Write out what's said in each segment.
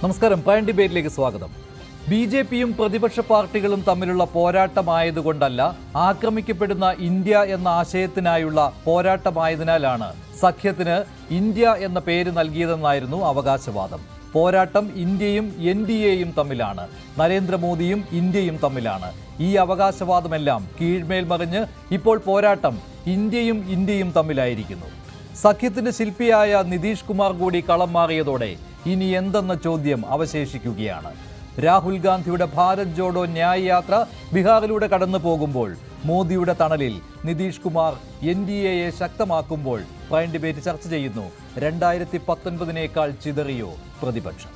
നമസ്കാരം. പ്രൈം ഡിബേറ്റിലേക്ക് സ്വാഗതം. ബി.ജെ.പിയും പ്രതിപക്ഷ പാർട്ടികളും തമ്മിലുള്ള പോരാട്ടമായതുകൊണ്ടല്ല, ആക്രമിക്കപ്പെടുന്ന ഇന്ത്യ എന്ന ആശയത്തിനായുള്ള പോരാട്ടമായതിനാലാണ് സഖ്യത്തിന് ഇന്ത്യ എന്ന പേര് നൽകിയതെന്നായിരുന്നു അവകാശവാദം. പോരാട്ടം ഇന്ത്യയും NDAയും തമ്മിലാണ്, നരേന്ദ്രമോദിയും ഇന്ത്യയും തമ്മിലാണ്. ഈ അവകാശവാദമെല്ലാം കീഴ്മേൽ മറിഞ്ഞ് ഇപ്പോൾ പോരാട്ടം ഇന്ത്യയും തമ്മിലായിരിക്കുന്നു. സഖ്യത്തിന്റെ ശില്പിയായ നിതീഷ് കുമാർ കൂടി കളം മാറിയതോടെ ഇനി എന്തെന്ന ചോദ്യം അവശേഷിക്കുകയാണ്. രാഹുൽ ഗാന്ധിയുടെ ഭാരത് ജോഡോ ന്യായ് യാത്ര ബീഹാറിലൂടെ കടന്നു പോകുമ്പോൾ, മോദിയുടെ തണലിൽ നിതീഷ് കുമാർ NDAയെ ശക്തമാക്കുമ്പോൾ പ്രൈം ഡിബേറ്റ് ചർച്ച ചെയ്യുന്നു. 2019-നേക്കാൾ ചിതറിയോ പ്രതിപക്ഷം?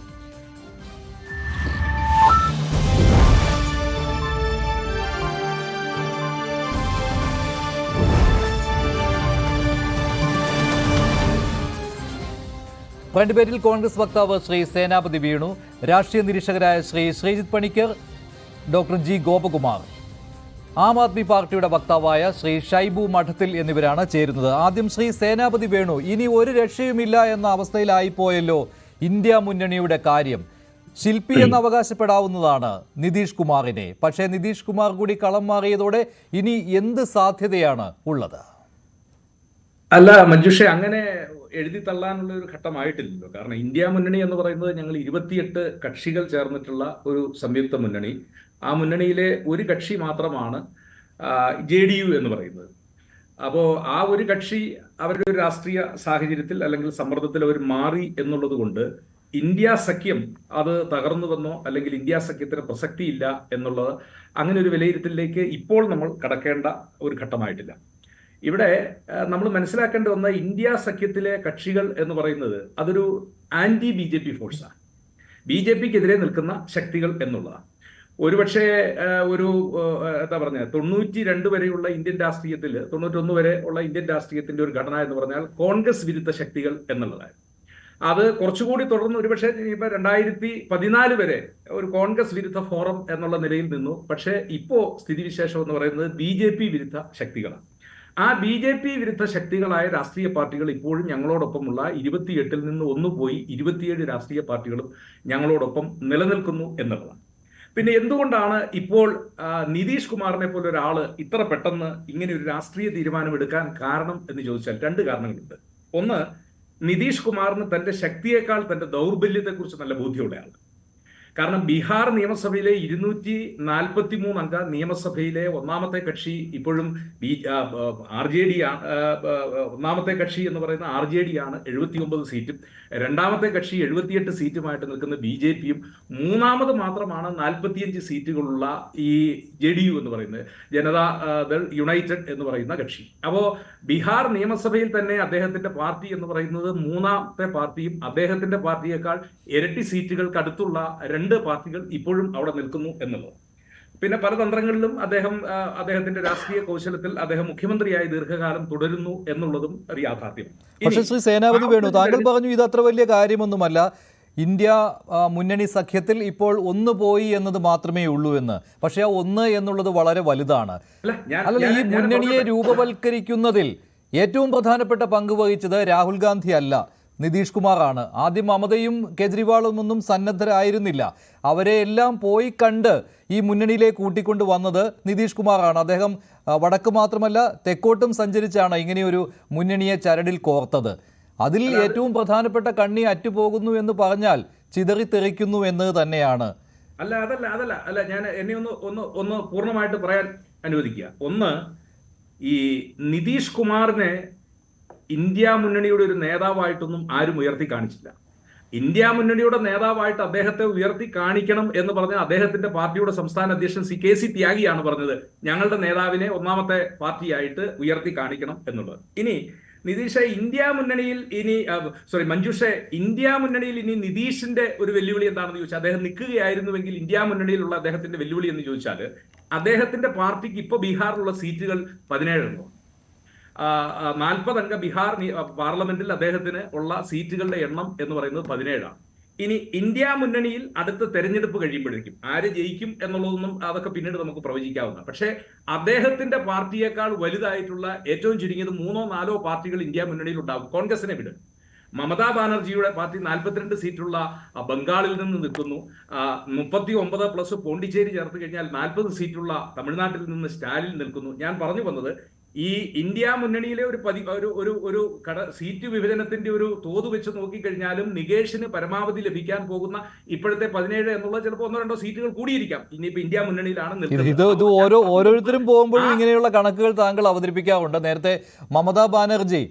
പ്രൈം ഡിബേറ്റിൽ കോൺഗ്രസ് വക്താവ് ശ്രീ സേനാപതി വേണു, രാഷ്ട്രീയ നിരീക്ഷകരായ ശ്രീ ശ്രീജിത്ത് പണിക്കർ, ഡോക്ടർ G. ഗോപകുമാർ, ആം ആദ്മി പാർട്ടിയുടെ വക്താവായ ശ്രീ ഷൈബു മഠത്തിൽ എന്നിവരാണ് ചേരുന്നത്. ആദ്യം ശ്രീ സേനാപതി വേണു, ഇനി ഒരു രക്ഷയുമില്ല എന്ന അവസ്ഥയിലായിപ്പോയല്ലോ ഇന്ത്യ മുന്നണിയുടെ കാര്യം. ശില്പി എന്ന് അവകാശപ്പെടാവുന്നതാണ് നിതീഷ് കുമാറിനെ. പക്ഷേ നിതീഷ് കുമാർ കൂടി കളം മാറിയതോടെ ഇനി എന്ത് സാധ്യതയാണ് ഉള്ളത്? അല്ല മഞ്ജുഷ, അങ്ങനെ എഴുതി തള്ളാനുള്ള ഒരു ഘട്ടമായിട്ടില്ലല്ലോ. കാരണം ഇന്ത്യ മുന്നണി എന്ന് പറയുന്നത് ഞങ്ങൾ 28 കക്ഷികൾ ചേർന്നിട്ടുള്ള ഒരു സംയുക്ത മുന്നണി. ആ മുന്നണിയിലെ ഒരു കക്ഷി മാത്രമാണ് JDU എന്ന് പറയുന്നത്. അപ്പോൾ ആ ഒരു കക്ഷി അവരുടെ ഒരു രാഷ്ട്രീയ സാഹചര്യത്തിൽ അല്ലെങ്കിൽ സമ്മർദ്ദത്തിൽ അവർ മാറി എന്നുള്ളത് കൊണ്ട് ഇന്ത്യ സഖ്യം അത് തകർന്നുവെന്നോ അല്ലെങ്കിൽ ഇന്ത്യ സഖ്യത്തിന് പ്രസക്തിയില്ല എന്നുള്ളത് അങ്ങനെ ഒരു വിലയിരുത്തലിലേക്ക് ഇപ്പോൾ നമ്മൾ കടക്കേണ്ട ഒരു ഘട്ടമായിട്ടില്ല. ഇവിടെ നമ്മൾ മനസ്സിലാക്കേണ്ടി വന്ന ഇന്ത്യ സഖ്യത്തിലെ കക്ഷികൾ എന്ന് പറയുന്നത് അതൊരു ആന്റി BJP ഫോഴ്സാണ്. BJPക്കെതിരെ നിൽക്കുന്ന ശക്തികൾ എന്നുള്ളതാണ്. ഒരുപക്ഷെ ഒരു എന്താ പറഞ്ഞ 92 വരെയുള്ള ഇന്ത്യൻ രാഷ്ട്രീയത്തിൽ 91 വരെ ഉള്ള ഇന്ത്യൻ രാഷ്ട്രീയത്തിന്റെ ഒരു ഘടന എന്ന് പറഞ്ഞാൽ കോൺഗ്രസ് വിരുദ്ധ ശക്തികൾ എന്നുള്ളതായിരുന്നു. അത് കുറച്ചുകൂടി തുടർന്ന് ഒരുപക്ഷെ ഇപ്പൊ 2014 വരെ ഒരു കോൺഗ്രസ് വിരുദ്ധ ഫോറം എന്നുള്ള നിലയിൽ നിന്നു. പക്ഷേ ഇപ്പോ സ്ഥിതിവിശേഷം എന്ന് പറയുന്നത് BJP വിരുദ്ധ ശക്തികളാണ്. ആ BJP വിരുദ്ധ ശക്തികളായ രാഷ്ട്രീയ പാർട്ടികൾ ഇപ്പോഴും ഞങ്ങളോടൊപ്പമുള്ള 28-ൽ നിന്ന് ഒന്ന് പോയി 27 രാഷ്ട്രീയ പാർട്ടികളും ഞങ്ങളോടൊപ്പം നിലനിൽക്കുന്നു എന്നുള്ളതാണ്. പിന്നെ എന്തുകൊണ്ടാണ് ഇപ്പോൾ നിതീഷ് കുമാറിനെ പോലെ ഒരാള് ഇത്ര പെട്ടെന്ന് ഇങ്ങനെ ഒരു രാഷ്ട്രീയ തീരുമാനമെടുക്കാൻ കാരണം എന്ന് ചോദിച്ചാൽ 2 കാരണങ്ങളുണ്ട്. ഒന്ന്, നിതീഷ് കുമാറിന് തന്റെ ശക്തിയേക്കാൾ തന്റെ ദൗർബല്യത്തെക്കുറിച്ച് നല്ല ബോധ്യമുള്ളയാണ്. കാരണം ബീഹാർ നിയമസഭയിലെ 243 അംഗ നിയമസഭയിലെ ഒന്നാമത്തെ കക്ഷി ഇപ്പോഴും RJD ഒന്നാമത്തെ കക്ഷി എന്ന് പറയുന്ന RJD ആണ് 79 സീറ്റും, രണ്ടാമത്തെ കക്ഷി 78 സീറ്റുമായിട്ട് നിൽക്കുന്ന BJPയും, മൂന്നാമത് മാത്രമാണ് 45 സീറ്റുകളുള്ള ഈ JDU എന്ന് പറയുന്നത് ജനതാദൾ യുണൈറ്റഡ് എന്ന് പറയുന്ന കക്ഷി. അപ്പോ ബീഹാർ നിയമസഭയിൽ തന്നെ അദ്ദേഹത്തിന്റെ പാർട്ടി എന്ന് പറയുന്നത് മൂന്നാമത്തെ പാർട്ടിയും അദ്ദേഹത്തിന്റെ പാർട്ടിയേക്കാൾ ഇരട്ടി സീറ്റുകൾക്ക് അടുത്തുള്ള 2 പാർട്ടികൾ ഇപ്പോഴും അവിടെ നിൽക്കുന്നു എന്നുള്ളത്. പിന്നെ പല തന്ത്രങ്ങളിലും അദ്ദേഹത്തിന്റെ രാഷ്ട്രീയ കൗശലത്തിൽ അദ്ദേഹം മുഖ്യമന്ത്രിയായി ദീർഘകാലം തുടരുന്നു എന്നുള്ളതും ഒരു യാഥാർത്ഥ്യമാണ്. പക്ഷേ ശ്രീ സേനാപതി വേണു, താങ്കൾ പറഞ്ഞു ഇത് അത്ര വലിയ കാര്യമൊന്നുമല്ല, ഇന്ത്യ മുന്നണി സഖ്യത്തിൽ ഇപ്പോൾ ഒന്ന് പോയി എന്നത് മാത്രമേ ഉള്ളൂ എന്ന്. പക്ഷെ ആ ഒന്ന് എന്നുള്ളത് വളരെ വലുതാണ്. അല്ല, ഈ മുന്നണിയെ രൂപവൽക്കരിക്കുന്നതിൽ ഏറ്റവും പ്രധാനപ്പെട്ട പങ്ക് വഹിച്ചത് രാഹുൽ ഗാന്ധി അല്ല, നിതീഷ് കുമാറാണ്. ആദ്യം മമതയും കേജ്രിവാളും ഒന്നും സന്നദ്ധരായിരുന്നില്ല. അവരെ എല്ലാം പോയി കണ്ട് ഈ മുന്നണിയിലേക്ക് കൂട്ടിക്കൊണ്ട് വന്നത് നിതീഷ് കുമാറാണ്. അദ്ദേഹം വടക്ക് മാത്രമല്ല തെക്കോട്ടും സഞ്ചരിച്ചാണ് ഇങ്ങനെയൊരു മുന്നണിയെ ചരടിൽ കോർത്തത്. അതിൽ ഏറ്റവും പ്രധാനപ്പെട്ട കണ്ണി അറ്റുപോകുന്നു എന്ന് പറഞ്ഞാൽ ചിതറിത്തെറിക്കുന്നു എന്ന് തന്നെയാണ്. അതല്ല ഞാൻ എന്നെ ഒന്ന് പൂർണ്ണമായിട്ട് പറയാൻ അനുവദിക്കുക. ഒന്ന്, ഈ നിതീഷ് കുമാറിനെ ഇന്ത്യ മുന്നണിയുടെ ഒരു നേതാവായിട്ടൊന്നും ആരും ഉയർത്തി കാണിച്ചില്ല. ഇന്ത്യ മുന്നണിയുടെ നേതാവായിട്ട് അദ്ദേഹത്തെ ഉയർത്തി കാണിക്കണം എന്ന് പറഞ്ഞാൽ അദ്ദേഹത്തിന്റെ പാർട്ടിയുടെ സംസ്ഥാന അധ്യക്ഷൻ KC ത്യാഗിയാണ് പറഞ്ഞത് ഞങ്ങളുടെ നേതാവിനെ ഒന്നാമത്തെ പാർട്ടിയായിട്ട് ഉയർത്തി കാണിക്കണം എന്നുള്ളത്. ഇനി നിതീഷ് ഇന്ത്യ മുന്നണിയിൽ മഞ്ജുഷെ ഇന്ത്യ മുന്നണിയിൽ ഇനി നിതീഷിന്റെ ഒരു വെല്ലുവിളി എന്താണെന്ന് ചോദിച്ചാൽ, അദ്ദേഹം നിൽക്കുകയായിരുന്നുവെങ്കിൽ ഇന്ത്യ മുന്നണിയിലുള്ള അദ്ദേഹത്തിന്റെ വെല്ലുവിളി എന്ന് ചോദിച്ചാൽ, അദ്ദേഹത്തിന്റെ പാർട്ടിക്ക് ഇപ്പൊ ബീഹാറിലുള്ള സീറ്റുകൾ 17 എണ്ണോ. 40 അംഗ ബീഹാർ പാർലമെന്റിൽ അദ്ദേഹത്തിന് ഉള്ള സീറ്റുകളുടെ എണ്ണം എന്ന് പറയുന്നത് 17ആണ്. ഇനി ഇന്ത്യ മുന്നണിയിൽ അടുത്ത തെരഞ്ഞെടുപ്പ് കഴിയുമ്പോഴേക്കും ആര് ജയിക്കും എന്നുള്ളതൊന്നും അതൊക്കെ പിന്നീട് നമുക്ക് പ്രവചിക്കാവുന്ന. പക്ഷേ അദ്ദേഹത്തിന്റെ പാർട്ടിയേക്കാൾ വലുതായിട്ടുള്ള ഏറ്റവും ചുരുങ്ങിയത് 3-4 പാർട്ടികൾ ഇന്ത്യ മുന്നണിയിൽ ഉണ്ടാവും. കോൺഗ്രസിനെ വിടും. മമതാ ബാനർജിയുടെ പാർട്ടി 42 സീറ്റുള്ള ബംഗാളിൽ നിന്ന് നിൽക്കുന്നു. 39 പ്ലസ് പോണ്ടിച്ചേരി ചേർത്ത് കഴിഞ്ഞാൽ 40 സീറ്റുള്ള തമിഴ്നാട്ടിൽ നിന്ന് സ്റ്റാലിൻ നിൽക്കുന്നു. ഞാൻ പറഞ്ഞു വന്നത് ഈ ഇന്ത്യ മുന്നണിയിലെ ഒരു സീറ്റ് വിഭജനത്തിന്റെ ഒരു തോത് വെച്ച് നോക്കിക്കഴിഞ്ഞാലും നികേഷിന് പരമാവധി ലഭിക്കാൻ പോകുന്ന ഇപ്പോഴത്തെ 17 എന്നുള്ളത് ചിലപ്പോൾ 1-2 സീറ്റുകൾ കൂടിയിരിക്കാം. ഇനിയിപ്പോ ഇന്ത്യ മുന്നണിയിലാണ് ഇത് ഓരോരുത്തരും പോകുമ്പോഴും ഇങ്ങനെയുള്ള കണക്കുകൾ താങ്കൾ അവതരിപ്പിക്കാറുണ്ട്. നേരത്തെ മമതാ ബാനർജി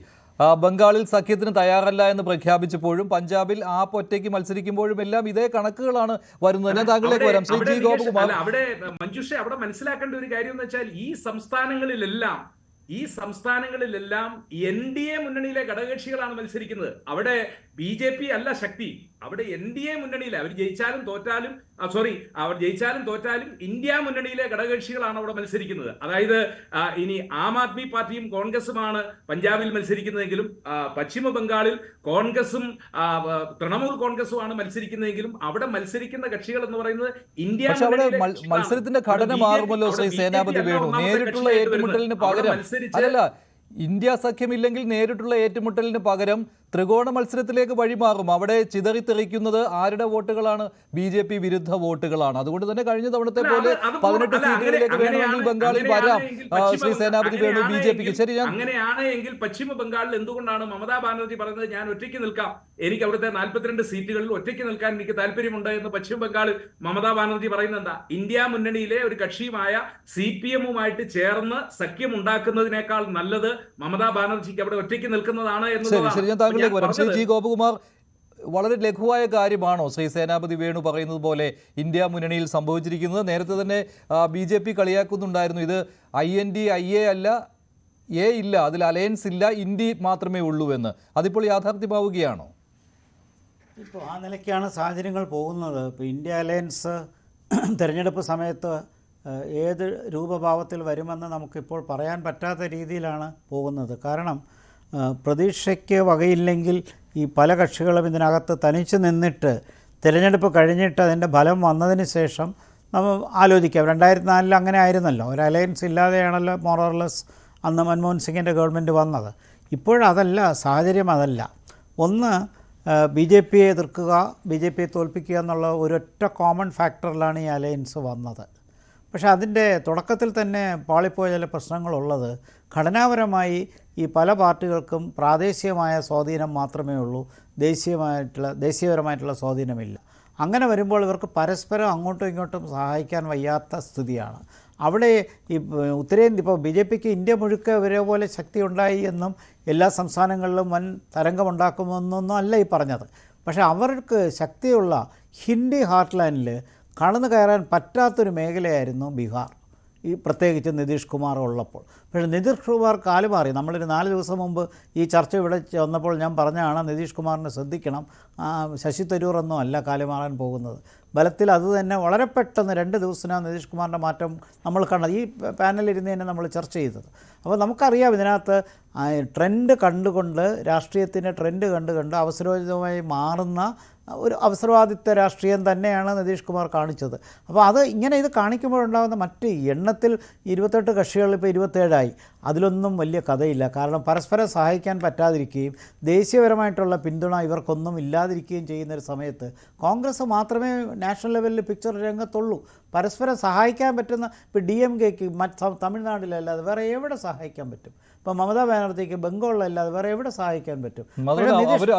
ബംഗാളിൽ സഖ്യത്തിന് തയ്യാറല്ല എന്ന് പ്രഖ്യാപിച്ചപ്പോഴും പഞ്ചാബിൽ ആപ്പ് ഒറ്റയ്ക്ക് മത്സരിക്കുമ്പോഴും എല്ലാം ഇതേ കണക്കുകളാണ് വരുന്നത്. ഞാൻ താങ്കളിലേക്ക് വരാം. ശ്രീ ജി ഗോപകുമാർ, അവിടെ മഞ്ജുഷ അവിടെ മനസ്സിലാക്കേണ്ട ഒരു കാര്യം എന്ന് വെച്ചാൽ ഈ സംസ്ഥാനങ്ങളിലെല്ലാം NDA മുന്നണിയിലെ ഘടകകക്ഷികളാണ് മത്സരിക്കുന്നത്. അവിടെ BJP അല്ല ശക്തി, അവിടെ NDA മുന്നണിയിലെ അവർ ജയിച്ചാലും തോറ്റാലും ഇന്ത്യ മുന്നണിയിലെ ഘടകകക്ഷികളാണ് അവിടെ മത്സരിക്കുന്നത്. അതായത് ഇനി ആം ആദ്മി പാർട്ടിയും കോൺഗ്രസുമാണ് പഞ്ചാബിൽ മത്സരിക്കുന്നതെങ്കിലും പശ്ചിമ ബംഗാളിൽ കോൺഗ്രസും തൃണമൂൽ കോൺഗ്രസുമാണ് മത്സരിക്കുന്നതെങ്കിലും അവിടെ മത്സരിക്കുന്ന കക്ഷികൾ എന്ന് പറയുന്നത് ഇന്ത്യ. മത്സരത്തിന്റെ ഘടന മാറുമല്ലോ ശ്രീ സേനാപതി വേണു. നേരിട്ടുള്ള ഏറ്റുമുട്ടലിന് പകരം അല്ലല്ല, ഇന്ത്യ സഖ്യമില്ലെങ്കിൽ നേരിട്ടുള്ള ഏറ്റുമുട്ടലിന് പകരം ത്രികോണ മത്സരത്തിലേക്ക് വഴിമാറും. അവിടെ ചിതറിത്തെറിക്കുന്നത് ആരുടെ വോട്ടുകളാണ്? BJP വിരുദ്ധ വോട്ടുകളാണ്. അതുകൊണ്ട് തന്നെ കഴിഞ്ഞ തവണത്തെ പോലെ 18 സീറ്റുകളിലേക്ക് വേണമെങ്കിൽ ബംഗാളിൽ വരാം. ശ്രീ സേനാപതി വേണു, BJPക്ക് ശരി. അങ്ങനെയാണ് എങ്കിൽ പശ്ചിമ ബംഗാളിൽ എന്തുകൊണ്ടാണ് മമതാ ബാനർജി പറയുന്നത് ഞാൻ ഒറ്റയ്ക്ക് നിൽക്കാം, എനിക്ക് അവിടുത്തെ 42 സീറ്റുകളിൽ ഒറ്റയ്ക്ക് നിൽക്കാൻ എനിക്ക് താല്പര്യമുണ്ട് എന്ന് പശ്ചിമ ബംഗാളിൽ മമതാ ബാനർജി പറയുന്നത് എന്താ? ഇന്ത്യ മുന്നണിയിലെ ഒരു കക്ഷിയുമായ CPM-ഉമായിട്ട് ചേർന്ന് സഖ്യം ഉണ്ടാക്കുന്നതിനേക്കാൾ നല്ലത് മമതാ ബാനർജിക്ക് അവിടെ ഒറ്റയ്ക്ക് നിൽക്കുന്നതാണ് എന്നുള്ളതാണ്. ശ്രീ ജി ഗോപകുമാർ, വളരെ ലഘുവായ കാര്യമാണോ ശ്രീ സേനാപതി വേണു പറയുന്നത് പോലെ ഇന്ത്യ മുന്നണിയിൽ സംഭവിച്ചിരിക്കുന്നത്? നേരത്തെ തന്നെ BJP കളിയാക്കുന്നുണ്ടായിരുന്നു, ഇത് IND IA അല്ല, A ഇല്ല, അതിൽ അലയൻസ് ഇല്ല, ഇന്ത്യ മാത്രമേ ഉള്ളൂ എന്ന്. അതിപ്പോൾ യാഥാർത്ഥ്യമാവുകയാണോ? ഇപ്പോൾ ആ നിലയ്ക്കാണ് സാഹചര്യങ്ങൾ പോകുന്നത്. ഇപ്പോൾ ഇന്ത്യ അലയൻസ് തിരഞ്ഞെടുപ്പ് സമയത്ത് ഏത് രൂപഭാവത്തിൽ വരുമെന്ന് നമുക്കിപ്പോൾ പറയാൻ പറ്റാത്ത രീതിയിലാണ് പോകുന്നത്. കാരണം പ്രതീക്ഷയ്ക്ക് വകയില്ലെങ്കിൽ ഈ പല കക്ഷികളും ഇതിനകത്ത് തനിച്ച് നിന്നിട്ട് തിരഞ്ഞെടുപ്പ് കഴിഞ്ഞിട്ട് അതിൻ്റെ ഫലം വന്നതിന് ശേഷം നമ്മൾ ആലോചിക്കാം. 2004 അങ്ങനെ ആയിരുന്നല്ലോ, ഒരു അലയൻസ് ഇല്ലാതെയാണല്ലോ മോറോർലെസ് അന്ന് മൻമോഹൻ സിംഗിൻ്റെ ഗവൺമെൻറ് വന്നത്. ഇപ്പോഴതല്ല സാഹചര്യം, അതല്ല. ഒന്ന് BJPയെ എതിർക്കുക, BJPയെ തോൽപ്പിക്കുക എന്നുള്ള ഒരൊറ്റ കോമൺ ഫാക്ടറിലാണ് ഈ അലയൻസ് വന്നത്. പക്ഷേ അതിൻ്റെ തുടക്കത്തിൽ തന്നെ പാളിപ്പോയ ചില പ്രശ്നങ്ങളുള്ളത് ഘടനാപരമായി ഈ പല പാർട്ടികൾക്കും പ്രാദേശികമായ സ്വാധീനം മാത്രമേ ഉള്ളൂ, ദേശീയപരമായിട്ടുള്ള സ്വാധീനമില്ല. അങ്ങനെ വരുമ്പോൾ ഇവർക്ക് പരസ്പരം അങ്ങോട്ടും ഇങ്ങോട്ടും സഹായിക്കാൻ വയ്യാത്ത സ്ഥിതിയാണ്. അവിടെ ഈ ഉത്തരേന്ത്യ ഇപ്പോൾ BJPക്ക് ഇന്ത്യ മുഴുക്ക ഒരേപോലെ ശക്തി ഉണ്ടായി എന്നും എല്ലാ സംസ്ഥാനങ്ങളിലും വൻ തരംഗമുണ്ടാക്കുമെന്നൊന്നും അല്ല ഈ പറഞ്ഞത്. പക്ഷേ അവർക്ക് ശക്തിയുള്ള ഹിന്ദി ഹാർട്ട്ലാൻഡിൽ കടന്നു കയറാൻ പറ്റാത്തൊരു മേഖലയായിരുന്നു ബീഹാർ, ഈ പ്രത്യേകിച്ച് നിതീഷ് കുമാർ ഉള്ളപ്പോൾ. പക്ഷേ നിതീഷ് കുമാർ കാലുമാറി. നമ്മളൊരു 4 ദിവസം മുമ്പ് ഈ ചർച്ച ഇവിടെ വന്നപ്പോൾ ഞാൻ പറഞ്ഞതാണ് നിതീഷ് കുമാറിനെ ശ്രദ്ധിക്കണം, ശശി തരൂർ ഒന്നും അല്ല കാലുമാറാൻ പോകുന്നത്. ബലത്തിൽ അത് തന്നെ വളരെ പെട്ടെന്ന് 2 ദിവസത്തിനാണ് നിതീഷ് കുമാറിൻ്റെ മാറ്റം നമ്മൾ കണ്ടത്. ഈ പാനലിരുന്ന് തന്നെ നമ്മൾ ചർച്ച ചെയ്തത്. അപ്പോൾ നമുക്കറിയാം ഇതിനകത്ത് ട്രെൻഡ് കണ്ടുകൊണ്ട്, രാഷ്ട്രീയത്തിൻ്റെ ട്രെൻഡ് കണ്ട് അവസരോചിതമായി മാറുന്ന ഒരു അവസരവാദിത്വ രാഷ്ട്രീയം തന്നെയാണ് നിതീഷ് കുമാർ കാണിച്ചത്. അപ്പോൾ അത് ഇങ്ങനെ ഇത് കാണിക്കുമ്പോഴുണ്ടാകുന്ന മറ്റ് എണ്ണത്തിൽ 28 കക്ഷികൾ ഇപ്പോൾ 27ആയി. അതിലൊന്നും വലിയ കഥയില്ല. കാരണം പരസ്പരം സഹായിക്കാൻ പറ്റാതിരിക്കുകയും ദേശീയപരമായിട്ടുള്ള പിന്തുണ ഇവർക്കൊന്നും ഇല്ലാതിരിക്കുകയും ചെയ്യുന്നൊരു സമയത്ത് കോൺഗ്രസ് മാത്രമേ നാഷണൽ ലെവലിൽ പിക്ചർ രംഗത്തുള്ളൂ. പരസ്പരം സഹായിക്കാൻ പറ്റുന്ന ഇപ്പോൾ DMKക്ക് തമിഴ്നാട്ടിലല്ലാതെ വേറെ എവിടെ സഹായിക്കാൻ പറ്റും? ഇപ്പോൾ മമതാ ബാനർജിക്ക് ബംഗാളിലല്ലാതെ വേറെ എവിടെ സഹായിക്കാൻ പറ്റും?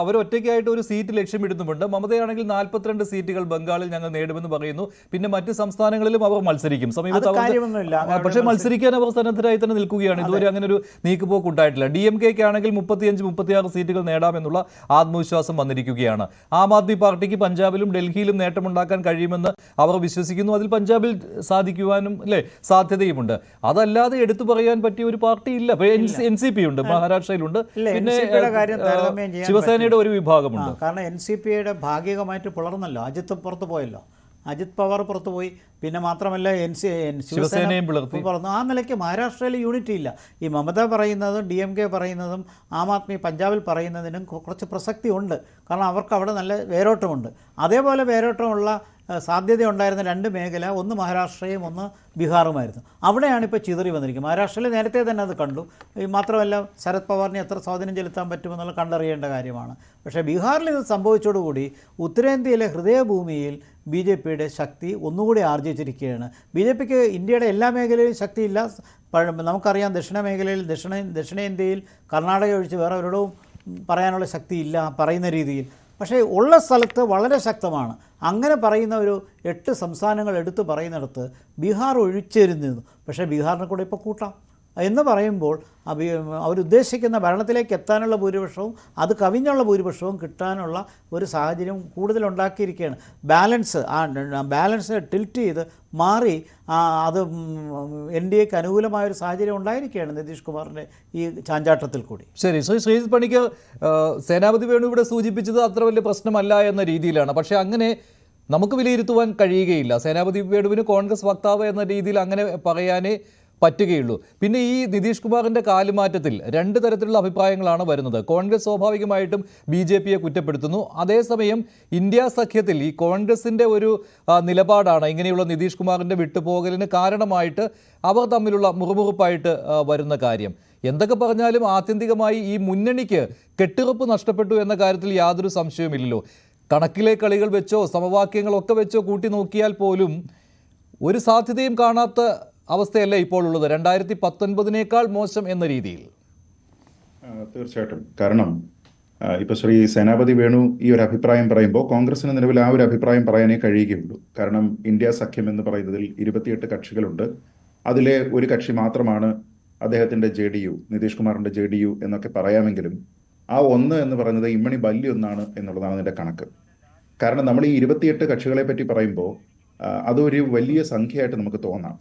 അവർ ഒറ്റയ്ക്കായിട്ട് ഒരു സീറ്റ് ലക്ഷ്യമിടുന്നുമുണ്ട്. മമതയാണെങ്കിൽ 42 സീറ്റുകൾ ബംഗാളിൽ ഞങ്ങൾ നേടുമെന്ന് പറയുന്നു. പിന്നെ മറ്റ് സംസ്ഥാനങ്ങളിലും അവർ മത്സരിക്കും. പക്ഷേ മത്സരിക്കാൻ അവർ സന്നദ്ധരായി തന്നെ നിൽക്കുകയാണ്. ഇതുവരെ അങ്ങനെ ഒരു നീക്കുപോക്ക് ഉണ്ടായിട്ടില്ല. DMKക്ക് ആണെങ്കിൽ 35-36 സീറ്റുകൾ നേടാമെന്നുള്ള ആത്മവിശ്വാസം വന്നിരിക്കുകയാണ്. ആം ആദ്മി പാർട്ടിക്ക് പഞ്ചാബിലും ഡൽഹിയിലും നേട്ടമുണ്ടാക്കാൻ കഴിയുമെന്ന് അവർ വിശ്വസിക്കുന്നു. അതിൽ പഞ്ചാബിൽ സാധിക്കുവാനും സാധ്യതയുമുണ്ട്. അതല്ലാതെ എടുത്തു പറയാൻ പറ്റിയ ഒരു പാർട്ടി ഇല്ല. NCP ഉണ്ട്, മഹാരാഷ്ട്രയിലുണ്ട്, പിന്നെ ശിവസേനയുടെ ഒരു വിഭാഗമുണ്ട്. കാരണം NCPയുടെ ഭാഗികമായിട്ട് പിളർന്നല്ലോ. അജിത്ത് പുറത്തു പോയല്ലോ, അജിത് പവാർ പുറത്തു പോയി. പിന്നെ മാത്രമല്ല ശിവസേനയും പിളർന്നു. ആ നിലയ്ക്ക് മഹാരാഷ്ട്രയിൽ യൂണിറ്റി ഇല്ല. ഈ മമത പറയുന്നതും DMK പറയുന്നതും ആം ആദ്മി പഞ്ചാബിൽ പറയുന്നതിനും കുറച്ച് പ്രസക്തി ഉണ്ട്. കാരണം അവർക്ക് അവിടെ നല്ല വേരോട്ടമുണ്ട്. അതേപോലെ വേരോട്ടമുള്ള സാധ്യതയുണ്ടായിരുന്ന 2 മേഖല, ഒന്ന് മഹാരാഷ്ട്രയും ഒന്ന് ബീഹാറുമായിരുന്നു. അവിടെയാണ് ഇപ്പോൾ ചിതറി വന്നിരിക്കുന്നത്. മഹാരാഷ്ട്രയിൽ നേരത്തെ തന്നെ അത് കണ്ടു. മാത്രമല്ല ശരത് പവാറിന് എത്ര സ്വാധീനം ചെലുത്താൻ പറ്റുമെന്നുള്ള കണ്ടറിയേണ്ട കാര്യമാണ്. പക്ഷേ ബീഹാറിൽ ഇത് സംഭവിച്ചതോടുകൂടി ഉത്തരേന്ത്യയിലെ ഹൃദയഭൂമിയിൽ BJPയുടെ ശക്തി ഒന്നുകൂടി ആർജിച്ചിരിക്കുകയാണ്. BJPക്ക് ഇന്ത്യയുടെ എല്ലാ മേഖലയിലും ശക്തിയില്ല. നമുക്കറിയാം, ദക്ഷിണ മേഖലയിൽ ദക്ഷിണേന്ത്യയിൽ കർണാടക ഒഴിച്ച് വേറെ ഒരിടവും പറയാനുള്ള ശക്തിയില്ല പറയുന്ന രീതിയിൽ. പക്ഷേ ഉള്ള സ്ഥലത്ത് വളരെ ശക്തമാണ്. അങ്ങനെ പറയുന്ന ഒരു 8 സംസ്ഥാനങ്ങൾ എടുത്തു പറയുന്നിടത്ത് ബീഹാർ ഒഴിച്ചേരുന്നു. പക്ഷേ ബീഹാറിനെ കൂടെ ഇപ്പോൾ കൂട്ടാം എന്ന് പറയുമ്പോൾ അവരുദ്ദേശിക്കുന്ന ഭരണത്തിലേക്ക് എത്താനുള്ള ഭൂരിപക്ഷവും അത് കവിഞ്ഞുള്ള ഭൂരിപക്ഷവും കിട്ടാനുള്ള ഒരു സാഹചര്യം കൂടുതലുണ്ടാക്കിയിരിക്കുകയാണ്. ബാലൻസ് ടിൽറ്റ് ചെയ്ത് മാറി അത് NDAക്ക് അനുകൂലമായൊരു സാഹചര്യം ഉണ്ടായിരിക്കുകയാണ് നിതീഷ് കുമാറിൻ്റെ ഈ ചാഞ്ചാട്ടത്തിൽ കൂടി. ശരി, ശ്രീജിത്ത് പണിക്കർ, സേനാപതി വേണു ഇവിടെ സൂചിപ്പിച്ചത് അത്ര വലിയ പ്രശ്നമല്ല എന്ന രീതിയിലാണ്. പക്ഷേ അങ്ങനെ നമുക്ക് വിലയിരുത്തുവാൻ കഴിയുകയില്ല. സേനാപതി വേണുവിന് കോൺഗ്രസ് വക്താവ് എന്ന രീതിയിൽ അങ്ങനെ പറയാനേ പറ്റുകയുള്ളൂ. പിന്നെ ഈ നിതീഷ് കുമാറിൻ്റെ കാലുമാറ്റത്തിൽ 2 തരത്തിലുള്ള അഭിപ്രായങ്ങളാണ് വരുന്നത്. കോൺഗ്രസ് സ്വാഭാവികമായിട്ടും BJPയെ കുറ്റപ്പെടുത്തുന്നു. അതേസമയം ഇന്ത്യ സഖ്യത്തിൽ ഈ കോൺഗ്രസിൻ്റെ ഒരു നിലപാടാണ് ഇങ്ങനെയുള്ള നിതീഷ് കുമാറിൻ്റെ വിട്ടുപോകലിന് കാരണമായിട്ട് അവർ തമ്മിലുള്ള മുറുമുറുപ്പായിട്ട് വരുന്ന കാര്യം. എന്തൊക്കെ പറഞ്ഞാലും ആത്യന്തികമായി ഈ മുന്നണിക്ക് കെട്ടുറപ്പ് നഷ്ടപ്പെട്ടു എന്ന കാര്യത്തിൽ യാതൊരു സംശയവുമില്ലല്ലോ. കണക്കിലെ കളികൾ വെച്ചോ സമവാക്യങ്ങളൊക്കെ വെച്ചോ കൂട്ടി നോക്കിയാൽ പോലും ഒരു സാധ്യതയും കാണാത്ത അവസ്ഥയല്ല ഇപ്പോൾ ഉള്ളത്, 2019 മോശം എന്ന രീതിയിൽ. തീർച്ചയായിട്ടും. കാരണം ഇപ്പോൾ ശ്രീ സേനാപതി വേണു ഈ ഒരു അഭിപ്രായം പറയുമ്പോൾ കോൺഗ്രസിന് നിലവിൽ ആ ഒരു അഭിപ്രായം പറയാനേ കഴിയുകയുള്ളൂ. കാരണം ഇന്ത്യ സഖ്യം എന്ന് പറയുന്നതിൽ 28 കക്ഷികളുണ്ട്. അതിലെ ഒരു കക്ഷി മാത്രമാണ് അദ്ദേഹത്തിന്റെ JDU, നിതീഷ് കുമാറിന്റെ JDU എന്നൊക്കെ പറയാമെങ്കിലും ആ ഒന്ന് എന്ന് പറയുന്നത് ഇമ്മണി ബല്ലി ഒന്നാണ് എന്നുള്ളതാണ് അതിന്റെ കണക്ക്. കാരണം നമ്മൾ ഈ 28 കക്ഷികളെ പറ്റി പറയുമ്പോൾ അതൊരു വലിയ സംഖ്യയായിട്ട് നമുക്ക് തോന്നാം.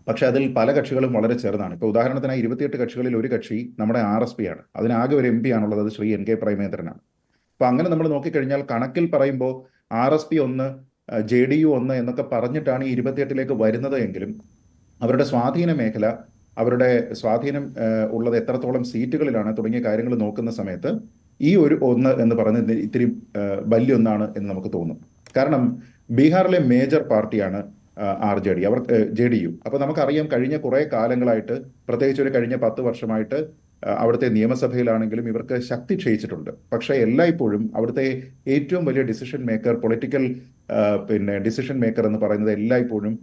പക്ഷെ അതിൽ പല കക്ഷികളും വളരെ ചെറുതാണ്. ഇപ്പോൾ ഉദാഹരണത്തിന് 28 കക്ഷികളിൽ ഒരു കക്ഷി നമ്മുടെ RSP ആണ്. അതിനാകെ ഒരു MP ആണുള്ളത്, അത് ശ്രീ NK പ്രേമേന്ദ്രനാണ്. അപ്പോൾ അങ്ങനെ നമ്മൾ നോക്കിക്കഴിഞ്ഞാൽ കണക്കിൽ പറയുമ്പോൾ RSP 1, JDU 1 എന്നൊക്കെ പറഞ്ഞിട്ടാണ് ഈ 28ലേക്ക് വരുന്നത് എങ്കിലും അവരുടെ സ്വാധീന മേഖല, അവരുടെ സ്വാധീനം ഉള്ളത് എത്രത്തോളം സീറ്റുകളിലാണ് തുടങ്ങിയ കാര്യങ്ങൾ നോക്കുന്ന സമയത്ത് ഈ ഒരു 1 എന്ന് പറയുന്നത് ഇത്തിരി വലിയ ഒന്നാണ് എന്ന് നമുക്ക് തോന്നും. കാരണം ബീഹാറിലെ മേജർ പാർട്ടിയാണ് RJD, അവർ JDU. അപ്പോൾ നമുക്കറിയാം കഴിഞ്ഞ കുറേ കാലങ്ങളായിട്ട്, പ്രത്യേകിച്ച് ഒരു കഴിഞ്ഞ 10 വർഷമായിട്ട് അവിടുത്തെ നിയമസഭയിലാണെങ്കിലും ഇവർക്ക് ശക്തി ക്ഷയിച്ചിട്ടുണ്ട്. പക്ഷേ എല്ലായ്പ്പോഴും അവിടുത്തെ ഏറ്റവും വലിയ decision maker, political decision maker എന്ന് പറയുന്നത് എല്ലായ്പ്പോഴും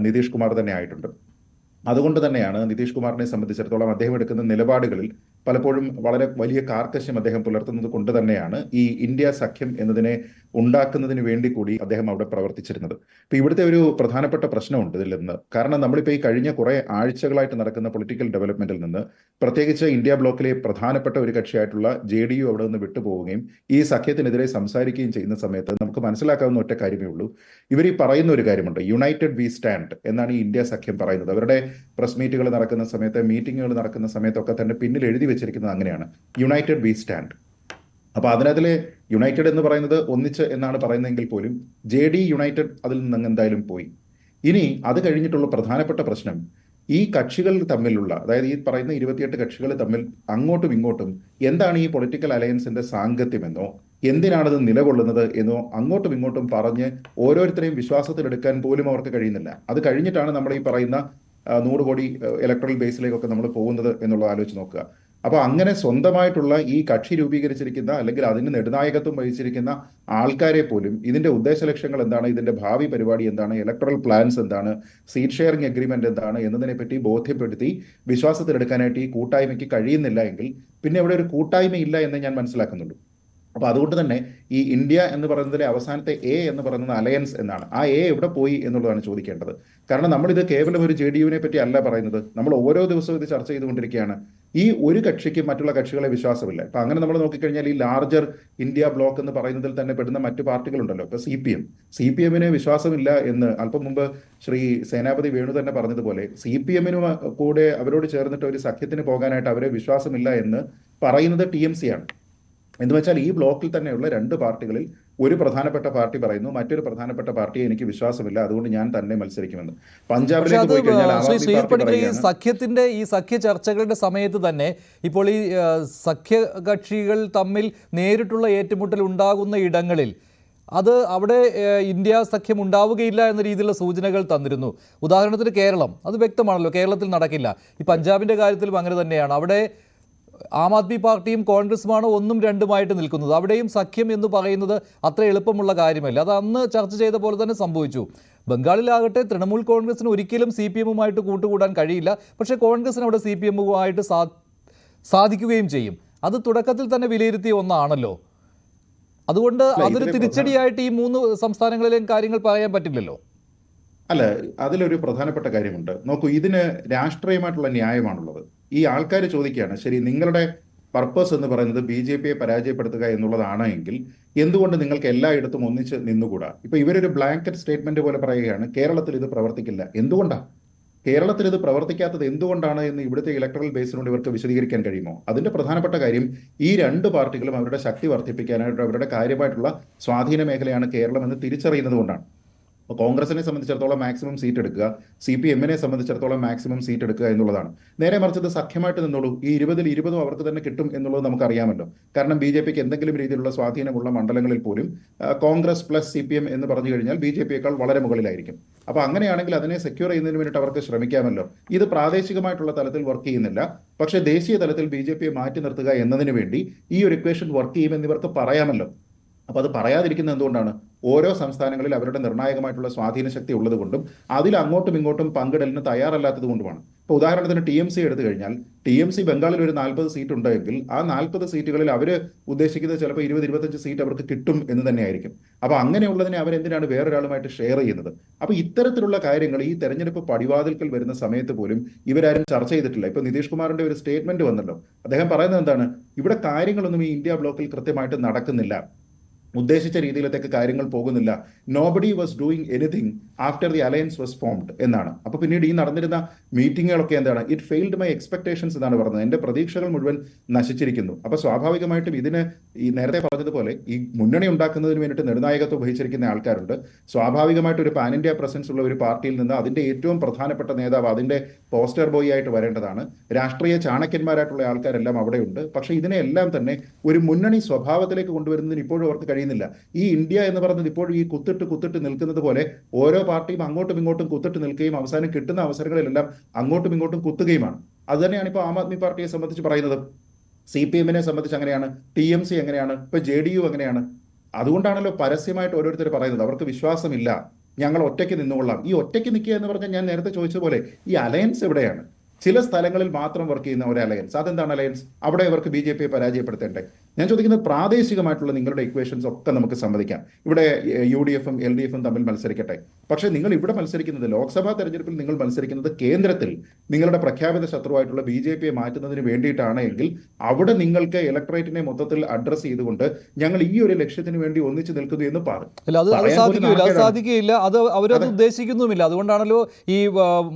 നിതീഷ് കുമാർ തന്നെ ആയിട്ടുണ്ട്. അതുകൊണ്ട് തന്നെയാണ് നിതീഷ് കുമാറിനെ സംബന്ധിച്ചിടത്തോളം അദ്ദേഹം എടുക്കുന്ന നിലപാടുകളിൽ പലപ്പോഴും വളരെ വലിയ കാർക്കശ്യം അദ്ദേഹം പുലർത്തുന്നത് കൊണ്ട് തന്നെയാണ് ഈ ഇന്ത്യ സഖ്യം എന്നതിനെ ഉണ്ടാക്കുന്നതിന് വേണ്ടി കൂടി അദ്ദേഹം അവിടെ പ്രവർത്തിച്ചിരുന്നത്. ഇപ്പൊ ഇവിടുത്തെ ഒരു പ്രധാനപ്പെട്ട പ്രശ്നമുണ്ട് ഇതിൽ നിന്ന്. കാരണം നമ്മളിപ്പോൾ ഈ കഴിഞ്ഞ കുറെ ആഴ്ചകളായിട്ട് നടക്കുന്ന പൊളിറ്റിക്കൽ ഡെവലപ്മെന്റിൽ നിന്ന്, പ്രത്യേകിച്ച് ഇന്ത്യ ബ്ലോക്കിലെ പ്രധാനപ്പെട്ട ഒരു കക്ഷിയായിട്ടുള്ള JDU അവിടെ നിന്ന് വിട്ടുപോവുകയും ഈ സഖ്യത്തിനെതിരെ സംസാരിക്കുകയും ചെയ്യുന്ന സമയത്ത് നമുക്ക് മനസ്സിലാക്കാവുന്ന ഒറ്റ കാര്യമേ ഉള്ളൂ. ഇവർ ഈ പറയുന്ന ഒരു കാര്യമുണ്ട്, യുണൈറ്റഡ് വി സ്റ്റാൻഡ് എന്നാണ് ഈ ഇന്ത്യ സഖ്യം പറയുന്നത്. അവരുടെ പ്രസ് മീറ്റുകൾ നടക്കുന്ന സമയത്ത്, മീറ്റിങ്ങുകൾ നടക്കുന്ന സമയത്തൊക്കെ തന്നെ പിന്നിൽ എഴുതി വെച്ചിരിക്കുന്നത് അങ്ങനെയാണ്, യുണൈറ്റഡ് വി സ്റ്റാൻഡ്. അപ്പൊ അതിനകത്തിലെ യുണൈറ്റഡ് എന്ന് പറയുന്നത് ഒന്നിച്ച് എന്നാണ് പറയുന്നതെങ്കിൽ പോലും JD യുണൈറ്റഡ് അതിൽ നിന്ന് എന്തായാലും പോയി. ഇനി അത് കഴിഞ്ഞിട്ടുള്ള പ്രധാനപ്പെട്ട പ്രശ്നം ഈ കക്ഷികൾ തമ്മിലുള്ള, അതായത് ഈ പറയുന്ന 28 കക്ഷികൾ തമ്മിൽ അങ്ങോട്ടും ഇങ്ങോട്ടും എന്താണ് ഈ പൊളിറ്റിക്കൽ അലയൻസിന്റെ സാങ്കത്യമെന്നോ എന്തിനാണത് നിലകൊള്ളുന്നത് എന്നോ അങ്ങോട്ടും ഇങ്ങോട്ടും പറഞ്ഞ് ഓരോരുത്തരെയും വിശ്വാസത്തിലെടുക്കാൻ പോലും അവർക്ക് കഴിയുന്നില്ല. അത് കഴിഞ്ഞിട്ടാണ് നമ്മൾ ഈ പറയുന്ന 100 കോടി ഇലക്ട്രൽ ബേസിലേക്കൊക്കെ നമ്മൾ പോകുന്നത് എന്നുള്ളത് ആലോചിച്ച് നോക്കുക. അപ്പൊ അങ്ങനെ സ്വന്തമായിട്ടുള്ള ഈ കക്ഷി രൂപീകരിച്ചിരിക്കുന്ന അല്ലെങ്കിൽ അതിന് നെടുനായകത്വം വഹിച്ചിരിക്കുന്ന ആൾക്കാരെ പോലും ഇതിന്റെ ഉദ്ദേശ ലക്ഷ്യങ്ങൾ എന്താണ്, ഇതിന്റെ ഭാവി പരിപാടി എന്താണ്, ഇലക്ട്രൽ പ്ലാൻസ് എന്താണ്, സീറ്റ് ഷെയറിംഗ് അഗ്രിമെന്റ് എന്താണ് എന്നതിനെ പറ്റി ബോധ്യപ്പെടുത്തി വിശ്വാസത്തിലെടുക്കാനായിട്ട് ഈ കൂട്ടായ്മയ്ക്ക് കഴിയുന്നില്ല എങ്കിൽ പിന്നെ ഇവിടെ ഒരു കൂട്ടായ്മയില്ല എന്ന് ഞാൻ മനസ്സിലാക്കുന്നുള്ളൂ. അപ്പൊ അതുകൊണ്ട് തന്നെ ഈ ഇന്ത്യ എന്ന് പറയുന്നതിലെ അവസാനത്തെ A എന്ന് പറയുന്നത് അലയൻസ് എന്നാണ്. ആ A എവിടെ പോയി എന്നുള്ളതാണ് ചോദിക്കേണ്ടത്. കാരണം നമ്മളിത് കേവലം ഒരു JDUവിനെ പറ്റി അല്ല പറയുന്നത്, നമ്മൾ ഓരോ ദിവസവും ഇത് ചർച്ച ചെയ്തുകൊണ്ടിരിക്കുകയാണ്. ഈ ഒരു കക്ഷിക്ക് മറ്റുള്ള കക്ഷികളെ വിശ്വാസമില്ല. ഇപ്പൊ അങ്ങനെ നമ്മൾ നോക്കിക്കഴിഞ്ഞാൽ ഈ ലാർജർ ഇന്ത്യ ബ്ലോക്ക് എന്ന് പറയുന്നതിൽ തന്നെ പെടുന്ന മറ്റു പാർട്ടികളുണ്ടല്ലോ. ഇപ്പൊ CPM വിശ്വാസമില്ല എന്ന് അല്പം മുമ്പ് ശ്രീ സേനാപതി വേണു തന്നെ പറഞ്ഞതുപോലെ CPM കൂടെ അവരോട് ചേർന്നിട്ട് ഒരു സഖ്യത്തിന് പോകാനായിട്ട് അവരെ വിശ്വാസമില്ല എന്ന് പറയുന്നത് TMC ആണ്. എന്ന് വെച്ചാൽ ഈ ബ്ലോക്കിൽ തന്നെയുള്ള 2 പാർട്ടികളിൽ ഒരു പ്രധാനപ്പെട്ട പാർട്ടി പറയുന്നു, മറ്റൊരു പ്രധാനപ്പെട്ട പാർട്ടിയെ എനിക്ക് വിശ്വാസമില്ല, അതുകൊണ്ട് ഞാൻ തന്നെ മത്സരിക്കുമെന്ന്. പഞ്ചാബിലേക്ക് പോയി കഴിഞ്ഞാൽ സഖ്യത്തിന്റെ ഈ സഖ്യ ചർച്ചകളുടെ സമയത്ത് തന്നെ ഇപ്പോൾ ഈ സഖ്യ കക്ഷികൾ തമ്മിൽ നേരിട്ടുള്ള ഏറ്റുമുട്ടൽ ഉണ്ടാകുന്ന ഇടങ്ങളിൽ അത് അവിടെ ഇന്ത്യ സഖ്യം ഉണ്ടാവുകയില്ല എന്ന രീതിയിലുള്ള സൂചനകൾ തന്നിരുന്നു. ഉദാഹരണത്തിന് കേരളം, അത് വ്യക്തമാണല്ലോ, കേരളത്തിൽ നടക്കില്ല. ഈ പഞ്ചാബിൻ്റെ കാര്യത്തിലും അങ്ങനെ തന്നെയാണ്. അവിടെ ആം ആദ്മി പാർട്ടിയും കോൺഗ്രസുമാണ് ഒന്നും രണ്ടുമായിട്ട് നിൽക്കുന്നത്. അവിടെയും സഖ്യം എന്ന് പറയുന്നത് അത്ര എളുപ്പമുള്ള കാര്യമല്ല. അത് അന്ന് ചർച്ച ചെയ്ത പോലെ തന്നെ സംഭവിച്ചു. ബംഗാളിലാകട്ടെ തൃണമൂൽ കോൺഗ്രസിന് ഒരിക്കലും CPM-ഉമായിട്ട് കൂട്ടുകൂടാൻ കഴിയില്ല. പക്ഷേ കോൺഗ്രസിന് അവിടെ CPM-ഉമായിട്ട് സാധിക്കുകയും ചെയ്യും. അത് തുടക്കത്തിൽ തന്നെ വിലയിരുത്തിയ ഒന്നാണല്ലോ. അതുകൊണ്ട് അതൊരു തിരിച്ചടിയായിട്ട് ഈ 3 സംസ്ഥാനങ്ങളിലെയും കാര്യങ്ങൾ പറയാൻ പറ്റില്ലല്ലോ. അല്ല, അതിലൊരു പ്രധാനപ്പെട്ട കാര്യമുണ്ട്. നോക്കൂ, ഇതിന് രാഷ്ട്രീയമായിട്ടുള്ള ന്യായമാണുള്ളത്. ഈ ആൾക്കാർ ചോദിക്കുകയാണ്, ശരി, നിങ്ങളുടെ പർപ്പസ് എന്ന് പറയുന്നത് BJP-യെ പരാജയപ്പെടുത്തുക എന്നുള്ളതാണ് എങ്കിൽ എന്തുകൊണ്ട് നിങ്ങൾക്ക് എല്ലായിടത്തും ഒന്നിച്ച് നിന്നുകൂടാ? ഇപ്പൊ ഇവരൊരു ബ്ലാങ്കറ്റ് സ്റ്റേറ്റ്മെന്റ് പോലെ പറയുകയാണ്, കേരളത്തിൽ ഇത് പ്രവർത്തിക്കില്ല. എന്തുകൊണ്ടാണ് കേരളത്തിൽ ഇത് പ്രവർത്തിക്കാത്തത്, എന്തുകൊണ്ടാണ് എന്ന് ഇവിടുത്തെ ഇലക്ട്രൽ ബേസിനോട് ഇവർക്ക് വിശദീകരിക്കാൻ കഴിയുമോ? അതിന്റെ പ്രധാനപ്പെട്ട കാര്യം, ഈ 2 പാർട്ടികളും അവരുടെ ശക്തി വർദ്ധിപ്പിക്കാനായിട്ട് അവരുടെ കാര്യമായിട്ടുള്ള സ്വാധീന മേഖലയാണ് കേരളം എന്ന് തിരിച്ചറിയുന്നത് കൊണ്ടാണ്. അപ്പോൾ കോൺഗ്രസിനെ സംബന്ധിച്ചിടത്തോളം മാക്സിമം സീറ്റ് എടുക്കുക, CPM-നെ സംബന്ധിച്ചിടത്തോളം മാക്സിമം സീറ്റ് എടുക്കുക എന്നുള്ളതാണ്. നേരെ മറിച്ച് ഇത് സഖ്യമായിട്ട് നിന്നോളൂ, ഈ 20-ൽ 20 അവർക്ക് തന്നെ കിട്ടും എന്നുള്ളത് നമുക്കറിയാമല്ലോ. കാരണം BJP-ക്ക് എന്തെങ്കിലും രീതിയിലുള്ള സ്വാധീനമുള്ള മണ്ഡലങ്ങളിൽ പോലും കോൺഗ്രസ് പ്ലസ് CPM എന്ന് പറഞ്ഞു കഴിഞ്ഞാൽ BJP-യേക്കാൾ വളരെ മുകളിലായിരിക്കും. അപ്പോൾ അങ്ങനെയാണെങ്കിൽ അതിനെ സെക്യൂർ ചെയ്യുന്നതിന് വേണ്ടിയിട്ട് അവർക്ക് ശ്രമിക്കാമല്ലോ. ഇത് പ്രാദേശികമായിട്ടുള്ള തലത്തിൽ വർക്ക് ചെയ്യുന്നില്ല, പക്ഷേ ദേശീയ തലത്തിൽ BJP-യെ മാറ്റി നിർത്തുക എന്നതിന് വേണ്ടി ഈ ഒരു ഇക്വേഷൻ വർക്ക് ചെയ്യുമെന്ന് ഇവർക്ക് പറയാമല്ലോ. അപ്പോൾ അത് പറയാതിരിക്കുന്നത് എന്തുകൊണ്ടാണ്? ഓരോ സംസ്ഥാനങ്ങളിൽ അവരുടെ നിർണായകമായിട്ടുള്ള സ്വാധീന ശക്തി ഉള്ളതുകൊണ്ടും അതിൽ അങ്ങോട്ടും ഇങ്ങോട്ടും പങ്കിടലിന് തയ്യാറല്ലാത്തത് കൊണ്ടുമാണ്. ഇപ്പോൾ ഉദാഹരണത്തിന് TMC എടുത്തു കഴിഞ്ഞാൽ, TMC ബംഗാളിൽ ഒരു 40 സീറ്റ് ഉണ്ടെങ്കിൽ ആ 40 സീറ്റുകളിൽ അവർ ഉദ്ദേശിക്കുന്നത് ചിലപ്പോൾ 20-25 സീറ്റ് അവർക്ക് കിട്ടും എന്ന് തന്നെയായിരിക്കും. അപ്പോൾ അങ്ങനെയുള്ളതിനെ അവരെന്തിനാണ് വേറൊരാളുമായിട്ട് ഷെയർ ചെയ്യുന്നത്? അപ്പോൾ ഇത്തരത്തിലുള്ള കാര്യങ്ങൾ ഈ തെരഞ്ഞെടുപ്പ് പടിവാതിൽക്കൽ വരുന്ന സമയത്ത് പോലും ഇവരാരും ചർച്ച ചെയ്തിട്ടില്ല. ഇപ്പോൾ നിതീഷ് കുമാറിന്റെ ഒരു സ്റ്റേറ്റ്മെന്റ് വന്നല്ലോ. അദ്ദേഹം പറയുന്നത് എന്താണ്? ഇവിടെ കാര്യങ്ങളൊന്നും ഈ ഇന്ത്യ ബ്ലോക്കിൽ കൃത്യമായിട്ട് നടക്കുന്നില്ല, ഉദ്ദേശിച്ച രീതിയിലത്തേക്ക് കാര്യങ്ങൾ പോകുന്നില്ല. Nobody was doing anything after the alliance was formed എന്നാണ്. അപ്പോൾ പിന്നീട് ഈ നടന്നിരുന്ന മീറ്റിങ്ങുകളൊക്കെ എന്താണ്? ഇറ്റ് ഫെയിൽഡ് മൈ എക്സ്പെക്ടേഷൻസ് എന്നാണ് പറഞ്ഞത്. എൻ്റെ പ്രതീക്ഷകൾ മുഴുവൻ നശിച്ചിരിക്കുന്നു. അപ്പോൾ സ്വാഭാവികമായിട്ടും ഇതിന് ഈ നേരത്തെ പറഞ്ഞതുപോലെ ഈ മുന്നണി ഉണ്ടാക്കുന്നതിന് വേണ്ടിയിട്ട് നിർണായകത്വം വഹിച്ചിരിക്കുന്ന ആൾക്കാരുണ്ട്. സ്വാഭാവികമായിട്ട് ഒരു പാൻ ഇന്ത്യ പ്രസൻസ് ഉള്ള ഒരു പാർട്ടിയിൽ നിന്ന് അതിൻ്റെ ഏറ്റവും പ്രധാനപ്പെട്ട നേതാവ് അതിൻ്റെ പോസ്റ്റർ ബോയ് ആയിട്ട് വരേണ്ടതാണ്. രാഷ്ട്രീയ ചാണക്യന്മാരായിട്ടുള്ള ആൾക്കാരെല്ലാം അവിടെയുണ്ട്. പക്ഷേ ഇതിനെല്ലാം തന്നെ ഒരു മുന്നണി സ്വഭാവത്തിലേക്ക് കൊണ്ടുവരുന്നതിന് ഇപ്പോഴും അവർക്ക് കഴിയുന്നില്ല. ഈ ഇന്ത്യ എന്ന് പറയുന്നത് ഇപ്പോഴും ഈ കുത്തിട്ട് നിൽക്കുന്നത് പോലെ ഓരോ പാർട്ടിയും അങ്ങോട്ടും ഇങ്ങോട്ടും കുത്തിട്ട് നിൽക്കുകയും അവസാനം കിട്ടുന്ന അവസരങ്ങളിലെല്ലാം അങ്ങോട്ടും ഇങ്ങോട്ടും കുത്തുകയുമാണ്. അത് തന്നെയാണ് ഇപ്പോൾ ആം ആദ്മി പാർട്ടിയെ സംബന്ധിച്ച് പറയുന്നത്. CPM-നെ സംബന്ധിച്ച് അങ്ങനെയാണ്, TMC അങ്ങനെയാണ്, ഇപ്പൊ JDU അങ്ങനെയാണ്. അതുകൊണ്ടാണല്ലോ പരസ്യമായിട്ട് ഓരോരുത്തർ പറയുന്നത് അവർക്ക് വിശ്വാസമില്ല, ഞങ്ങൾ ഒറ്റയ്ക്ക് നിന്നുകൊള്ളാം. ഈ ഒറ്റയ്ക്ക് നിൽക്കുക എന്ന് പറഞ്ഞാൽ ഞാൻ നേരത്തെ ചോദിച്ചതുപോലെ ഈ അലയൻസ് എവിടെയാണ്? ചില സ്ഥലങ്ങളിൽ മാത്രം വർക്ക് ചെയ്യുന്ന ഒരു അലയൻസ്, അതെന്താണ് അലയൻസ്? അവിടെ ഇവർക്ക് BJP-യെ പരാജയപ്പെടുത്തേണ്ടേ? ഞാൻ ചോദിക്കുന്നത് പ്രാദേശികമായിട്ടുള്ള നിങ്ങളുടെ ഇക്വേഷൻസ് ഒക്കെ നമുക്ക് സമ്മതിക്കാം. ഇവിടെ UDF-ഉം LDF-ഉം തമ്മിൽ മത്സരിക്കട്ടെ. പക്ഷേ നിങ്ങൾ ഇവിടെ മത്സരിക്കുന്നത്, ലോക്സഭാ തെരഞ്ഞെടുപ്പിൽ നിങ്ങൾ മത്സരിക്കുന്നത് കേന്ദ്രത്തിൽ നിങ്ങളുടെ പ്രഖ്യാപിത ശത്രുവായിട്ടുള്ള BJP-യെ മാറ്റുന്നതിന് വേണ്ടിയിട്ടാണ് എങ്കിൽ അവിടെ നിങ്ങൾക്ക് ഇലക്ട്രേറ്റിനെ മൊത്തത്തിൽ അഡ്രസ് ചെയ്തുകൊണ്ട് ഞങ്ങൾ ഈ ഒരു ലക്ഷ്യത്തിന് വേണ്ടി ഒന്നിച്ചു നിൽക്കുന്നു എന്ന് സാധിക്കുകയില്ല. അത് അവരത് ഉദ്ദേശിക്കുന്നുമില്ല. അതുകൊണ്ടാണല്ലോ ഈ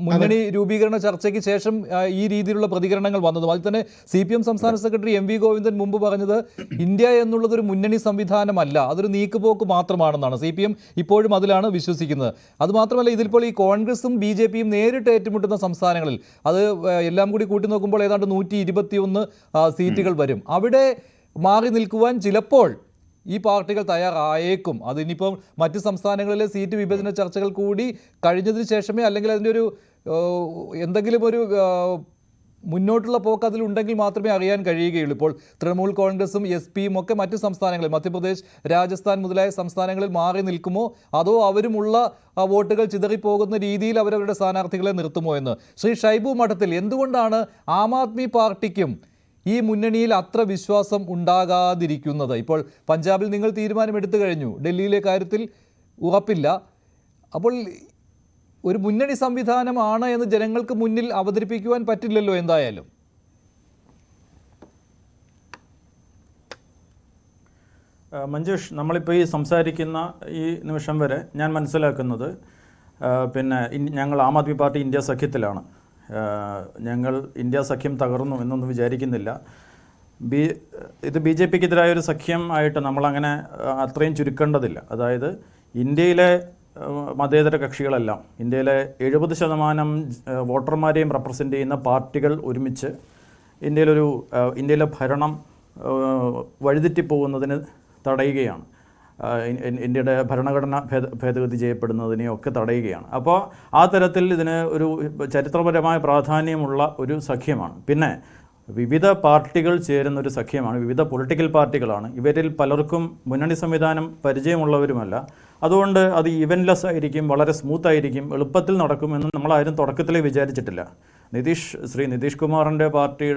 മുന്നണി രൂപീകരണ ചർച്ചയ്ക്ക് ശേഷം ഈ രീതിയിലുള്ള പ്രതികരണങ്ങൾ വന്നതും. അതിൽ തന്നെ CPM സംസ്ഥാന സെക്രട്ടറി MV ഗോവിന്ദൻ മുമ്പ് പറഞ്ഞത് ഇന്ത്യ എന്നുള്ളത് ഒരു മുന്നണി സംവിധാനമല്ല, അതൊരു നീക്കുപോക്ക് മാത്രമാണെന്നാണ്. CPM ഇപ്പോഴും അതിലാണ് വിശ്വസിക്കുന്നത്. അതുമാത്രമല്ല, ഇതിലിപ്പോൾ ഈ കോൺഗ്രസും BJP-യും നേരിട്ട് ഏറ്റുമുട്ടുന്ന സംസ്ഥാനങ്ങളിൽ അത് എല്ലാം കൂടി കൂട്ടി നോക്കുമ്പോൾ ഏതാണ്ട് 121 സീറ്റുകൾ വരും. അവിടെ മാറി നിൽക്കുവാൻ ചിലപ്പോൾ ഈ പാർട്ടികൾ തയ്യാറായേക്കും. അതിനിപ്പം മറ്റ് സംസ്ഥാനങ്ങളിലെ സീറ്റ് വിഭജന ചർച്ചകൾ കൂടി കഴിഞ്ഞതിന് ശേഷമേ, അല്ലെങ്കിൽ അതിൻ്റെ ഒരു എന്തെങ്കിലും ഒരു മുന്നോട്ടുള്ള പോക്ക് അതിലുണ്ടെങ്കിൽ മാത്രമേ അറിയാൻ കഴിയുകയുള്ളൂ. ഇപ്പോൾ തൃണമൂൽ കോൺഗ്രസും SP-യും ഒക്കെ മറ്റ് സംസ്ഥാനങ്ങളിൽ, മധ്യപ്രദേശ്, രാജസ്ഥാൻ മുതലായ സംസ്ഥാനങ്ങളിൽ മാറി നിൽക്കുമോ, അതോ അവരുമുള്ള വോട്ടുകൾ ചിതറിപ്പോകുന്ന രീതിയിൽ അവരവരുടെ സ്ഥാനാർത്ഥികളെ നിർത്തുമോ എന്ന്. ശ്രീ ഷൈബു മഠത്തിൽ, എന്തുകൊണ്ടാണ് ആം ആദ്മി പാർട്ടിക്കും ഈ മുന്നണിയിൽ അത്ര വിശ്വാസം ഉണ്ടാകാതിരിക്കുന്നത്? ഇപ്പോൾ പഞ്ചാബിൽ നിങ്ങൾ തീരുമാനമെടുത്തു കഴിഞ്ഞു, ഡൽഹിയിലെ കാര്യത്തിൽ ഉറപ്പില്ല. അപ്പോൾ ഒരു മുന്നണി സംവിധാനമാണ് എന്ന് ജനങ്ങൾക്ക് മുന്നിൽ അവതരിപ്പിക്കുവാൻ പറ്റില്ലല്ലോ എന്തായാലും. മഞ്ജുഷ്, നമ്മളിപ്പോൾ ഈ സംസാരിക്കുന്ന ഈ നിമിഷം വരെ ഞാൻ മനസ്സിലാക്കുന്നത് ഞങ്ങൾ ആം ആദ്മി പാർട്ടി ഇന്ത്യ സഖ്യത്തിലാണ്. ഞങ്ങൾ ഇന്ത്യ സഖ്യം തകർന്നു എന്നൊന്നും വിചാരിക്കുന്നില്ല. ഇത് BJP-ക്കെതിരായ ഒരു സഖ്യം ആയിട്ട് നമ്മളങ്ങനെ അത്രയും ചുരുക്കേണ്ടതില്ല. അതായത് ഇന്ത്യയിലെ മതേതര കക്ഷികളെല്ലാം, ഇന്ത്യയിലെ 70% വോട്ടർമാരെയും റെപ്രസെൻ്റ് ചെയ്യുന്ന പാർട്ടികൾ ഒരുമിച്ച് ഇന്ത്യയിലെ ഭരണം വഴിതെറ്റിപ്പോകുന്നതിന് തടയുകയാണ്. ഇന്ത്യയുടെ ഭരണഘടന ഭേദഗതി ചെയ്യപ്പെടുന്നതിനെയും ഒക്കെ തടയുകയാണ്. അപ്പോൾ ആ തരത്തിൽ ഇതിന് ഒരു ചരിത്രപരമായ പ്രാധാന്യമുള്ള ഒരു സഖ്യമാണ്. പിന്നെ വിവിധ പാർട്ടികൾ ചേരുന്ന ഒരു സഖ്യമാണ്, വിവിധ പൊളിറ്റിക്കൽ പാർട്ടികളാണ്. ഇവരിൽ പലർക്കും മുന്നണി സംവിധാനം പരിചയമുള്ളവരുമല്ല. അതുകൊണ്ട് അത് ഇവൻലെസ് ആയിരിക്കും, വളരെ സ്മൂത്ത് ആയിരിക്കും, എളുപ്പത്തിൽ നടക്കുമെന്ന് നമ്മളാരും തുടക്കത്തിലേ വിചാരിച്ചിട്ടില്ല. ശ്രീ നിതീഷ് കുമാറിൻ്റെ പാർട്ടി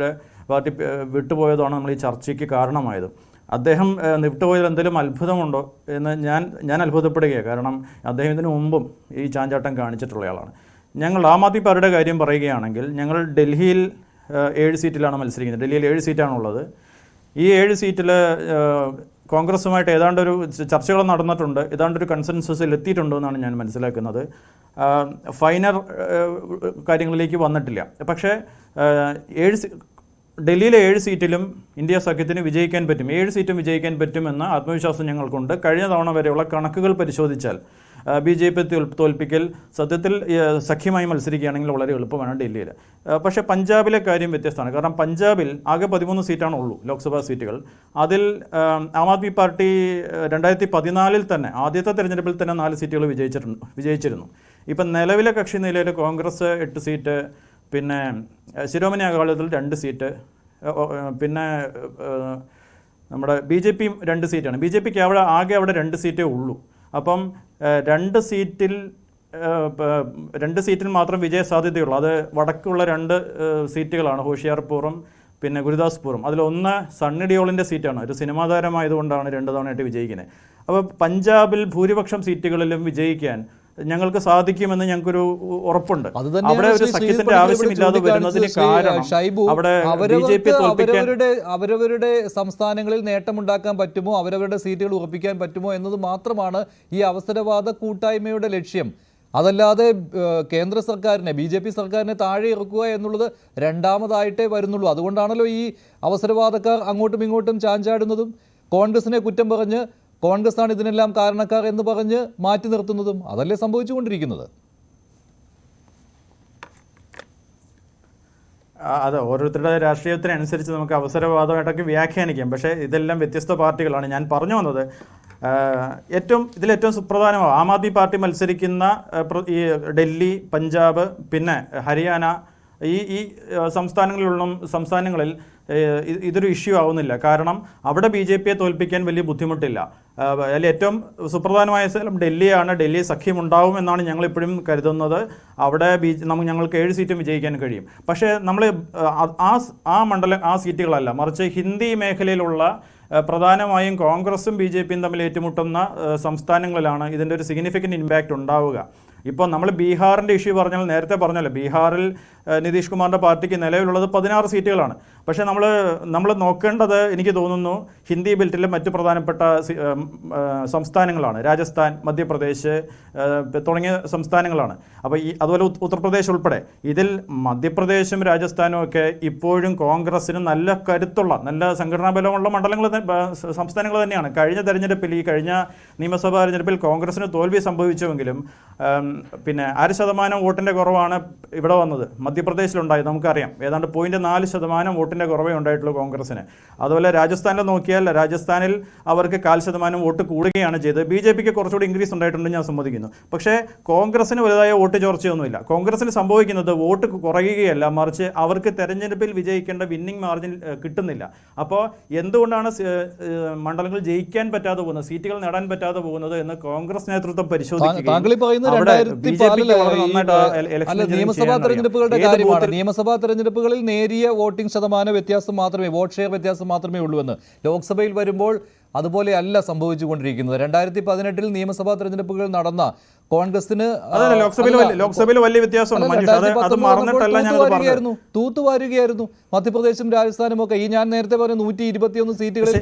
വിട്ടുപോയതാണ് നമ്മൾ ഈ ചർച്ചയ്ക്ക് കാരണമായത്. അദ്ദേഹം വിട്ടുപോയതിൽ എന്തെങ്കിലും അത്ഭുതമുണ്ടോ എന്ന് ഞാൻ അത്ഭുതപ്പെടുകയാണ്. കാരണം അദ്ദേഹത്തിന് മുമ്പും ഈ ചാഞ്ചാട്ടം കാണിച്ചിട്ടുള്ളയാളാണ്. ഞങ്ങൾ ആം ആദ്മി പാർട്ടിയുടെ കാര്യം പറയുകയാണെങ്കിൽ, ഞങ്ങൾ ഡൽഹിയിൽ 7 സീറ്റിലാണ് മത്സരിക്കുന്നത്. ഡൽഹിയിൽ 7 സീറ്റാണുള്ളത്. ഈ 7 സീറ്റിൽ കോൺഗ്രസുമായിട്ട് ഏതാണ്ടൊരു ചർച്ചകൾ നടന്നിട്ടുണ്ട്, ഏതാണ്ടൊരു കൺസെൻസസിൽ എത്തിയിട്ടുണ്ടോ എന്നാണ് ഞാൻ മനസ്സിലാക്കുന്നത്. ഫൈനൽ കാര്യങ്ങളിലേക്ക് വന്നിട്ടില്ല. പക്ഷേ ഡൽഹിയിലെ 7 സീറ്റിലും ഇന്ത്യ സഖ്യത്തിന് വിജയിക്കാൻ പറ്റും, 7 സീറ്റും വിജയിക്കാൻ പറ്റുമെന്ന ആത്മവിശ്വാസം ഞങ്ങൾക്കുണ്ട്. കഴിഞ്ഞ തവണ വരെയുള്ള കണക്കുകൾ പരിശോധിച്ചാൽ BJP തോൽപ്പിക്കൽ സത്യത്തിൽ സഖ്യമായി മത്സരിക്കുകയാണെങ്കിൽ വളരെ എളുപ്പമാണ് ഡൽഹിയിൽ. പക്ഷേ പഞ്ചാബിലെ കാര്യം വ്യത്യസ്തമാണ്. കാരണം പഞ്ചാബിൽ ആകെ 13 സീറ്റാണ് ഉള്ളൂ, ലോക്സഭാ സീറ്റുകൾ. അതിൽ ആം ആദ്മി പാർട്ടി 2014 തന്നെ ആദ്യത്തെ തെരഞ്ഞെടുപ്പിൽ തന്നെ 4 സീറ്റുകൾ വിജയിച്ചിരുന്നു. ഇപ്പം നിലവിലെ കക്ഷി നിലയിൽ കോൺഗ്രസ് 8 സീറ്റ്, പിന്നെ ശിരോമണി അകാലിദൾ 2 സീറ്റ്, പിന്നെ നമ്മുടെ BJP 2 സീറ്റാണ്. BJPക്ക് ആകെ അവിടെ 2 സീറ്റേ ഉള്ളൂ. അപ്പം 2 സീറ്റിൽ മാത്രം വിജയ സാധ്യതയുള്ളൂ. അത് വടക്കുള്ള 2 സീറ്റുകളാണ്, ഹോഷിയാർപൂറും പിന്നെ ഗുരുദാസ്പൂറും. അതിലൊന്ന് സണ്ണി ഡിയോളിൻ്റെ സീറ്റാണ്, ഒരു സിനിമാ താരമായതുകൊണ്ടാണ് 2 തവണയായിട്ട് വിജയിക്കുന്നത്. അപ്പോൾ പഞ്ചാബിൽ ഭൂരിപക്ഷം സീറ്റുകളിലും വിജയിക്കാൻ ഞങ്ങൾക്ക് സാധിക്കുമെന്ന് ഞങ്ങൾക്കൊരു ഉറപ്പുണ്ട്. അവിടെ ഒരു സഖ്യത്തിന്റെ ആവശ്യമില്ലാതെ വരുന്നതിന് കാരണം അവിടെ BJP തോൽപ്പിക്കാൻ അവരവരുടെ സംസ്ഥാനങ്ങളിൽ നേട്ടമുണ്ടാക്കാൻ പറ്റുമോ, അവരവരുടെ സീറ്റുകൾ ഉറപ്പിക്കാൻ പറ്റുമോ എന്നത് മാത്രമാണ് ഈ അവസരവാദ കൂട്ടായ്മയുടെ ലക്ഷ്യം. അതല്ലാതെ കേന്ദ്ര സർക്കാരിനെ, BJP സർക്കാരിനെ താഴെ ഇറക്കുക എന്നുള്ളത് രണ്ടാമതായിട്ടേ വരുന്നുള്ളൂ. അതുകൊണ്ടാണല്ലോ ഈ അവസരവാദക്കാർ അങ്ങോട്ടും ഇങ്ങോട്ടും ചാഞ്ചാടുന്നതും കോൺഗ്രസിനെ കുറ്റം പറഞ്ഞ് കോൺഗ്രസ്സാണ് ഇതിനെല്ലാം കാരണക്കാർ എന്ന് പറഞ്ഞ് മാറ്റി നിർത്തുന്നതും. അതല്ലേ സംഭവിച്ചുകൊണ്ടിരിക്കുന്നത്? അത് ഓരോരുത്തരുടെ രാഷ്ട്രീയത്തിനനുസരിച്ച് നമുക്ക് അവസരവാദമായിട്ടൊക്കെ വ്യാഖ്യാനിക്കാം. പക്ഷേ ഇതെല്ലാം വ്യത്യസ്ത പാർട്ടികളാണ്. ഞാൻ പറഞ്ഞു വന്നത് ഇതിലേറ്റവും സുപ്രധാനമാണ് ആം ആദ്മി പാർട്ടി മത്സരിക്കുന്ന ഈ ഡൽഹി, പഞ്ചാബ്, പിന്നെ ഹരിയാന, ഈ സംസ്ഥാനങ്ങളിൽ ഇതൊരു ഇഷ്യൂ ആവുന്നില്ല. കാരണം അവിടെ BJPയെ തോൽപ്പിക്കാൻ വലിയ ബുദ്ധിമുട്ടില്ല. അതിൽ ഏറ്റവും സുപ്രധാനമായ സ്ഥലം ഡൽഹിയാണ്. ഡൽഹി സഖ്യമുണ്ടാവും എന്നാണ് ഞങ്ങളിപ്പോഴും കരുതുന്നത്. അവിടെ ഞങ്ങൾക്ക് 7 സീറ്റും വിജയിക്കാൻ കഴിയും. പക്ഷേ നമ്മൾ ആ സീറ്റുകളല്ല, മറിച്ച് ഹിന്ദി മേഖലയിലുള്ള പ്രധാനമായും കോൺഗ്രസും BJPയും തമ്മിൽ ഏറ്റുമുട്ടുന്ന സംസ്ഥാനങ്ങളിലാണ് ഇതിൻ്റെ ഒരു സിഗ്നിഫിക്കൻ്റ് ഇമ്പാക്റ്റ് ഉണ്ടാവുക. ഇപ്പോൾ നമ്മൾ ബീഹാറിൻ്റെ ഇഷ്യൂ നേരത്തെ പറഞ്ഞല്ലോ, ബീഹാറിൽ നിതീഷ് കുമാറിൻ്റെ പാർട്ടിക്ക് നിലവിലുള്ളത് 16 സീറ്റുകളാണ്. പക്ഷേ നമ്മൾ നോക്കേണ്ടത്, എനിക്ക് തോന്നുന്നു, ഹിന്ദി ബെൽറ്റിലെ മറ്റ് പ്രധാനപ്പെട്ട സംസ്ഥാനങ്ങളാണ്. രാജസ്ഥാൻ, മധ്യപ്രദേശ് തുടങ്ങിയ സംസ്ഥാനങ്ങളാണ്. അപ്പോൾ അതുപോലെ ഉത്തർപ്രദേശ് ഉൾപ്പെടെ. ഇതിൽ മധ്യപ്രദേശും രാജസ്ഥാനും ഒക്കെ ഇപ്പോഴും കോൺഗ്രസ്സിന് നല്ല കരുത്തുള്ള, നല്ല സംഘടനാ ബലമുള്ള സംസ്ഥാനങ്ങൾ തന്നെയാണ്. കഴിഞ്ഞ നിയമസഭാ തെരഞ്ഞെടുപ്പിൽ കോൺഗ്രസ്സിന് തോൽവി സംഭവിച്ചുവെങ്കിലും പിന്നെ 6% വോട്ടിൻ്റെ കുറവാണ് ഇവിടെ വന്നത്, മധ്യപ്രദേശിലുണ്ടായത്. നമുക്കറിയാം, ഏതാണ്ട് 0.4% വോട്ടിൻ്റെ കുറവേ ഉണ്ടായിട്ടുള്ളൂ കോൺഗ്രസ്സിന്. അതുപോലെ രാജസ്ഥാനിൽ നോക്കിയാൽ രാജസ്ഥാനിൽ അവർക്ക് 0.5% വോട്ട് കൂടുകയാണ് ചെയ്തത്. BJPക്ക് കുറച്ചുകൂടി ഇൻക്രീസ് ഉണ്ടായിട്ടുണ്ടെന്ന് ഞാൻ സമ്മതിക്കുന്നു. പക്ഷേ കോൺഗ്രസ്സിന് വലുതായ വോട്ട് ചോർച്ചയൊന്നുമില്ല. കോൺഗ്രസ്സിന് സംഭവിക്കുന്നത് വോട്ട് കുറയുകയല്ല, മറിച്ച് അവർക്ക് തെരഞ്ഞെടുപ്പിൽ വിജയിക്കേണ്ട വിന്നിംഗ് മാർജിൻ കിട്ടുന്നില്ല. അപ്പോൾ എന്തുകൊണ്ടാണ് മണ്ഡലങ്ങൾ ജയിക്കാൻ പറ്റാതെ പോകുന്നത്, സീറ്റുകൾ നേടാൻ പറ്റാതെ പോകുന്നത് എന്ന് കോൺഗ്രസ് നേതൃത്വം പരിശോധിക്കുകയും നിയമസഭാ തെരഞ്ഞെടുപ്പുകളുടെ കാര്യമാണ്. നിയമസഭാ തെരഞ്ഞെടുപ്പുകളിൽ നേരിയ വോട്ടിംഗ് ശതമാനം വ്യത്യാസം മാത്രമേ, വോട്ട് ഷെയർ വ്യത്യാസം മാത്രമേ ഉള്ളൂ എന്ന്. ലോക്സഭയിൽ വരുമ്പോൾ അതുപോലെ അല്ല സംഭവിച്ചുകൊണ്ടിരിക്കുന്നത്. 2018 നിയമസഭാ തെരഞ്ഞെടുപ്പുകൾ നടന്ന കോൺഗ്രസിന് ലോക്സഭയിൽ വലിയ വ്യത്യാസമുണ്ട്. തൂത്തുവാരുകയായിരുന്നു മധ്യപ്രദേശും രാജസ്ഥാനും ഒക്കെ. ഈ ഞാൻ നേരത്തെ പറഞ്ഞ 121 സീറ്റുകളിൽ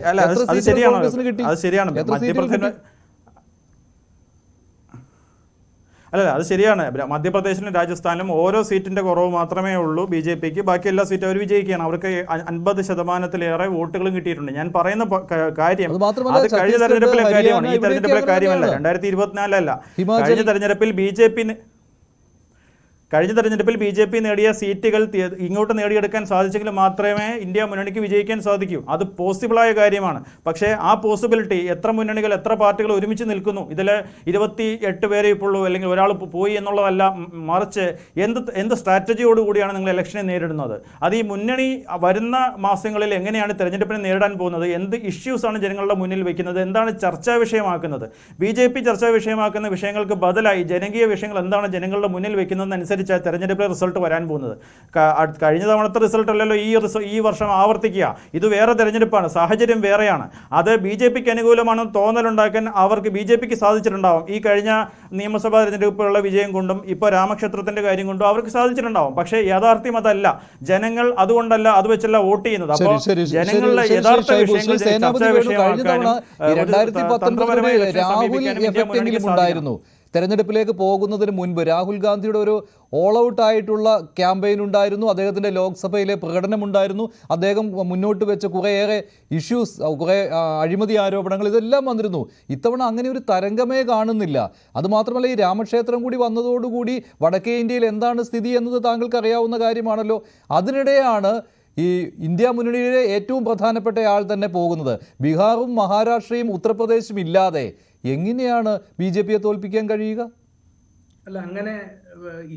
കോൺഗ്രസിന് കിട്ടി. അത് ശരിയാണ്. മധ്യപ്രദേശിലും രാജസ്ഥാനിലും ഓരോ സീറ്റിന്റെ കുറവ് മാത്രമേ ഉള്ളൂ BJPക്ക്. ബാക്കി എല്ലാ സീറ്റും അവർ വിജയിക്കുകയാണ്. അവർക്ക് 50%-ലേറെ വോട്ടുകളും കിട്ടിയിട്ടുണ്ട്. ഞാൻ പറയുന്ന കാര്യം അത് കഴിഞ്ഞ തെരഞ്ഞെടുപ്പിലെ കാര്യമാണ്, ഈ തെരഞ്ഞെടുപ്പിലെ കാര്യമല്ല. 2024 കഴിഞ്ഞ തെരഞ്ഞെടുപ്പിൽ കഴിഞ്ഞ തെരഞ്ഞെടുപ്പിൽ BJP നേടിയ സീറ്റുകൾ ഇങ്ങോട്ട് നേടിയെടുക്കാൻ സാധിച്ചെങ്കിൽ മാത്രമേ ഇന്ത്യ മുന്നണിക്ക് വിജയിക്കാൻ സാധിക്കൂ. അത് പോസിബിളായ കാര്യമാണ്. പക്ഷേ ആ പോസിബിലിറ്റി എത്ര മുന്നണികൾ, എത്ര പാർട്ടികൾ ഒരുമിച്ച് നിൽക്കുന്നു, ഇതിൽ 28 പേരെ ഇപ്പോൾ ഉള്ളൂ, അല്ലെങ്കിൽ ഒരാൾ പോയി എന്നുള്ളതല്ല, മറിച്ച് എന്ത് സ്ട്രാറ്റജിയോട് കൂടിയാണ് നിങ്ങൾ ഇലക്ഷനെ നേരിടുന്നത്, അത് ഈ മുന്നണി വരുന്ന മാസങ്ങളിൽ എങ്ങനെയാണ് തെരഞ്ഞെടുപ്പിനെ നേരിടാൻ പോകുന്നത്, എന്ത് ഇഷ്യൂസാണ് ജനങ്ങളുടെ മുന്നിൽ വയ്ക്കുന്നത്, എന്താണ് ചർച്ചാ വിഷയമാക്കുന്നത്. BJP ചർച്ചാ വിഷയമാക്കുന്ന വിഷയങ്ങൾക്ക് ബദലായി ജനകീയ വിഷയങ്ങൾ എന്താണ് ജനങ്ങളുടെ മുന്നിൽ വയ്ക്കുന്നതെന്നനുസരിച്ച് തെരഞ്ഞെടുപ്പിലെ റിസൾട്ട് വരാൻ പോകുന്നത്. കഴിഞ്ഞ തവണത്തെ റിസൾട്ട് അല്ലല്ലോ ഈ വർഷം ആവർത്തിക്കുക. ഇത് വേറെ തെരഞ്ഞെടുപ്പാണ്, സാഹചര്യം വേറെയാണ്. അത് BJPക്ക് അനുകൂലമാണെന്ന് തോന്നലുണ്ടാക്കാൻ BJPക്ക് സാധിച്ചിട്ടുണ്ടാവും. ഈ കഴിഞ്ഞ നിയമസഭാ തെരഞ്ഞെടുപ്പിലുള്ള വിജയം കൊണ്ടും ഇപ്പോൾ രാമക്ഷേത്രത്തിന്റെ കാര്യം കൊണ്ടും അവർക്ക് സാധിച്ചിട്ടുണ്ടാവും. പക്ഷേ യാഥാർത്ഥ്യം അതല്ല. ജനങ്ങൾ അതുകൊണ്ടല്ല അത് വെച്ചല്ല വോട്ട് ചെയ്യുന്നത്. അപ്പോൾ ജനങ്ങളുടെ യഥാർത്ഥ വിഷയങ്ങൾ ചർച്ചാ വിഷയമാക്കാനും ഉണ്ടായിരുന്നു. തെരഞ്ഞെടുപ്പിലേക്ക് പോകുന്നതിന് മുൻപ് രാഹുൽ ഗാന്ധിയുടെ ഒരു ഓൾ ഔട്ട് ആയിട്ടുള്ള ക്യാമ്പയിൻ ഉണ്ടായിരുന്നു. അദ്ദേഹത്തിൻ്റെ ലോക്സഭയിലെ പ്രകടനമുണ്ടായിരുന്നു. അദ്ദേഹം മുന്നോട്ട് വെച്ച കുറേയേറെ ഇഷ്യൂസ്, കുറേ അഴിമതി ആരോപണങ്ങൾ, ഇതെല്ലാം വന്നിരുന്നു. ഇത്തവണ അങ്ങനെ ഒരു തരംഗമേ കാണുന്നില്ല. അതുമാത്രമല്ല, ഈ രാമക്ഷേത്രം കൂടി വന്നതോടുകൂടി വടക്കേ ഇന്ത്യയിൽ എന്താണ് സ്ഥിതി എന്നത് താങ്കൾക്ക് അറിയാവുന്ന കാര്യമാണല്ലോ. അതിനിടെയാണ് ഈ ഇന്ത്യ മുന്നണിയിലെ ഏറ്റവും പ്രധാനപ്പെട്ട ആൾ തന്നെ പോകുന്നത്. ബീഹാറും മഹാരാഷ്ട്രയും ഉത്തർപ്രദേശും ഇല്ലാതെ എങ്ങനെയാണ് BJPയെ തോൽപ്പിക്കാൻ കഴിയുക? അല്ല, അങ്ങനെ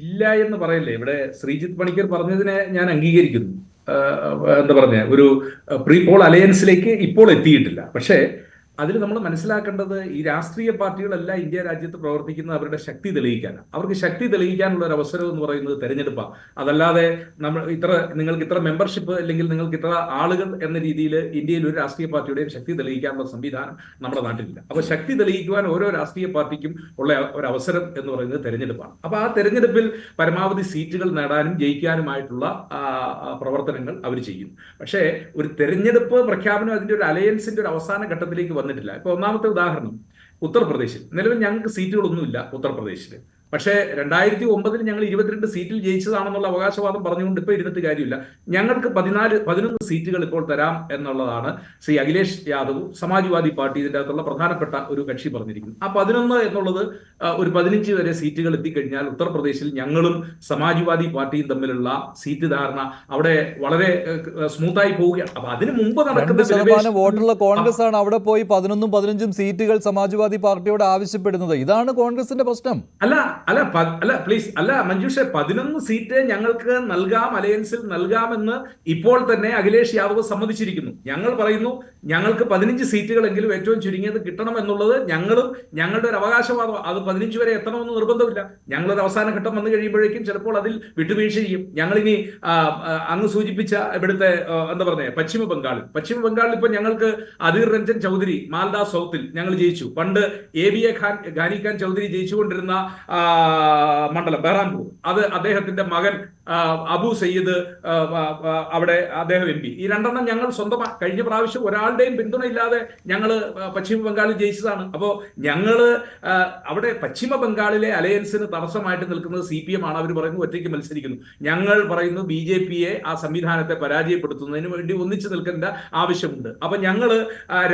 ഇല്ല എന്ന് പറയല്ലേ. ഇവിടെ ശ്രീജിത്ത് പണിക്കർ പറഞ്ഞതിനെ ഞാൻ അംഗീകരിക്കുന്നു. എന്താ പറഞ്ഞ ഒരു പ്രീ പോൾ അലയൻസിലേക്ക് ഇപ്പോൾ എത്തിയിട്ടില്ല. പക്ഷേ അതിൽ നമ്മൾ മനസ്സിലാക്കേണ്ടത്, ഈ രാഷ്ട്രീയ പാർട്ടികളെല്ലാം ഇന്ത്യ രാജ്യത്ത് പ്രവർത്തിക്കുന്നത് അവരുടെ ശക്തി തെളിയിക്കാനാണ്. അവർക്ക് ശക്തി തെളിയിക്കാനുള്ള ഒരു അവസരം എന്ന് പറയുന്നത് തെരഞ്ഞെടുപ്പാണ്. അതല്ലാതെ നിങ്ങൾക്ക് ഇത്ര മെമ്പർഷിപ്പ് അല്ലെങ്കിൽ നിങ്ങൾക്ക് ഇത്ര ആളുകൾ എന്ന രീതിയിൽ ഇന്ത്യയിൽ ഒരു രാഷ്ട്രീയ പാർട്ടിയുടെയും ശക്തി തെളിയിക്കാനുള്ള സംവിധാനം നമ്മുടെ നാട്ടിലില്ല. അപ്പൊ ശക്തി തെളിയിക്കുവാൻ ഓരോ രാഷ്ട്രീയ പാർട്ടിക്കും ഉള്ള ഒരു അവസരം എന്ന് പറയുന്നത് തെരഞ്ഞെടുപ്പാണ്. അപ്പൊ ആ തെരഞ്ഞെടുപ്പിൽ പരമാവധി സീറ്റുകൾ നേടാനും ജയിക്കാനുമായിട്ടുള്ള പ്രവർത്തനങ്ങൾ അവർ ചെയ്യും. പക്ഷേ ഒരു തെരഞ്ഞെടുപ്പ് പ്രഖ്യാപനം, അതിന്റെ ഒരു അലയൻസിന്റെ ഒരു അവസാന ഘട്ടത്തിലേക്ക് വന്നിട്ടില്ല. ഇപ്പൊ ഒന്നാമത്തെ ഉദാഹരണം ഉത്തർപ്രദേശിൽ. നിലവിൽ ഞങ്ങൾക്ക് സീറ്റുകളൊന്നുമില്ല ഉത്തർപ്രദേശിൽ. പക്ഷേ 2009 ഞങ്ങൾ 22 സീറ്റിൽ ജയിച്ചതാണെന്നുള്ള അവകാശവാദം പറഞ്ഞുകൊണ്ട് ഇപ്പോൾ ഇരുന്നിട്ട് കാര്യമില്ല. ഞങ്ങൾക്ക് 11 സീറ്റുകൾ ഇപ്പോൾ തരാം എന്നുള്ളതാണ് ശ്രീ അഖിലേഷ് യാദവ്, സമാജ്വാദി പാർട്ടി, ഇതിൻ്റെ അകത്തുള്ള പ്രധാനപ്പെട്ട ഒരു കക്ഷി പറഞ്ഞിരിക്കുന്നു. ആ 11 എന്നുള്ളത് ഒരു 15 വരെ സീറ്റുകൾ എത്തിക്കഴിഞ്ഞാൽ ഉത്തർപ്രദേശിൽ ഞങ്ങളും സമാജ്വാദി പാർട്ടിയും തമ്മിലുള്ള സീറ്റ് ധാരണ അവിടെ വളരെ സ്മൂത്തായി പോവുകയാണ്. അപ്പൊ അതിന് മുമ്പ് നടക്കുന്ന വോട്ടുള്ള കോൺഗ്രസ് ആണ് അവിടെ പോയി 11ഉം 15ഉം സീറ്റുകൾ സമാജ്വാദി പാർട്ടിയോട് ആവശ്യപ്പെടുന്നത്. ഇതാണ് കോൺഗ്രസിന്റെ പ്രശ്നം. അല്ല പ്ലീസ്, അല്ല മഞ്ജുഷെ, 11 സീറ്റ് ഞങ്ങൾക്ക് നൽകാം, അലയൻസിൽ നൽകാമെന്ന് ഇപ്പോൾ തന്നെ അഖിലേഷ് യാദവ് സമ്മതിച്ചിരിക്കുന്നു. ഞങ്ങൾ പറയുന്നു ഞങ്ങൾക്ക് 15 സീറ്റുകളെങ്കിലും ഏറ്റവും ചുരുങ്ങിയത് കിട്ടണം എന്നുള്ളത് ഞങ്ങളുടെ ഒരു അവകാശവാദം. അത് 15 വരെ എത്തണമെന്ന് നിർബന്ധമില്ല. ഞങ്ങളൊരു അവസാന ഘട്ടം വന്നു കഴിയുമ്പോഴേക്കും ചിലപ്പോൾ അതിൽ വിട്ടുവീഴ്ച ചെയ്യും. ഞങ്ങളിനി അങ്ങ് സൂചിപ്പിച്ച ഇവിടുത്തെ എന്താ പറയുക പശ്ചിമ ബംഗാളിൽ ഇപ്പൊ ഞങ്ങൾക്ക് അധീർ രഞ്ജൻ ചൗധരി മാൽദ സൗത്തിൽ ഞങ്ങൾ ജയിച്ചു. പണ്ട് ABA ഖാനി ഖാൻ ചൗധരി ജയിച്ചുകൊണ്ടിരുന്ന മണ്ഡലം ബഹ്റാൻപൂർ, അത് അദ്ദേഹത്തിന്റെ മകൻ അബു സയ്യിദ് അവിടെ അദ്ദേഹം MP. ഈ രണ്ടെണ്ണം ഞങ്ങൾ സ്വന്തമായി കഴിഞ്ഞ പ്രാവശ്യം ഒരാളുടെയും പിന്തുണ ഇല്ലാതെ ഞങ്ങൾ പശ്ചിമ ബംഗാളിൽ ജയിച്ചതാണ്. അപ്പോൾ ഞങ്ങള് അവിടെ പശ്ചിമ ബംഗാളിലെ അലയൻസിന് തടസ്സമായിട്ട് നിൽക്കുന്നത് CPM ആണ്. അവർ പറയുന്നു ഒറ്റയ്ക്ക് മത്സരിക്കുന്നു. ഞങ്ങൾ പറയുന്നു BJPയെ ആ സംവിധാനത്തെ പരാജയപ്പെടുത്തുന്നതിന് വേണ്ടി ഒന്നിച്ചു നിൽക്കേണ്ട ആവശ്യമുണ്ട്. അപ്പൊ ഞങ്ങള്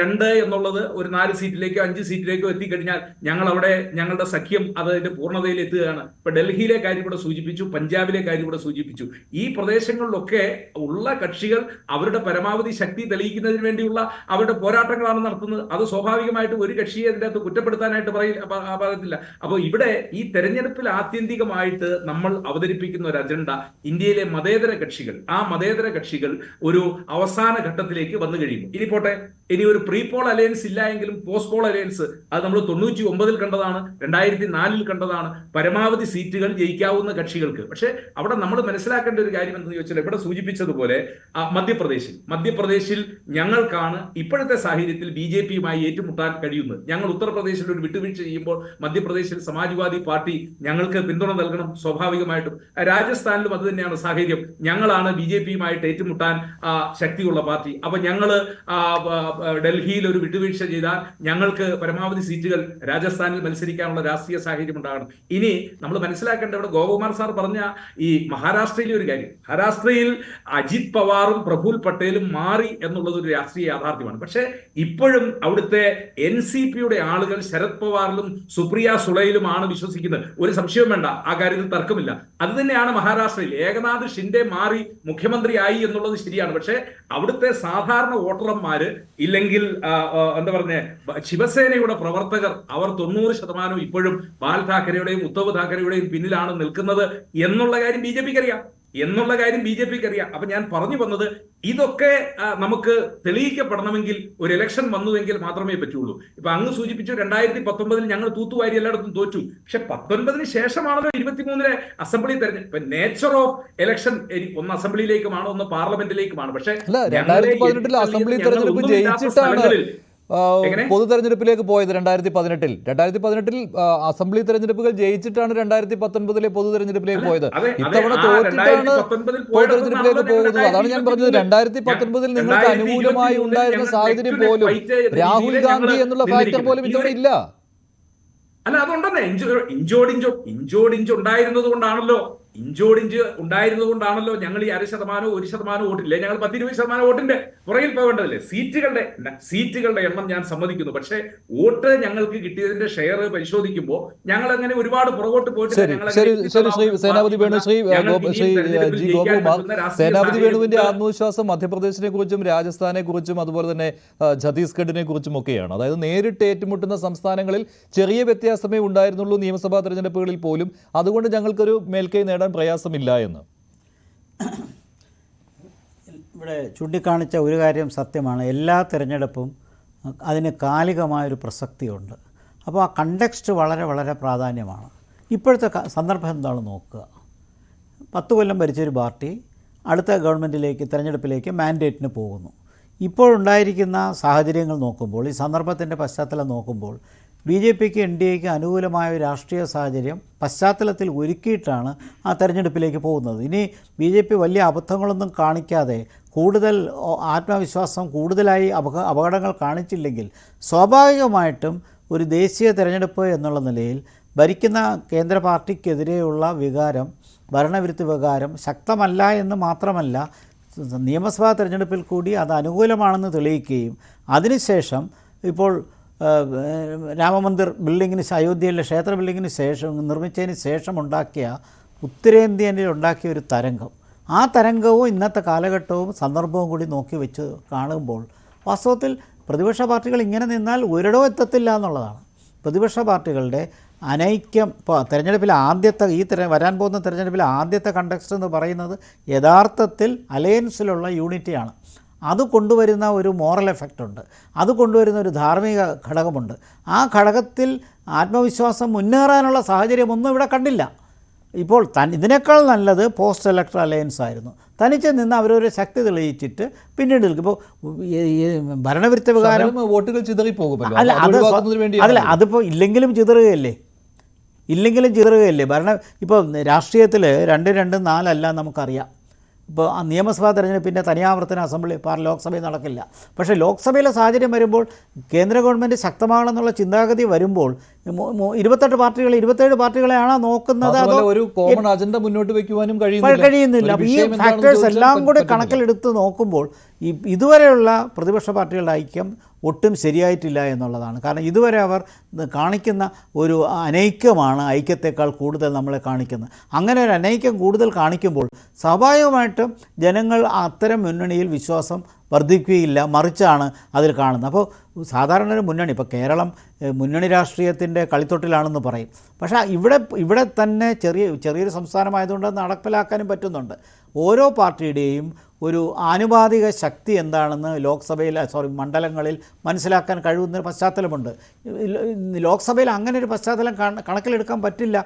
2 എന്നുള്ളത് ഒരു 4 സീറ്റിലേക്കോ 5 സീറ്റിലേക്കോ എത്തിക്കഴിഞ്ഞാൽ ഞങ്ങൾ അവിടെ ഞങ്ങളുടെ സഖ്യം അതിന്റെ പൂർണ്ണതയിൽ എത്തുകയാണ്. ഇപ്പൊ ഡൽഹിയിലെ കാര്യം കൂടെ സൂചിപ്പിച്ചു, പഞ്ചാബിലെ കാര്യം കൂടെ സൂചിപ്പിച്ചു. ഈ പ്രദേശങ്ങളിലൊക്കെ ഉള്ള കക്ഷികൾ അവരുടെ പരമാവധി ശക്തി തെളിയിക്കുന്നതിന് വേണ്ടിയുള്ള അവരുടെ പോരാട്ടങ്ങളാണ് നടത്തുന്നത്. അത് സ്വാഭാവികമായിട്ട് ഒരു കക്ഷിയെ അതിൻ്റെ അകത്ത് കുറ്റപ്പെടുത്താനായിട്ട് പറയത്തില്ല. അപ്പോൾ ഇവിടെ ഈ തെരഞ്ഞെടുപ്പിൽ ആത്യന്തികമായിട്ട് നമ്മൾ അവതരിപ്പിക്കുന്ന ഒരു അജണ്ട ഇന്ത്യയിലെ മതേതര കക്ഷികൾ ഒരു അവസാന ഘട്ടത്തിലേക്ക് വന്നു കഴിയുന്നു. ഇനി പോട്ടെ, ഇനി ഒരു പ്രീ പോൾ അലയൻസ് ഇല്ല എങ്കിലും പോസ്റ്റ് പോൾ അലയൻസ് അത് നമ്മൾ 99 കണ്ടതാണ്, 2004 കണ്ടതാണ്. പരമാവധി സീറ്റുകൾ ജയിക്കാവുന്ന കക്ഷികൾക്ക്. പക്ഷെ അവിടെ നമ്മൾ മനസ്സിലാക്കേണ്ട ഒരു കാര്യം എന്തെന്ന് ചോദിച്ചാൽ, ഇവിടെ സൂചിപ്പിച്ചതുപോലെ മധ്യപ്രദേശിൽ ഞങ്ങൾക്കാണ് ഇപ്പോഴത്തെ സാഹചര്യത്തിൽ BJPയുമായി ഏറ്റുമുട്ടാൻ കഴിയുന്നത്. ഞങ്ങൾ ഉത്തർപ്രദേശിൽ ഒരു വിട്ടുവീഴ്ച ചെയ്യുമ്പോൾ മധ്യപ്രദേശിൽ സമാജ്വാദി പാർട്ടി ഞങ്ങൾക്ക് പിന്തുണ നൽകണം സ്വാഭാവികമായിട്ടും. രാജസ്ഥാനിലും അത് തന്നെയാണ് സാഹചര്യം. ഞങ്ങളാണ് BJPയുമായിട്ട് ഏറ്റുമുട്ടാൻ ശക്തിയുള്ള പാർട്ടി. അപ്പൊ ഞങ്ങള് ഡൽഹിയിൽ ഒരു വിട്ടുവീഴ്ച ചെയ്താൽ ഞങ്ങൾക്ക് പരമാവധി സീറ്റുകൾ രാജസ്ഥാനിൽ മത്സരിക്കാനുള്ള രാഷ്ട്രീയ സാഹചര്യം ഉണ്ടാകണം. ഇനി നമ്മൾ മനസ്സിലാക്കേണ്ട ഇവിടെ ഗോപകുമാർ സാർ പറഞ്ഞ ഈ മഹാരാഷ്ട്രയിലെ ഒരു കാര്യം, മഹാരാഷ്ട്രയിൽ അജിത് പവാറും പ്രഫുൽ പട്ടേലും മാറി എന്നുള്ളത് ഒരു രാഷ്ട്രീയ യാഥാർത്ഥ്യമാണ്. പക്ഷെ ഇപ്പോഴും അവിടുത്തെ NCPയുടെ ആളുകൾ ശരത് പവാറിലും സുപ്രിയ സുളയിലുമാണ് വിശ്വസിക്കുന്നത്. ഒരു സംശയവും വേണ്ട, ആ കാര്യത്തിൽ തർക്കമില്ല. അത് തന്നെയാണ് മഹാരാഷ്ട്രയിൽ. ഏകനാഥ് ഷിൻഡെ മാറി മുഖ്യമന്ത്രിയായി എന്നുള്ളത് ശരിയാണ്. പക്ഷെ അവിടുത്തെ സാധാരണ വോട്ടർമാര് ഇല്ലെങ്കിൽ എന്താ പറഞ്ഞ ശിവസേനയുടെ പ്രവർത്തകർ അവർ 90% ഇപ്പോഴും ബാൽ ഠാക്കരെയുടെയും ഉദ്ധവ് ഠാക്കരെയുടെയും പിന്നിലാണ് നിൽക്കുന്നത് എന്നുള്ള കാര്യം ബി ജെ പിക്ക് അറിയാം. അപ്പൊ ഞാൻ പറഞ്ഞു വന്നത്, ഇതൊക്കെ നമുക്ക് തെളിയിക്കപ്പെടണമെങ്കിൽ ഒരു ഇലക്ഷൻ വന്നുവെങ്കിൽ മാത്രമേ പറ്റുള്ളൂ. ഇപ്പൊ അങ്ങ് സൂചിപ്പിച്ചു 2019 ഞങ്ങൾ തൂത്തുവാരി എല്ലായിടത്തും തോറ്റു. പക്ഷെ 19 ശേഷമാണല്ലോ 23 അസംബ്ലി തെരഞ്ഞെടുപ്പ്. നേച്ചർ ഓഫ് ഇലക്ഷൻ ഒന്ന് അസംബ്ലിയിലേക്കുമാണ്, ഒന്ന് പാർലമെന്റിലേക്കുമാണ്. പക്ഷെ 2018 അസംബ്ലി തെരഞ്ഞെടുപ്പ് ജയിച്ചിട്ടാണ് പൊതു തെരഞ്ഞെടുപ്പിലേക്ക് പോയത്. 2018 അസംബ്ലി തെരഞ്ഞെടുപ്പുകൾ ജയിച്ചിട്ടാണ് 2019 പൊതു തെരഞ്ഞെടുപ്പിലേക്ക് പോയത്. ഇത്തവണ തോറ്റിട്ടാണ് പൊതു തെരഞ്ഞെടുപ്പിലേക്ക് പോകുന്നത്. അതാണ് ഞാൻ പറഞ്ഞത്. 2019 നിങ്ങൾക്ക് അനുകൂലമായി ഉണ്ടായിരുന്ന സാഹചര്യം പോലും രാഹുൽ ഗാന്ധി എന്നുള്ള ഫാക്ടർ പോലും ഇത്തവണ ഇല്ല. അല്ല, അതുകൊണ്ടല്ലേ ഇഞ്ചോടിഞ്ച് ഉണ്ടായിരുന്നത് കൊണ്ടാണല്ലോ ഞങ്ങൾ ഈ 0.5%, 1% വോട്ടില്ലേ, ഞങ്ങൾ 10-20% വോട്ടിന്റെ പുറകിൽ പോകേണ്ടതില്ലേ. സീറ്റുകളുടെ എണ്ണം ഞാൻ സമ്മതിക്കുന്നു. പക്ഷേ വോട്ട് ഞങ്ങൾക്ക് കിട്ടിയതിന്റെ ഷെയർ പരിശോധിക്കുമ്പോൾ ഞങ്ങൾ അങ്ങനെ ഒരുപാട് പുറകോട്ട് പോയിട്ട് സേനാപതി വേണു, ശ്രീ ജി ഗോപകുമാർ, സേനാപതി വേണുവിന്റെ ആത്മവിശ്വാസം മധ്യപ്രദേശിനെ കുറിച്ചും രാജസ്ഥാനെ കുറിച്ചും അതുപോലെ തന്നെ ഛത്തീസ്ഗഡിനെ കുറിച്ചും ഒക്കെയാണ്. അതായത് നേരിട്ട് ഏറ്റുമുട്ടുന്ന സംസ്ഥാനങ്ങളിൽ ചെറിയ വ്യത്യാസമേ ഉണ്ടായിരുന്നുള്ളൂ നിയമസഭാ തെരഞ്ഞെടുപ്പുകളിൽ പോലും. അതുകൊണ്ട് ഞങ്ങൾക്കൊരു മേൽക്കൈ നേടാൻ പ്രയാസമില്ല എന്ന്. ഇവിടെ ചൂണ്ടിക്കാണിച്ച ഒരു കാര്യം സത്യമാണ്. എല്ലാ തിരഞ്ഞെടുപ്പും അതിന് കാലികമായൊരു പ്രസക്തിയുണ്ട്. അപ്പോൾ ആ കണ്ടെക്സ്റ്റ് വളരെ വളരെ പ്രാധാന്യമാണ്. ഇപ്പോഴത്തെ സന്ദർഭം എന്താണെന്ന് നോക്കുക. 10 കൊല്ലം ഭരിച്ചൊരു പാർട്ടി അടുത്ത തിരഞ്ഞെടുപ്പിലേക്ക് മാൻഡേറ്റിന് പോകുന്നു. ഇപ്പോഴുണ്ടായിരിക്കുന്ന സാഹചര്യങ്ങൾ നോക്കുമ്പോൾ, ഈ സന്ദർഭത്തിൻ്റെ പശ്ചാത്തലം നോക്കുമ്പോൾ BJPക്ക് NDAക്ക് അനുകൂലമായ ഒരു രാഷ്ട്രീയ സാഹചര്യം പശ്ചാത്തലത്തിൽ ഒരുക്കിയിട്ടാണ് ആ തെരഞ്ഞെടുപ്പിലേക്ക് പോകുന്നത്. ഇനി BJP വലിയ അബദ്ധങ്ങളൊന്നും കാണിക്കാതെ കൂടുതൽ ആത്മവിശ്വാസം കൂടുതലായി അപകടങ്ങൾ കാണിച്ചില്ലെങ്കിൽ സ്വാഭാവികമായിട്ടും ഒരു ദേശീയ തെരഞ്ഞെടുപ്പ് എന്നുള്ള നിലയിൽ ഭരിക്കുന്ന കേന്ദ്ര പാർട്ടിക്കെതിരെയുള്ള വികാരം, ഭരണവിരുദ്ധ വികാരം ശക്തമല്ല എന്ന് മാത്രമല്ല, നിയമസഭാ തെരഞ്ഞെടുപ്പിൽ കൂടി അത് അനുകൂലമാണെന്ന് തെളിയിക്കുകയും അതിനുശേഷം ഇപ്പോൾ രാമമന്ദിർ അയോധ്യയിലെ ക്ഷേത്ര ബിൽഡിങ്ങിന് ശേഷം നിർമ്മിച്ചതിന് ശേഷം ഉണ്ടാക്കിയ ഉത്തരേന്ത്യയിൽ ഉണ്ടാക്കിയ ഒരു തരംഗം, ആ തരംഗവും ഇന്നത്തെ കാലഘട്ടവും സന്ദർഭവും കൂടി നോക്കി വെച്ച് കാണുമ്പോൾ വാസ്തവത്തിൽ പ്രതിപക്ഷ പാർട്ടികൾ ഇങ്ങനെ നിന്നാൽ ഒരിടവും എത്തത്തില്ല എന്നുള്ളതാണ്. പ്രതിപക്ഷ പാർട്ടികളുടെ അനൈക്യം ഇപ്പോൾ തെരഞ്ഞെടുപ്പിലെ വരാൻ പോകുന്ന തെരഞ്ഞെടുപ്പിലെ ആദ്യത്തെ കണ്ടക്സ്റ്റ് എന്ന് പറയുന്നത് യഥാർത്ഥത്തിൽ അലയൻസിലുള്ള യൂണിറ്റിയാണ്. അത് കൊണ്ടുവരുന്ന ഒരു മോറൽ എഫക്റ്റ് ഉണ്ട്, അത് കൊണ്ടുവരുന്ന ഒരു ധാർമ്മിക ഘടകമുണ്ട്. ആ ഘടകത്തിൽ ആത്മവിശ്വാസം മുന്നേറാനുള്ള സാഹചര്യമൊന്നും ഇവിടെ കണ്ടില്ല. ഇപ്പോൾ ഇതിനേക്കാൾ നല്ലത് പോസ്റ്റ് ഇലക്ടറൽ അലയൻസ് ആയിരുന്നു. തനിച്ച് നിന്ന് അവരൊരു ശക്തി തെളിയിച്ചിട്ട് പിന്നീട് ഇപ്പോൾ ഭരണവിരുദ്ധ വികാരം വോട്ടുകൾ ചിതറിപ്പോകുമല്ലോ. അല്ല, അതിപ്പോൾ ഇല്ലെങ്കിലും ചിതറുകയല്ലേ. ഇപ്പോൾ രാഷ്ട്രീയത്തിൽ 2-2-4 അല്ല നമുക്കറിയാം. ഇപ്പോൾ നിയമസഭാ തെരഞ്ഞെടുപ്പിൻ്റെ തനിയാവർത്തന ലോക്സഭയിൽ നടക്കില്ല. പക്ഷേ ലോക്സഭയിലെ സാഹചര്യം വരുമ്പോൾ കേന്ദ്ര ഗവൺമെൻറ് ശക്തമാണെന്നുള്ള ചിന്താഗതി വരുമ്പോൾ 27 പാർട്ടികളെയാണ് നോക്കുന്നത്. ഒരു കോമൺ അജണ്ട മുന്നോട്ട് വയ്ക്കുവാനും കഴിയുന്നില്ല. ഈ ഫാക്ടേഴ്സ് എല്ലാം കൂടെ കണക്കിലെടുത്ത് നോക്കുമ്പോൾ ഇതുവരെയുള്ള പ്രതിപക്ഷ പാർട്ടികളുടെ ഐക്യം ഒട്ടും ശരിയായിട്ടില്ല എന്നുള്ളതാണ്. കാരണം ഇതുവരെ അവർ കാണിക്കുന്ന ഒരു അനൈക്യമാണ് ഐക്യത്തെക്കാൾ കൂടുതൽ നമ്മളെ കാണിക്കുന്നത്. അങ്ങനെ ഒരു അനൈക്യം കൂടുതൽ കാണിക്കുമ്പോൾ സ്വാഭാവികമായിട്ടും ജനങ്ങൾ അത്തരം മുന്നണിയിൽ വിശ്വാസം വർദ്ധിക്കുകയില്ല, മറിച്ചാണ് അതിൽ കാണുന്നത്. അപ്പോൾ സാധാരണ ഒരു മുന്നണി, ഇപ്പോൾ കേരളം മുന്നണി രാഷ്ട്രീയത്തിൻ്റെ കളിത്തൊട്ടിലാണെന്ന് പറയും. പക്ഷേ ഇവിടെ തന്നെ ചെറിയൊരു സംസ്ഥാനമായതുകൊണ്ട് നടപ്പിലാക്കാനും പറ്റുന്നുണ്ട്. ഓരോ പാർട്ടിയുടെയും ഒരു ആനുപാതിക ശക്തി എന്താണെന്ന് മണ്ഡലങ്ങളിൽ മനസ്സിലാക്കാൻ കഴിയുന്നൊരു പശ്ചാത്തലമുണ്ട്. ലോക്സഭയിൽ അങ്ങനെ ഒരു പശ്ചാത്തലം കണക്കിലെടുക്കാൻ പറ്റില്ല,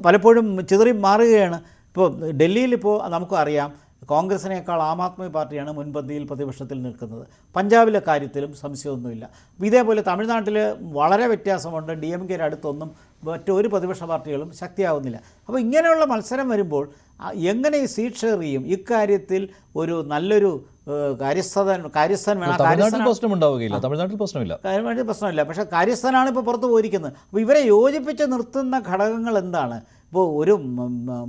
പലപ്പോഴും ചിതറി മാറുകയാണ്. ഇപ്പോൾ ഡൽഹിയിൽ ഇപ്പോൾ നമുക്കറിയാം കോൺഗ്രസിനേക്കാൾ ആം ആദ്മി പാർട്ടിയാണ് മുൻപന്തിയിൽ പ്രതിപക്ഷത്തിൽ നിൽക്കുന്നത്. പഞ്ചാബിലെ കാര്യത്തിലും സംശയമൊന്നുമില്ല. ഇതേപോലെ തമിഴ്നാട്ടിൽ വളരെ വ്യത്യാസമുണ്ട്. DMK അടുത്തൊന്നും മറ്റൊരു പ്രതിപക്ഷ പാർട്ടികളും ശക്തിയാവുന്നില്ല. അപ്പോൾ ഇങ്ങനെയുള്ള മത്സരം വരുമ്പോൾ എങ്ങനെ ഈ സീറ്റ് ഷെയർ ചെയ്യും? ഇക്കാര്യത്തിൽ ഒരു നല്ലൊരു കാര്യസ്ഥൻ വേണം. തമിഴ്നാട്ടിൽ പ്രശ്നമുണ്ടാവുകയില്ല, തമിഴ്നാട്ടിൽ പ്രശ്നമില്ല, പ്രശ്നമില്ല. പക്ഷേ കാര്യസ്ഥനാണ് ഇപ്പോൾ പുറത്ത് പോയിരിക്കുന്നത്. അപ്പോൾ ഇവരെ യോജിപ്പിച്ച് നിർത്തുന്ന ഘടകങ്ങൾ എന്താണ്? ഇപ്പോൾ ഒരു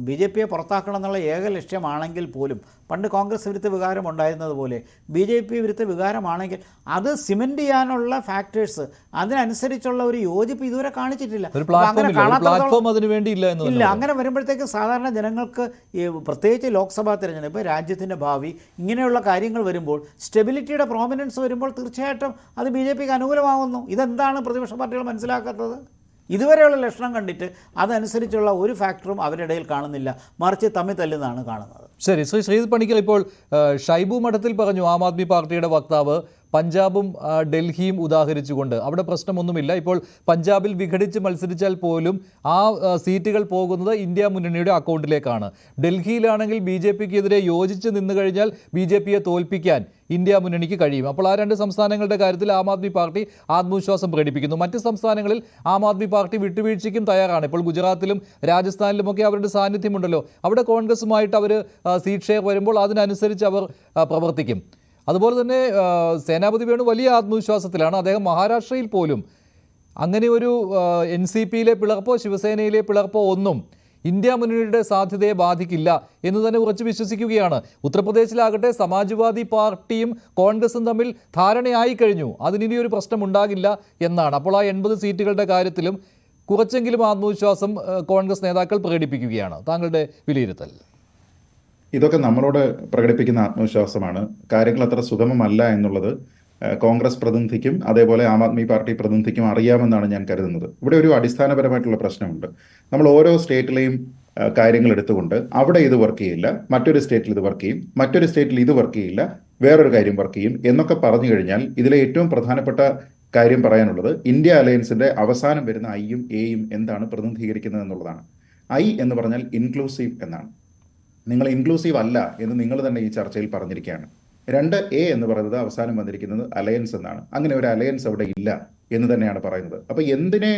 BJP പുറത്താക്കണം എന്നുള്ള ഏക ലക്ഷ്യമാണെങ്കിൽ പോലും പണ്ട് കോൺഗ്രസ് വിരുദ്ധ വികാരം ഉണ്ടായിരുന്നത് പോലെ BJP വിരുദ്ധ വികാരമാണെങ്കിൽ അത് സിമെന്റ് ചെയ്യാനുള്ള ഫാക്ടേഴ്സ്, അതിനനുസരിച്ചുള്ള ഒരു യോജിപ്പ് ഇതുവരെ കാണിച്ചിട്ടില്ല. ഇല്ല. അങ്ങനെ വരുമ്പോഴത്തേക്കും സാധാരണ ജനങ്ങൾക്ക് പ്രത്യേകിച്ച് ലോക്സഭാ തിരഞ്ഞെടുപ്പ്, രാജ്യത്തിൻ്റെ ഭാവി, ഇങ്ങനെയുള്ള കാര്യങ്ങൾ വരുമ്പോൾ സ്റ്റെബിലിറ്റിയുടെ പ്രോമിനൻസ് വരുമ്പോൾ തീർച്ചയായിട്ടും അത് BJPക്ക് അനുകൂലമാകുന്നു. ഇതെന്താണ് പ്രതിപക്ഷ പാർട്ടികൾ മനസ്സിലാക്കാത്തത്? ഇതുവരെയുള്ള ലക്ഷണം കണ്ടിട്ട് അതനുസരിച്ചുള്ള ഒരു ഫാക്ടറും അവരിടയിൽ കാണുന്നില്ല, മറിച്ച് തമ്മിൽ തല്ലുന്നതാണ് കാണുന്നത്. ശരി, ശ്രീജിത് പണിക്കർ, ഇപ്പോൾ ഷൈബു മഠത്തിൽ പറഞ്ഞു, ആം ആദ്മി പാർട്ടിയുടെ വക്താവ്, പഞ്ചാബും ഡൽഹിയും ഉദാഹരിച്ചുകൊണ്ട് അവിടെ പ്രശ്നമൊന്നുമില്ല. ഇപ്പോൾ പഞ്ചാബിൽ വിഘടിച്ച് മത്സരിച്ചാൽ പോലും ആ സീറ്റുകൾ പോകുന്നത് ഇന്ത്യ മുന്നണിയുടെ അക്കൗണ്ടിലേക്കാണ്. ഡൽഹിയിലാണെങ്കിൽ BJPക്കെതിരെ യോജിച്ച് നിന്നു കഴിഞ്ഞാൽ BJPയെ തോൽപ്പിക്കാൻ ഇന്ത്യ മുന്നണിക്ക് കഴിയും. അപ്പോൾ ആ രണ്ട് സംസ്ഥാനങ്ങളുടെ കാര്യത്തിൽ ആം ആദ്മി പാർട്ടി ആത്മവിശ്വാസം പ്രകടിപ്പിക്കുന്നു. മറ്റ് സംസ്ഥാനങ്ങളിൽ ആം ആദ്മി പാർട്ടി വിട്ടുവീഴ്ചയ്ക്കും തയ്യാറാണ്. ഇപ്പോൾ ഗുജറാത്തിലും രാജസ്ഥാനിലുമൊക്കെ അവരുടെ സാന്നിധ്യമുണ്ടല്ലോ. അവിടെ കോൺഗ്രസുമായിട്ട് അവർ സീറ്റ് ഷെയർ വരുമ്പോൾ അതിനനുസരിച്ച് അവർ പ്രവർത്തിക്കും. അതുപോലെ തന്നെ സേനാപതി വേണു വലിയ ആത്മവിശ്വാസത്തിലാണ്. അദ്ദേഹം മഹാരാഷ്ട്രയിൽ പോലും അങ്ങനെ ഒരു NCPയിലെ പിളർപ്പോ ശിവസേനയിലെ പിളർപ്പോ ഒന്നും ഇന്ത്യ മുന്നണിയുടെ സാധ്യതയെ ബാധിക്കില്ല എന്ന് തന്നെ ഉറച്ചു വിശ്വസിക്കുകയാണ്. ഉത്തർപ്രദേശിലാകട്ടെ സമാജ്വാദി പാർട്ടിയും കോൺഗ്രസും തമ്മിൽ ധാരണയായി കഴിഞ്ഞു, അതിനി ഒരു പ്രശ്നമുണ്ടാകില്ല എന്നാണ്. അപ്പോൾ ആ 80 സീറ്റുകളുടെ കാര്യത്തിലും കുറച്ചെങ്കിലും ആത്മവിശ്വാസം കോൺഗ്രസ് നേതാക്കൾ പ്രകടിപ്പിക്കുകയാണ്. താങ്കളുടെ വിലയിരുത്തൽ? ഇതൊക്കെ നമ്മളോട് പ്രകടിപ്പിക്കുന്ന ആത്മവിശ്വാസമാണ്. കാര്യങ്ങൾ അത്ര സുഗമമല്ല എന്നുള്ളത് കോൺഗ്രസ് പ്രതിനിധിക്കും അതേപോലെ ആം ആദ്മി പാർട്ടി പ്രതിനിധിക്കും അറിയാമെന്നാണ് ഞാൻ കരുതുന്നത്. ഇവിടെ ഒരു അടിസ്ഥാനപരമായിട്ടുള്ള പ്രശ്നമുണ്ട്. നമ്മൾ ഓരോ സ്റ്റേറ്റിലെയും കാര്യങ്ങൾ എടുത്തുകൊണ്ട് അവിടെ ഇത് വർക്ക് ചെയ്യില്ല, മറ്റൊരു സ്റ്റേറ്റിൽ ഇത് വർക്ക് ചെയ്യും, മറ്റൊരു സ്റ്റേറ്റിൽ ഇത് വർക്ക് ചെയ്യില്ല, വേറൊരു കാര്യം വർക്ക് ചെയ്യും എന്നൊക്കെ പറഞ്ഞു കഴിഞ്ഞാൽ ഇതിലെ ഏറ്റവും പ്രധാനപ്പെട്ട കാര്യം പറയാനുള്ളത് ഇന്ത്യ അലയൻസിന്റെ അവസാനം വരുന്ന ഐയും എയും എന്താണ് പ്രതിനിധീകരിക്കുന്നത് എന്നുള്ളതാണ്. I എന്ന് പറഞ്ഞാൽ ഇൻക്ലൂസീവ് എന്നാണ്. നിങ്ങൾ ഇൻക്ലൂസീവ് അല്ല എന്ന് നിങ്ങൾ തന്നെ ഈ ചർച്ചയിൽ പറഞ്ഞിരിക്കുകയാണ്. 2A എന്ന് പറയുന്നത് അവസാനം വന്നിരിക്കുന്നത് അലയൻസ് എന്നാണ്. അങ്ങനെ ഒരു അലയൻസ് അവിടെ ഇല്ല എന്ന് തന്നെയാണ് പറയുന്നത്. അപ്പൊ എന്തിനെ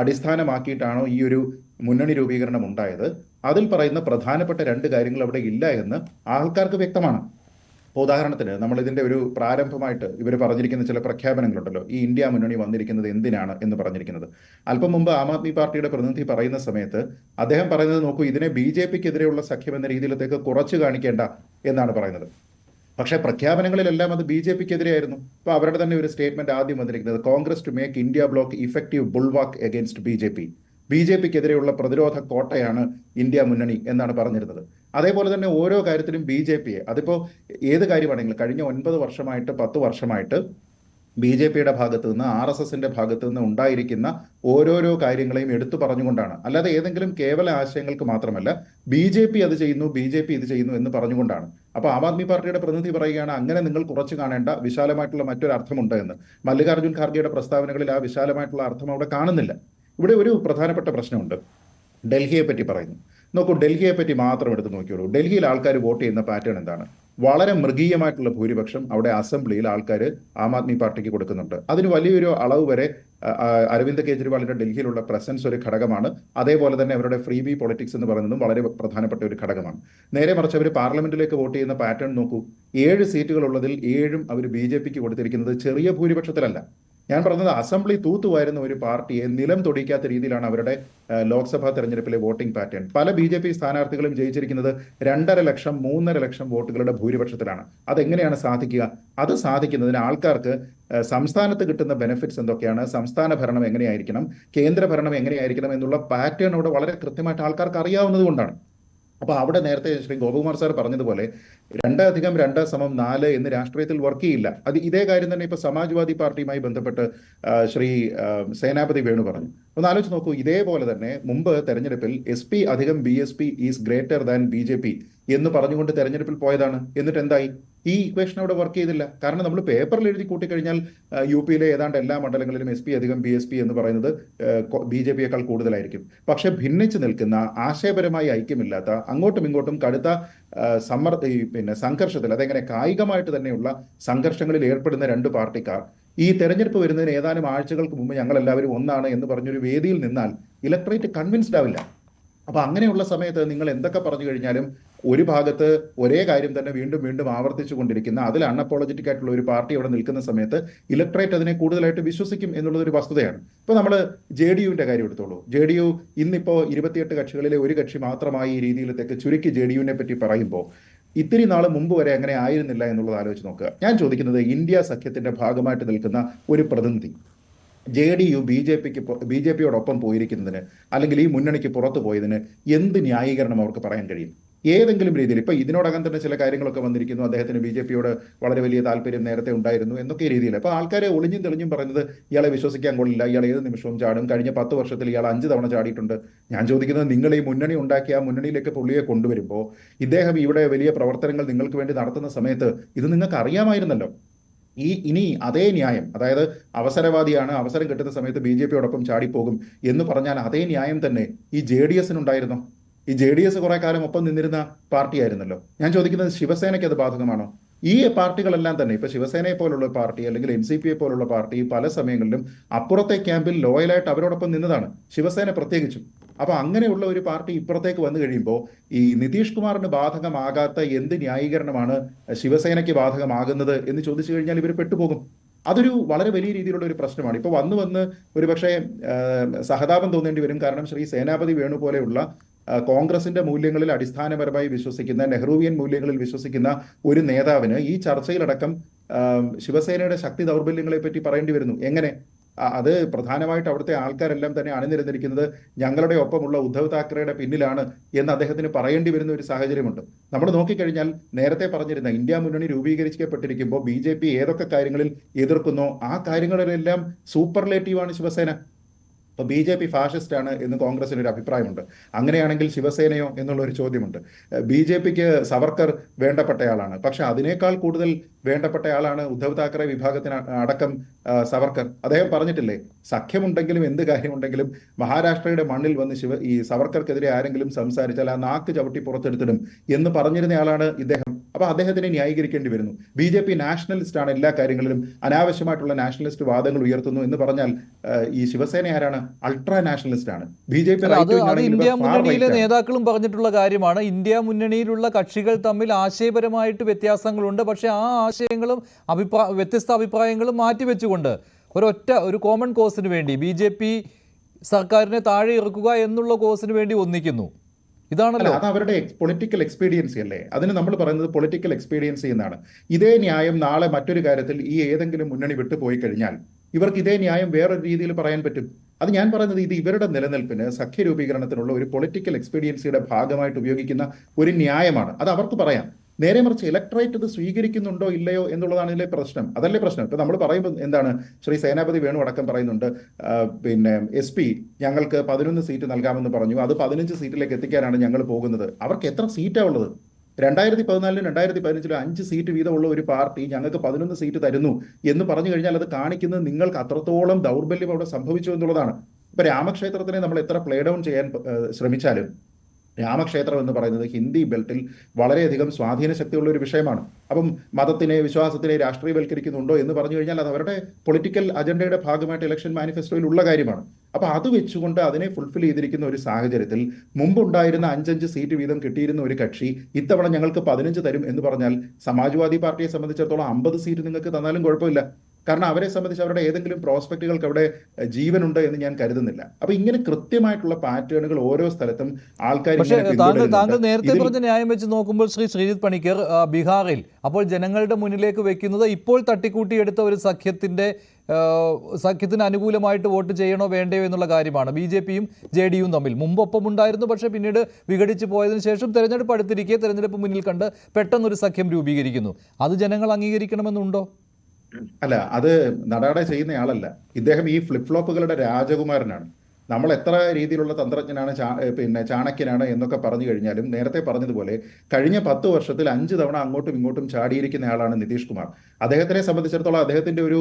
അടിസ്ഥാനമാക്കിയിട്ടാണോ ഈ ഒരു മുന്നണി രൂപീകരണം ഉണ്ടായത്, അതിൽ പറയുന്ന പ്രധാനപ്പെട്ട 2 കാര്യങ്ങൾ അവിടെ ഇല്ല എന്ന് ആൾക്കാർക്ക് വ്യക്തമാണ്. ഉദാഹരണത്തിന് നമ്മൾ ഇതിന്റെ ഒരു പ്രാരംഭമായിട്ട് ഇവർ പറഞ്ഞിരിക്കുന്ന ചില പ്രഖ്യാപനങ്ങളുണ്ടല്ലോ. ഈ ഇന്ത്യ മുന്നണി വന്നിരിക്കുന്നത് എന്തിനാണ് എന്ന് പറഞ്ഞിരിക്കുന്നത്. അല്പം മുമ്പ് ആം ആദ്മി പാർട്ടിയുടെ പ്രതിനിധി പറയുന്ന സമയത്ത് അദ്ദേഹം പറയുന്നത് നോക്കൂ, ഇതിനെ BJPക്കെതിരെയുള്ള സഖ്യം എന്ന രീതിയിലത്തേക്ക് കുറച്ചു കാണിക്കേണ്ട എന്നാണ് പറയുന്നത്. പക്ഷേ പ്രഖ്യാപനങ്ങളിലെല്ലാം അത് BJPക്കെതിരെയായിരുന്നു. അപ്പോൾ അവരുടെ തന്നെ ഒരു സ്റ്റേറ്റ്മെന്റ് ആദ്യം വന്നിരിക്കുന്നത് Congress to make India bloc effective bulwark against BJPക്കെതിരെയുള്ള പ്രതിരോധ കോട്ടയാണ് ഇന്ത്യ മുന്നണി എന്നാണ് പറഞ്ഞിരുന്നത്. അതേപോലെ തന്നെ ഓരോ കാര്യത്തിലും BJPയെ, അതിപ്പോൾ ഏത് കാര്യമാണെങ്കിലും കഴിഞ്ഞ 9 വർഷമായിട്ട് 10 വർഷമായിട്ട് BJPയുടെ ഭാഗത്തു നിന്ന് RSSന്റെ ഭാഗത്തു നിന്ന് ഉണ്ടായിരിക്കുന്ന ഓരോരോ കാര്യങ്ങളെയും എടുത്തു പറഞ്ഞുകൊണ്ടാണ്, അല്ലാതെ ഏതെങ്കിലും കേവല ആശയങ്ങൾക്ക് മാത്രമല്ല BJP അത് ചെയ്യുന്നു, BJP ഇത് ചെയ്യുന്നു എന്ന് പറഞ്ഞുകൊണ്ടാണ്. അപ്പോൾ ആം ആദ്മി പാർട്ടിയുടെ പ്രതിനിധി പറയുകയാണ് അങ്ങനെ നിങ്ങൾ കുറച്ച് കാണേണ്ട, വിശാലമായിട്ടുള്ള മറ്റൊരു അർത്ഥമുണ്ട് എന്ന്. മല്ലികാർജ്ജുൻ ഖാർഗെയുടെ പ്രസ്താവനകളിൽ ആ വിശാലമായിട്ടുള്ള അർത്ഥം അവിടെ കാണുന്നില്ല. ഇവിടെ ഒരു പ്രധാനപ്പെട്ട പ്രശ്നമുണ്ട്. ഡൽഹിയെ പറ്റി പറയുന്നു. നോക്കൂ, ഡൽഹിയെ പറ്റി മാത്രം എടുത്ത് നോക്കിയോളൂ. ഡൽഹിയിൽ ആൾക്കാർ വോട്ട് ചെയ്യുന്ന പാറ്റേൺ എന്താണ്? വളരെ മൃഗീയമായിട്ടുള്ള ഭൂരിപക്ഷം അവിടെ അസംബ്ലിയിൽ ആൾക്കാർ ആം ആദ്മി പാർട്ടിക്ക് കൊടുക്കുന്നുണ്ട്. അതിന് വലിയൊരു അളവ് വരെ അരവിന്ദ് കെജ്രിവാളിന്റെ ഡൽഹിയിലുള്ള പ്രസൻസ് ഒരു ഘടകമാണ്. അതേപോലെ തന്നെ അവരുടെ ഫ്രീ ബി പൊളിറ്റിക്സ് എന്ന് പറയുന്നതും വളരെ പ്രധാനപ്പെട്ട ഒരു ഘടകമാണ്. നേരെ മറിച്ച് അവർ പാർലമെന്റിലേക്ക് വോട്ട് ചെയ്യുന്ന പാറ്റേൺ നോക്കൂ. 7 സീറ്റുകളുള്ളതിൽ 7ഉം അവർ BJPക്ക് കൊടുത്തിരിക്കുന്നത് ചെറിയ ഭൂരിപക്ഷത്തിലല്ല. ഞാൻ പറഞ്ഞത് അസംബ്ലി തൂത്തുവായിരുന്ന ഒരു പാർട്ടിയെ നിലം തൊടിക്കാത്ത രീതിയിലാണ് അവരുടെ ലോക്സഭാ തെരഞ്ഞെടുപ്പിലെ വോട്ടിംഗ് പാറ്റേൺ. പല BJP സ്ഥാനാർത്ഥികളും ജയിച്ചിരിക്കുന്നത് 2.5 ലക്ഷം 3.5 ലക്ഷം വോട്ടുകളുടെ ഭൂരിപക്ഷത്തിലാണ്. അതെങ്ങനെയാണ് സാധിക്കുക? അത് സാധിക്കുന്നതിന് ആൾക്കാർക്ക് സംസ്ഥാനത്ത് കിട്ടുന്ന ബെനിഫിറ്റ്സ് എന്തൊക്കെയാണ്, സംസ്ഥാന ഭരണം എങ്ങനെയായിരിക്കണം, കേന്ദ്ര ഭരണം എങ്ങനെയായിരിക്കണം എന്നുള്ള പാറ്റേൺ അവിടെ വളരെ കൃത്യമായിട്ട് ആൾക്കാർക്ക് അറിയാവുന്നത് കൊണ്ടാണ്. അപ്പോൾ അവിടെ നേരത്തെ ശ്രീ ഗോപകുമാർ സാർ പറഞ്ഞതുപോലെ 2+2=4 എന്ന് രാഷ്ട്രീയത്തിൽ വർക്ക് ചെയ്യില്ല. അത് ഇതേ കാര്യം തന്നെ ഇപ്പോൾ സമാജ്വാദി പാർട്ടിയുമായി ബന്ധപ്പെട്ട് ശ്രീ സേനാപതി വേണു പറഞ്ഞു. ഒന്ന് ആലോചിച്ച് നോക്കൂ, ഇതേപോലെ തന്നെ മുമ്പ് തെരഞ്ഞെടുപ്പിൽ SP + BSP is greater than BJP എന്ന് പറഞ്ഞുകൊണ്ട് തെരഞ്ഞെടുപ്പിൽ പോയതാണ്. എന്നിട്ട് എന്തായി? ഈ ഇക്വേഷൻ അവിടെ വർക്ക് ചെയ്തില്ല. കാരണം നമ്മൾ പേപ്പറിൽ എഴുതി കൂട്ടിക്കഴിഞ്ഞാൽ യു പിയിലെ ഏതാണ്ട് എല്ലാ മണ്ഡലങ്ങളിലും SP അധികം BSP എന്ന് പറയുന്നത് BJPയേക്കാൾ കൂടുതലായിരിക്കും. പക്ഷെ ഭിന്നിച്ചു നിൽക്കുന്ന, ആശയപരമായി ഐക്യമില്ലാത്ത, അങ്ങോട്ടും ഇങ്ങോട്ടും കടുത്ത സംഘർഷത്തിൽ, അതെങ്ങനെ കായികമായിട്ട് തന്നെയുള്ള സംഘർഷങ്ങളിൽ ഏർപ്പെടുന്ന രണ്ട് പാർട്ടിക്കാർ ഈ തെരഞ്ഞെടുപ്പ് വരുന്നതിന് ഏതാനും ആഴ്ചകൾക്ക് മുമ്പ് ഞങ്ങൾ എല്ലാവരും ഒന്നാണ് എന്ന് പറഞ്ഞൊരു വേദിയിൽ നിന്നാൽ ഇലക്ട്രേറ്റ് കൺവിൻസ്ഡ് ആവില്ല. അപ്പൊ അങ്ങനെയുള്ള സമയത്ത് നിങ്ങൾ എന്തൊക്കെ പറഞ്ഞു കഴിഞ്ഞാലും ഒരു ഭാഗത്ത് ഒരേ കാര്യം തന്നെ വീണ്ടും വീണ്ടും ആവർത്തിച്ചു കൊണ്ടിരിക്കുന്ന, അതിൽ അൺഅപ്പോളജറ്റിക് ആയിട്ടുള്ള ഒരു പാർട്ടി അവിടെ നിൽക്കുന്ന സമയത്ത് ഇലക്ട്രേറ്റ് അതിനെ കൂടുതലായിട്ട് വിശ്വസിക്കും എന്നുള്ളതൊരു വസ്തുതയാണ്. ഇപ്പൊ നമ്മൾ JDUവിന്റെ കാര്യം എടുത്തോളൂ. JDU ഇന്നിപ്പോ 28 കക്ഷികളിലെ ഒരു കക്ഷി മാത്രമായി ഈ രീതിയിലത്തേക്ക് ചുരുക്കി JDUവിനെ പറ്റി പറയുമ്പോൾ ഇത്തിരി നാൾ മുമ്പ് വരെ അങ്ങനെ ആയിരുന്നില്ല എന്നുള്ളത് ആലോചിച്ച് നോക്കുക. ഞാൻ ചോദിക്കുന്നത്, ഇന്ത്യ സഖ്യത്തിന്റെ ഭാഗമായിട്ട് നിൽക്കുന്ന ഒരു പ്രതിനിധി JDU BJPയോടൊപ്പം പോയിരിക്കുന്നതിന്, അല്ലെങ്കിൽ ഈ മുന്നണിക്ക് പുറത്തു പോയതിന് എന്ത് ന്യായീകരണം അവർക്ക് പറയാൻ കഴിയും? ഏതെങ്കിലും രീതിയിൽ ഇപ്പൊ ഇതിനോടകം തന്നെ ചില കാര്യങ്ങളൊക്കെ വന്നിരിക്കുന്നു. അദ്ദേഹത്തിന് BJPയോട് വളരെ വലിയ താല്പര്യം നേരത്തെ ഉണ്ടായിരുന്നു എന്നൊക്കെ രീതിയിൽ. അപ്പൊ ആൾക്കാരെ ഒളിഞ്ഞും തെളിഞ്ഞും പറയുന്നത് ഇയാളെ വിശ്വസിക്കാൻ കൊള്ളില്ല, ഇയാൾ ഏത് നിമിഷവും ചാടും, കഴിഞ്ഞ 10 വർഷത്തിൽ ഇയാൾ 5 തവണ ചാടിയിട്ടുണ്ട്. ഞാൻ ചോദിക്കുന്നത്, നിങ്ങൾ ഈ മുന്നണി ഉണ്ടാക്കി ആ മുന്നണിയിലേക്ക് പുള്ളിയെ കൊണ്ടുവരുമ്പോൾ ഇദ്ദേഹം ഇവിടെ വലിയ പ്രവർത്തനങ്ങൾ നിങ്ങൾക്ക് വേണ്ടി നടത്തുന്ന സമയത്ത് ഇത് നിങ്ങൾക്ക് അറിയാമായിരുന്നല്ലോ. ഇനി അതേ ന്യായം, അതായത് അവസരവാദിയാണ്, അവസരം കിട്ടുന്ന സമയത്ത് BJPയോടൊപ്പം ചാടിപ്പോകും എന്ന് പറഞ്ഞാൽ അതേ ന്യായം തന്നെ ഈ JDSനുണ്ടായിരുന്നോ? ഈ JDS കുറെ കാലം ഒപ്പം നിന്നിരുന്ന പാർട്ടിയായിരുന്നല്ലോ. ഞാൻ ചോദിക്കുന്നത്, ശിവസേനയ്ക്ക് അത് ബാധകമാണോ? ഈ പാർട്ടികളെല്ലാം തന്നെ, ഇപ്പൊ ശിവസേനയെ പോലുള്ള പാർട്ടി അല്ലെങ്കിൽ NCPയെ പോലുള്ള പാർട്ടി പല സമയങ്ങളിലും അപ്പുറത്തെ ക്യാമ്പിൽ ലോയലായിട്ട് അവരോടൊപ്പം നിന്നതാണ്, ശിവസേന പ്രത്യേകിച്ചും. അപ്പൊ അങ്ങനെയുള്ള ഒരു പാർട്ടി ഇപ്പുറത്തേക്ക് വന്നു കഴിയുമ്പോൾ ഈ നിതീഷ് കുമാറിന് ബാധകമാകാത്ത എന്ത് ന്യായീകരണമാണ് ശിവസേനയ്ക്ക് ബാധകമാകുന്നത് എന്ന് ചോദിച്ചു കഴിഞ്ഞാൽ ഇവർ പെട്ടുപോകും. അതൊരു വളരെ വലിയ രീതിയിലുള്ള ഒരു പ്രശ്നമാണ്. ഇപ്പൊ വന്ന് ഒരുപക്ഷെ സഹതാപം തോന്നേണ്ടി വരും. കാരണം ശ്രീ സേനാപതി വേണു പോലെയുള്ള കോൺഗ്രസിന്റെ മൂല്യങ്ങളിൽ അടിസ്ഥാനപരമായി വിശ്വസിക്കുന്ന, നെഹ്റുവിയൻ മൂല്യങ്ങളിൽ വിശ്വസിക്കുന്ന ഒരു നേതാവിന് ഈ ചർച്ചയിലടക്കം ശിവസേനയുടെ ശക്തി ദൗർബല്യങ്ങളെ പറ്റി പറയേണ്ടി വരുന്നു. എങ്ങനെ? അത് പ്രധാനമായിട്ട് അവിടുത്തെ ആൾക്കാരെല്ലാം തന്നെ അണിനിരന്നിരിക്കുന്നത് ഞങ്ങളുടെ ഒപ്പമുള്ള ഉദ്ധവ് താക്കറെയുടെ പിന്നിലാണ് എന്ന് അദ്ദേഹത്തിന് പറയേണ്ടി വരുന്ന ഒരു സാഹചര്യമുണ്ട്. നമ്മൾ നോക്കിക്കഴിഞ്ഞാൽ നേരത്തെ പറഞ്ഞിരുന്ന ഇന്ത്യ മുന്നണി രൂപീകരിക്കപ്പെട്ടിരിക്കുമ്പോൾ BJP ഏതൊക്കെ കാര്യങ്ങളിൽ എതിർക്കുന്നോ ആ കാര്യങ്ങളിലെല്ലാം സൂപ്പർലേറ്റീവാണ് ശിവസേന. അപ്പൊ BJP ഫാഷിസ്റ്റ് ആണ് എന്ന് കോൺഗ്രസിന് ഒരു അഭിപ്രായമുണ്ട്. അങ്ങനെയാണെങ്കിൽ ശിവസേനയോ എന്നുള്ള ഒരു ചോദ്യമുണ്ട്. BJPക്ക് സവർക്കർ വേണ്ടപ്പെട്ടയാളാണ്, പക്ഷെ അതിനേക്കാൾ കൂടുതൽ വേണ്ടപ്പെട്ടയാളാണ് ഉദ്ധവ് താക്കറെ വിഭാഗത്തിന് അടക്കം സവർക്കർ. അദ്ദേഹം പറഞ്ഞിട്ടില്ലേ, സഖ്യമുണ്ടെങ്കിലും എന്ത് കാര്യമുണ്ടെങ്കിലും മഹാരാഷ്ട്രയുടെ മണ്ണിൽ വന്ന് ഈ സവർക്കർക്കെതിരെ ആരെങ്കിലും സംസാരിച്ചാൽ ആ നാക്ക് ചവിട്ടി പുറത്തെടുത്തിടും എന്ന് പറഞ്ഞിരുന്നയാളാണ് ഇദ്ദേഹം. അപ്പൊ അദ്ദേഹത്തിനെ ന്യായീകരിക്കേണ്ടി വരുന്നു. BJP നാഷണലിസ്റ്റ് ആണ്, എല്ലാ കാര്യങ്ങളിലും അനാവശ്യമായിട്ടുള്ള നാഷണലിസ്റ്റ് വാദങ്ങൾ ഉയർത്തുന്നു എന്ന് പറഞ്ഞാൽ ഈ ശിവസേന ആരാണ്? അൾട്രാ നാഷണലിസ്റ്റ് ആണ്. BJP ഇന്ത്യ മുന്നണിയിലെ നേതാക്കളും പറഞ്ഞിട്ടുള്ള കാര്യമാണ്. ഇന്ത്യ മുന്നണിയിലുള്ള കക്ഷികൾ തമ്മിൽ ആശയപരമായിട്ട് വ്യത്യാസങ്ങളുണ്ട്, പക്ഷെ ആ ആശയങ്ങളും വ്യത്യസ്ത അഭിപ്രായങ്ങളും മാറ്റിവെച്ചുകൊണ്ട് ഒരു കോമൺ കോസിന് വേണ്ടി BJP സർക്കാരിനെ താഴെ ഇറക്കുക എന്നുള്ള കോസിന് വേണ്ടി ഒന്നിക്കുന്നു. ഇതാണല്ലോ അത് അവരുടെ പൊളിറ്റിക്കൽ എക്സ്പീരിയൻസി അല്ലേ? അതിന് നമ്മൾ പറയുന്നത് പൊളിറ്റിക്കൽ എക്സ്പീരിയൻസി എന്നാണ്. ഇതേ ന്യായം നാളെ മറ്റൊരു കാര്യത്തിൽ ഈ ഏതെങ്കിലും മുന്നണി വിട്ടുപോയി കഴിഞ്ഞാൽ ഇവർക്ക് ഇതേ ന്യായം വേറൊരു രീതിയിൽ പറയാൻ പറ്റും. അത് ഞാൻ പറയുന്നത്, ഇത് ഇവരുടെ നിലനിൽപ്പിന്, സഖ്യ രൂപീകരണത്തിനുള്ള ഒരു പൊളിറ്റിക്കൽ എക്സ്പീരിയൻസിയുടെ ഭാഗമായിട്ട് ഉപയോഗിക്കുന്ന ഒരു ന്യായമാണ്. അത് അവർക്ക് പറയാം. നേരെ മറിച്ച് ഇലക്ട്രേറ്റ് ഇത് സ്വീകരിക്കുന്നുണ്ടോ ഇല്ലയോ എന്നുള്ളതാണ് ഇതിലെ പ്രശ്നം. അതല്ലേ പ്രശ്നം. ഇപ്പൊ നമ്മൾ പറയുമ്പോൾ എന്താണ്, ശ്രീ സേനാപതി വേണു അടക്കം പറയുന്നുണ്ട്, SP ഞങ്ങൾക്ക് 11 സീറ്റ് നൽകാമെന്ന് പറഞ്ഞു, അത് 15 സീറ്റിലേക്ക് എത്തിക്കാനാണ് ഞങ്ങൾ പോകുന്നത്. അവർക്ക് എത്ര സീറ്റാണ് ഉള്ളത്? 2014 2015 5 സീറ്റ് വീതമുള്ള ഒരു പാർട്ടി ഞങ്ങൾക്ക് 11 സീറ്റ് തരുന്നു എന്ന് പറഞ്ഞു കഴിഞ്ഞാൽ അത് കാണിക്കുന്നത് നിങ്ങൾക്ക് അത്രത്തോളം ദൗർബല്യം അവിടെ സംഭവിച്ചു എന്നുള്ളതാണ്. ഇപ്പൊ രാമക്ഷേത്രത്തിനെ നമ്മൾ എത്ര പ്ലേ ഡൗൺ ചെയ്യാൻ ശ്രമിച്ചാലും രാമക്ഷേത്രം എന്ന് പറയുന്നത് ഹിന്ദി ബെൽറ്റിൽ വളരെയധികം സ്വാധീന ശക്തിയുള്ള ഒരു വിഷയമാണ്. അപ്പം മതത്തിനെ, വിശ്വാസത്തിനെ രാഷ്ട്രീയവൽക്കരിക്കുന്നുണ്ടോ എന്ന് പറഞ്ഞു കഴിഞ്ഞാൽ അത് അവരുടെ പൊളിറ്റിക്കൽ അജണ്ടയുടെ ഭാഗമായിട്ട് ഇലക്ഷൻ മാനിഫെസ്റ്റോയിൽ ഉള്ള കാര്യമാണ്. അപ്പൊ അത് വെച്ചുകൊണ്ട് അതിനെ ഫുൾഫിൽ ചെയ്തിരിക്കുന്ന ഒരു സാഹചര്യത്തിൽ മുമ്പുണ്ടായിരുന്ന 5 സീറ്റ് വീതം കിട്ടിയിരുന്ന ഒരു കക്ഷി ഇത്തവണ ഞങ്ങൾക്ക് 15 തരും എന്ന് പറഞ്ഞാൽ സമാജ്വാദി പാർട്ടിയെ സംബന്ധിച്ചിടത്തോളം 50 സീറ്റ് നിങ്ങൾക്ക് തന്നാലും കുഴപ്പമില്ല. കാരണം അവരെ സംബന്ധിച്ച് അവരുടെ ഏതെങ്കിലും പ്രോസ്പെക്റ്റുകൾക്ക് അവിടെ ജീവനുണ്ട് എന്ന് ഞാൻ കരുതുന്നില്ല. അപ്പൊ ഇങ്ങനെ കൃത്യമായിട്ടുള്ള പാറ്റേണുകൾ ഓരോ സ്ഥലത്തും ആൾക്കാർ. താങ്കൾ നേരത്തെ പറഞ്ഞ ന്യായം വെച്ച് നോക്കുമ്പോൾ ശ്രീ ശ്രീജിത്ത് പണിക്കർ, ബീഹാറിൽ അപ്പോൾ ജനങ്ങളുടെ മുന്നിലേക്ക് വെക്കുന്നത് ഇപ്പോൾ തട്ടിക്കൂട്ടിയെടുത്ത ഒരു സഖ്യത്തിന് അനുകൂലമായിട്ട് വോട്ട് ചെയ്യണോ വേണ്ടയോ എന്നുള്ള കാര്യമാണ്. BJPയും JDUവും തമ്മിൽ മുമ്പൊപ്പം ഉണ്ടായിരുന്നു, പക്ഷേ പിന്നീട് വിഘടിച്ച് പോയതിനു ശേഷം തെരഞ്ഞെടുപ്പ് അടുത്തിരിക്കെ തെരഞ്ഞെടുപ്പ് മുന്നിൽ കണ്ട് പെട്ടെന്നൊരു സഖ്യം രൂപീകരിക്കുന്നു. അത് ജനങ്ങൾ അംഗീകരിക്കണമെന്നുണ്ടോ? അല്ല, അത് നടാടെ ചെയ്യുന്നയാളല്ല. ഇദ്ദേഹം ഈ ഫ്ലിപ്പ് ഫ്ലോപ്പുകളുടെ രാജകുമാരനാണ്. നമ്മൾ എത്ര രീതിയിലുള്ള തന്ത്രജ്ഞനാണ് ചാണക്യനാണ് എന്നൊക്കെ പറഞ്ഞു കഴിഞ്ഞാലും നേരത്തെ പറഞ്ഞതുപോലെ കഴിഞ്ഞ 10 വർഷത്തിൽ 5 തവണ അങ്ങോട്ടും ഇങ്ങോട്ടും ചാടിയിരിക്കുന്ന ആളാണ് നിതീഷ് കുമാർ. അദ്ദേഹത്തിനെ സംബന്ധിച്ചിടത്തോളം അദ്ദേഹത്തിന്റെ ഒരു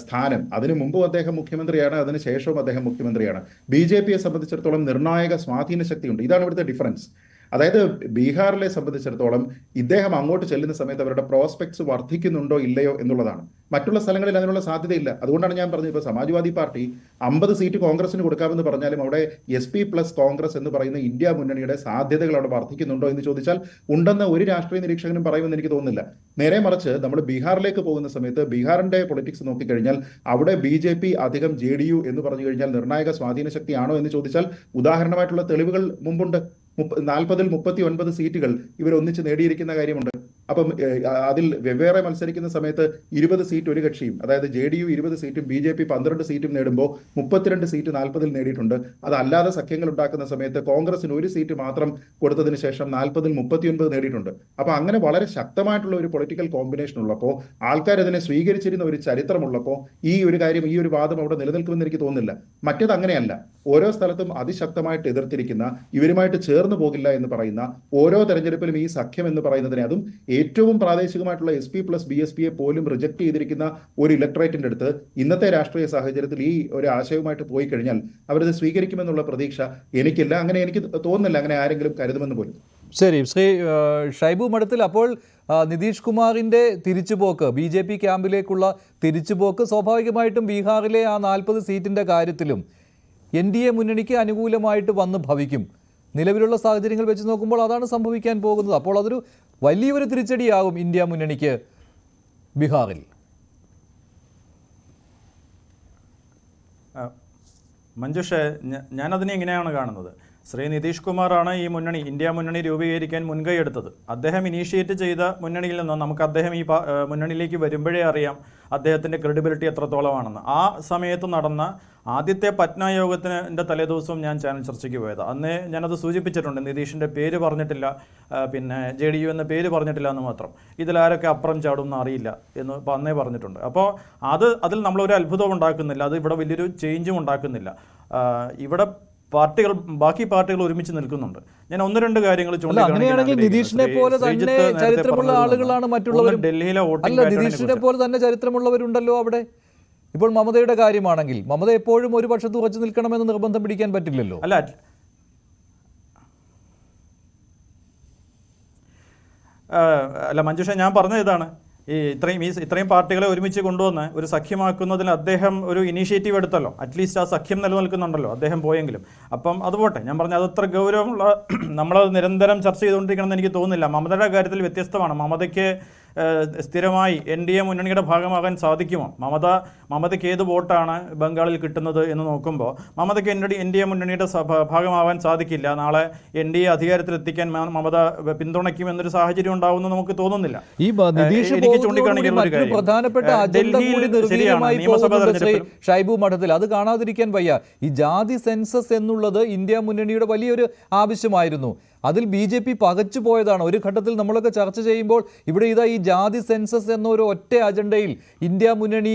സ്ഥാനം, അതിനു മുമ്പും അദ്ദേഹം മുഖ്യമന്ത്രിയാണ്, അതിന് ശേഷവും അദ്ദേഹം മുഖ്യമന്ത്രിയാണ്. BJPയെ സംബന്ധിച്ചിടത്തോളം നിർണായക സ്വാധീന ശക്തിയുണ്ട്. ഇതാണ് ഇവിടുത്തെ ഡിഫറൻസ്. അതായത് ബീഹാറിലെ സംബന്ധിച്ചിടത്തോളം ഇദ്ദേഹം അങ്ങോട്ട് ചെല്ലുന്ന സമയത്ത് അവരുടെ പ്രോസ്പെക്ട്സ് വർദ്ധിക്കുന്നുണ്ടോ ഇല്ലയോ എന്നുള്ളതാണ്. മറ്റുള്ള സ്ഥലങ്ങളിൽ അതിനുള്ള സാധ്യതയില്ല. അതുകൊണ്ടാണ് ഞാൻ പറഞ്ഞത്, ഇപ്പോൾ സമാജ്വാദി പാർട്ടി 50 സീറ്റ് കോൺഗ്രസിന് കൊടുക്കാമെന്ന് പറഞ്ഞാലും അവിടെ SP പ്ലസ് കോൺഗ്രസ് എന്ന് പറയുന്ന ഇന്ത്യ മുന്നണിയുടെ സാധ്യതകൾ അവിടെ വർദ്ധിക്കുന്നുണ്ടോ എന്ന് ചോദിച്ചാൽ ഉണ്ടെന്ന് ഒരു രാഷ്ട്രീയ നിരീക്ഷകനും പറയുമെന്ന് എനിക്ക് തോന്നുന്നില്ല. നേരെ മറിച്ച് നമ്മൾ ബീഹാറിലേക്ക് പോകുന്ന സമയത്ത് ബീഹാറിന്റെ പൊളിറ്റിക്സ് നോക്കിക്കഴിഞ്ഞാൽ അവിടെ BJP അധികം JDU എന്ന് പറഞ്ഞു കഴിഞ്ഞാൽ നിർണായക സ്വാധീന ശക്തിയാണോ എന്ന് ചോദിച്ചാൽ ഉദാഹരണമായിട്ടുള്ള തെളിവുകൾ മുമ്പുണ്ട്. 40-ൽ 39 സീറ്റുകൾ ഇവർ ഒന്നിച്ച് നേടിയിരിക്കുന്ന കാര്യമുണ്ട്. അപ്പം അതിൽ വെവ്വേറെ മത്സരിക്കുന്ന സമയത്ത് 20 സീറ്റ് ഒരു കക്ഷിയും, അതായത് JDU 20 സീറ്റും BJP 12 സീറ്റും നേടുമ്പോൾ 32 സീറ്റ് 40-ൽ നേടിയിട്ടുണ്ട്. അതല്ലാതെ സഖ്യങ്ങൾ ഉണ്ടാക്കുന്ന സമയത്ത് കോൺഗ്രസിന് ഒരു സീറ്റ് മാത്രം കൊടുത്തതിന് ശേഷം 40-ൽ 39 നേടിയിട്ടുണ്ട്. അപ്പൊ അങ്ങനെ വളരെ ശക്തമായിട്ടുള്ള ഒരു പൊളിറ്റിക്കൽ കോമ്പിനേഷൻ ഉള്ളപ്പോൾ, ആൾക്കാർ അതിനെ സ്വീകരിച്ചിരുന്ന ഒരു ചരിത്രമുള്ളപ്പോൾ ഈ ഒരു കാര്യം, ഈ ഒരു വാദം അവിടെ നിലനിൽക്കുമെന്ന് എനിക്ക് തോന്നുന്നില്ല. മറ്റേത് അങ്ങനെയല്ല. ഓരോ സ്ഥലത്തും അതിശക്തമായിട്ട് എതിർത്തിരിക്കുന്ന, ഇവരുമായിട്ട് ചേർന്ന് പോകില്ല എന്ന് പറയുന്ന, ഓരോ തെരഞ്ഞെടുപ്പിലും ഈ സഖ്യം എന്ന് പറയുന്നതിനെ, അതും ഏറ്റവും പ്രാദേശികമായിട്ടുള്ള SP പ്ലസ് BSPയെ പോലും റിജക്ട് ചെയ്തിരിക്കുന്ന ഒരു ഇലക്ട്രേറ്റിന്റെ അടുത്ത് ഇന്നത്തെ രാഷ്ട്രീയ സാഹചര്യത്തിൽ ഈ ഒരു ആശയവുമായിട്ട് പോയി കഴിഞ്ഞാൽ അവരത് സ്വീകരിക്കുമെന്നുള്ള പ്രതീക്ഷ എനിക്കില്ല. അങ്ങനെ എനിക്ക് തോന്നുന്നില്ല അങ്ങനെ ആരെങ്കിലും കരുതുമെന്ന് പോലും. ശരി, ശ്രീ ഷൈബു മഠത്തിൽ, അപ്പോൾ നിതീഷ് കുമാറിന്റെ തിരിച്ചുപോക്ക്, BJP ക്യാമ്പിലേക്കുള്ള തിരിച്ചുപോക്ക് സ്വാഭാവികമായിട്ടും ബീഹാറിലെ ആ 40 സീറ്റിന്റെ കാര്യത്തിലും NDA മുന്നണിക്ക് അനുകൂലമായിട്ട് വന്ന് ഭവിക്കും. നിലവിലുള്ള സാഹചര്യങ്ങൾ വെച്ച് നോക്കുമ്പോൾ അതാണ് സംഭവിക്കാൻ പോകുന്നത്. അപ്പോൾ അതൊരു വലിയൊരു തിരിച്ചടിയാകും ഇന്ത്യ മുന്നണിക്ക് ബീഹാറിൽ. മഞ്ജുഷേ, ഞാനതിനെ എങ്ങനെയാണ് കാണുന്നത്? ശ്രീ നിതീഷ് കുമാറാണ് ഈ മുന്നണി, ഇന്ത്യ മുന്നണി രൂപീകരിക്കാൻ മുൻകൈ എടുത്തത്. അദ്ദേഹം ഇനീഷ്യേറ്റ് ചെയ്ത മുന്നണിയിൽ നിന്ന് നമുക്ക് അദ്ദേഹം ഈ മുന്നണിയിലേക്ക് വരുമ്പോഴേ അറിയാം അദ്ദേഹത്തിൻ്റെ ക്രെഡിബിലിറ്റി എത്രത്തോളമാണെന്ന്. ആ സമയത്ത് നടന്ന ആദ്യത്തെ പറ്റ്ന യോഗത്തിൻ്റെ തലേദിവസവും ഞാൻ ചാനൽ ചർച്ചയ്ക്ക് പോയത്. അന്നേ ഞാനത് സൂചിപ്പിച്ചിട്ടുണ്ട്. നിതീഷിൻ്റെ പേര് പറഞ്ഞിട്ടില്ല, പിന്നെ JDU എന്ന പേര് പറഞ്ഞിട്ടില്ല എന്ന് മാത്രം. ഇതിലാരൊക്കെ അപ്പുറം ചാടും എന്ന് അറിയില്ല എന്ന് അന്നേ പറഞ്ഞിട്ടുണ്ട്. അപ്പോൾ അതിൽ നമ്മളൊരു അത്ഭുതവും ഉണ്ടാക്കുന്നില്ല, അത് ഇവിടെ വലിയൊരു ചേഞ്ചും ഉണ്ടാക്കുന്നില്ല. ഇവിടെ ബാക്കി പാർട്ടികൾ ഒരുമിച്ച് നിൽക്കുന്നുണ്ട്. ഞാൻ 1-2 കാര്യങ്ങൾ അങ്ങനെയാണെങ്കിൽ നിതീഷിനെ പോലെ തന്നെ ചരിത്രമുള്ള ആളുകളാണ് മറ്റുള്ളവർ. ഡൽഹിയിലെ നിതീഷിനെ പോലെ തന്നെ ചരിത്രമുള്ളവരുണ്ടല്ലോ അവിടെ. ഇപ്പോൾ മമതയുടെ കാര്യമാണെങ്കിൽ മമത എപ്പോഴും ഒരു പക്ഷത്ത് ഉറച്ചു നിൽക്കണമെന്ന് നിർബന്ധം പിടിക്കാൻ പറ്റില്ലല്ലോ. അല്ല മഞ്ജുഷ, ഞാൻ പറഞ്ഞത് ഇതാണ്, ഇത്രയും പാർട്ടികളെ ഒരുമിച്ച് കൊണ്ടുവന്ന് ഒരു സഖ്യമാക്കുന്നതിന് അദ്ദേഹം ഒരു ഇനീഷ്യേറ്റീവ് എടുത്തല്ലോ. അറ്റ്ലീസ്റ്റ് ആ സഖ്യം നിലനിൽക്കുന്നുണ്ടല്ലോ, അദ്ദേഹം പോയെങ്കിലും. അപ്പം അത് പോട്ടെ, ഞാൻ പറഞ്ഞ അതത്ര ഗൗരവമുള്ള, നമ്മളത് നിരന്തരം ചർച്ച ചെയ്തുകൊണ്ടിരിക്കണമെന്ന് എനിക്ക് തോന്നുന്നില്ല. മമതയുടെ കാര്യത്തിൽ വ്യത്യസ്തമാണ്. മമതയ്ക്ക് സ്ഥിരമായി NDA മുന്നണിയുടെ ഭാഗമാകാൻ സാധിക്കുമോ? മമതയ്ക്ക് ഏത് വോട്ടാണ് ബംഗാളിൽ കിട്ടുന്നത് എന്ന് നോക്കുമ്പോൾ മമതയ്ക്ക് NDA മുന്നണിയുടെ ഭാഗമാവാൻ സാധിക്കില്ല. നാളെ NDA അധികാരത്തിലെത്തിക്കാൻ മമത പിന്തുണയ്ക്കുമെന്നൊരു സാഹചര്യം ഉണ്ടാവുമെന്ന് നമുക്ക് തോന്നുന്നില്ല. എനിക്ക് ചൂണ്ടിക്കാണിക്കുന്ന ഒരു പ്രധാനപ്പെട്ട നിയമസഭാ തെരഞ്ഞെടുപ്പിൽ ഷൈബു മഠത്തിൽ അത് കാണാതിരിക്കാൻ വയ്യ. ഈ ജാതി സെൻസസ് എന്നുള്ളത് ഇന്ത്യ മുന്നണിയുടെ വലിയൊരു ആവശ്യമായിരുന്നു. അതിൽ BJP പകച്ചു പോയതാണ്. ഒരു ഘട്ടത്തിൽ നമ്മളൊക്കെ ചർച്ച ചെയ്യുമ്പോൾ ഇവിടെ ഇതാ ഈ ജാതി സെൻസസ് എന്നൊരു ഒറ്റ അജണ്ടയിൽ ഇന്ത്യ മുന്നണി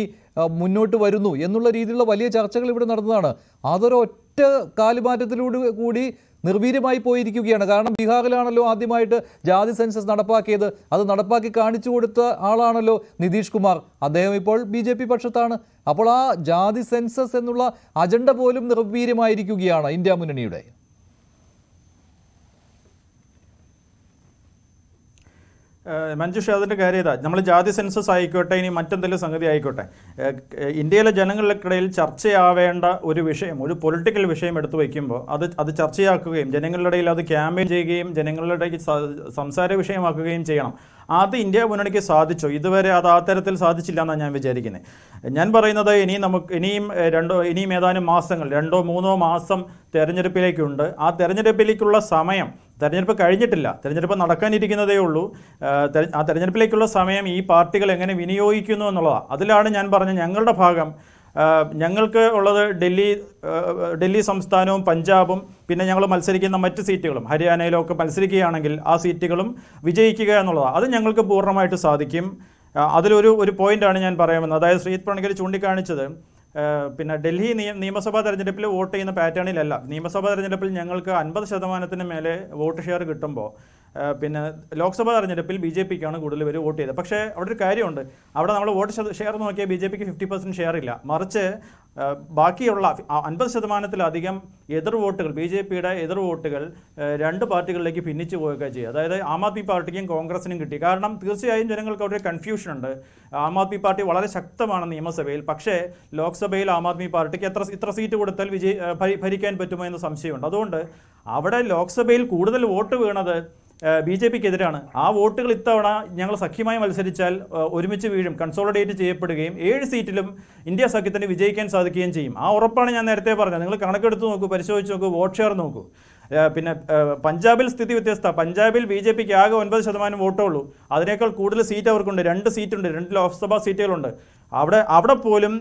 മുന്നോട്ട് വരുന്നു എന്നുള്ള രീതിയിലുള്ള വലിയ ചർച്ചകൾ ഇവിടെ നടന്നതാണ്. അതൊരൊറ്റ കാലുമാറ്റത്തിലൂടെ കൂടി നിർവീര്യമായി പോയിരിക്കുകയാണ്. കാരണം ബീഹാറിലാണല്ലോ ആദ്യമായിട്ട് ജാതി സെൻസസ് നടപ്പാക്കിയത്. അത് നടപ്പാക്കി കാണിച്ചു കൊടുത്ത ആളാണല്ലോ നിതീഷ് കുമാർ. അദ്ദേഹം ഇപ്പോൾ BJP പക്ഷത്താണ്. അപ്പോൾ ആ ജാതി സെൻസസ് എന്നുള്ള അജണ്ട പോലും നിർവീര്യമായിരിക്കുകയാണ് ഇന്ത്യ മുന്നണിയുടെ. മഞ്ജുഷ, അതിൻ്റെ കാര്യം ഇതാ, നമ്മൾ ജാതി സെൻസസ് ആയിക്കോട്ടെ, ഇനി മറ്റെന്തെങ്കിലും സംഗതി ആയിക്കോട്ടെ, ഇന്ത്യയിലെ ജനങ്ങൾക്കിടയിൽ ചർച്ചയാവേണ്ട ഒരു വിഷയം, ഒരു പൊളിറ്റിക്കൽ വിഷയം എടുത്തു വയ്ക്കുമ്പോൾ അത് ചർച്ചയാക്കുകയും ജനങ്ങളുടെ ഇടയിൽ അത് ക്യാമ്പയിൻ ചെയ്യുകയും ജനങ്ങളുടെ ഇടയിൽ സംസാര വിഷയമാക്കുകയും ചെയ്യണം. അത് ഇന്ത്യ മുന്നണിക്ക് സാധിച്ചോ? ഇതുവരെ അത് ആ തരത്തിൽ സാധിച്ചില്ല എന്നാണ് ഞാൻ വിചാരിക്കുന്നത്. ഞാൻ പറയുന്നത് ഇനിയും ഏതാനും മാസങ്ങൾ, 2-3 മാസം തെരഞ്ഞെടുപ്പിലേക്കുണ്ട്. ആ തെരഞ്ഞെടുപ്പിലേക്കുള്ള സമയം, തെരഞ്ഞെടുപ്പ് കഴിഞ്ഞിട്ടില്ല, തെരഞ്ഞെടുപ്പ് നടക്കാനിരിക്കുന്നതേ ഉള്ളൂ. ആ തെരഞ്ഞെടുപ്പിലേക്കുള്ള സമയം ഈ പാർട്ടികൾ എങ്ങനെ വിനിയോഗിക്കുന്നു എന്നുള്ളതാണ്. അതിലാണ് ഞാൻ പറഞ്ഞ ഞങ്ങളുടെ ഭാഗം. ഞങ്ങൾക്ക് ഉള്ളത് ഡൽഹി സംസ്ഥാനവും പഞ്ചാബും പിന്നെ ഞങ്ങൾ മത്സരിക്കുന്ന മറ്റ് സീറ്റുകളും ഹരിയാനയിലൊക്കെ മത്സരിക്കുകയാണെങ്കിൽ ആ സീറ്റുകളും വിജയിക്കുക എന്നുള്ളതാണ്. അത് ഞങ്ങൾക്ക് പൂർണ്ണമായിട്ട് സാധിക്കും. അതിലൊരു പോയിന്റാണ് ഞാൻ പറയാമെന്ന്. അതായത് ശ്രീ പണിക്കർ ചൂണ്ടിക്കാണിച്ചത്, പിന്നെ ഡൽഹി നിയമസഭാ തെരഞ്ഞെടുപ്പിൽ വോട്ട് ചെയ്യുന്ന പാറ്റേണിലല്ല. നിയമസഭാ തെരഞ്ഞെടുപ്പിൽ ഞങ്ങൾക്ക് 50% മേലെ വോട്ട് ഷെയർ കിട്ടുമ്പോൾ പിന്നെ ലോക്സഭാ തെരഞ്ഞെടുപ്പിൽ BJPക്കാണ് കൂടുതൽ പേര് വോട്ട് ചെയ്തത്. പക്ഷേ അവിടെ ഒരു കാര്യമുണ്ട്, അവിടെ നമ്മൾ വോട്ട് ഷെയർ നോക്കിയാൽ BJPക്ക് 50% ഷെയർ ഇല്ല. മറിച്ച് ബാക്കിയുള്ള 50%-ലധികം എതിർ വോട്ടുകൾ, BJPയുടെ എതിർ വോട്ടുകൾ രണ്ട് പാർട്ടികളിലേക്ക് ഭിന്നിച്ചു പോവുകയൊക്കെ ചെയ്യുക. അതായത് ആം ആദ്മി പാർട്ടിക്കും കോൺഗ്രസിനും കിട്ടി. കാരണം തീർച്ചയായും ജനങ്ങൾക്ക് അവിടെ കൺഫ്യൂഷൻ ഉണ്ട്. ആം ആദ്മി പാർട്ടി വളരെ ശക്തമാണ് നിയമസഭയിൽ, പക്ഷേ ലോക്സഭയിൽ ആം ആദ്മി പാർട്ടിക്ക് ഇത്ര സീറ്റ് കൊടുത്താൽ ഭരിക്കാൻ പറ്റുമോ എന്ന് സംശയമുണ്ട്. അതുകൊണ്ട് അവിടെ ലോക്സഭയിൽ കൂടുതൽ വോട്ട് വീണത് BJPക്കെതിരാണ്. ആ വോട്ടുകൾ ഇത്തവണ ഞങ്ങൾ സഖ്യമായി മത്സരിച്ചാൽ ഒരുമിച്ച് വീഴും, കൺസോളിഡേറ്റ് ചെയ്യപ്പെടുകയും 7 സീറ്റിലും ഇന്ത്യ സഖ്യത്തിന് വിജയിക്കാൻ സാധിക്കുകയും ചെയ്യും. ആ ഉറപ്പാണ് ഞാൻ നേരത്തെ പറഞ്ഞത്. നിങ്ങൾ കണക്കെടുത്ത് നോക്കൂ, പരിശോധിച്ച് നോക്കൂ, വോട്ട് ഷെയർ നോക്കൂ. പിന്നെ പഞ്ചാബിൽ സ്ഥിതി വ്യത്യസ്ത. പഞ്ചാബിൽ BJPക്ക് ആകെ 9% വോട്ടേ ഉള്ളൂ. അതിനേക്കാൾ കൂടുതൽ സീറ്റ് അവർക്കുണ്ട്, 2 സീറ്റുണ്ട്, 2 ലോക്സഭാ സീറ്റുകളുണ്ട്. അവിടെ പോലും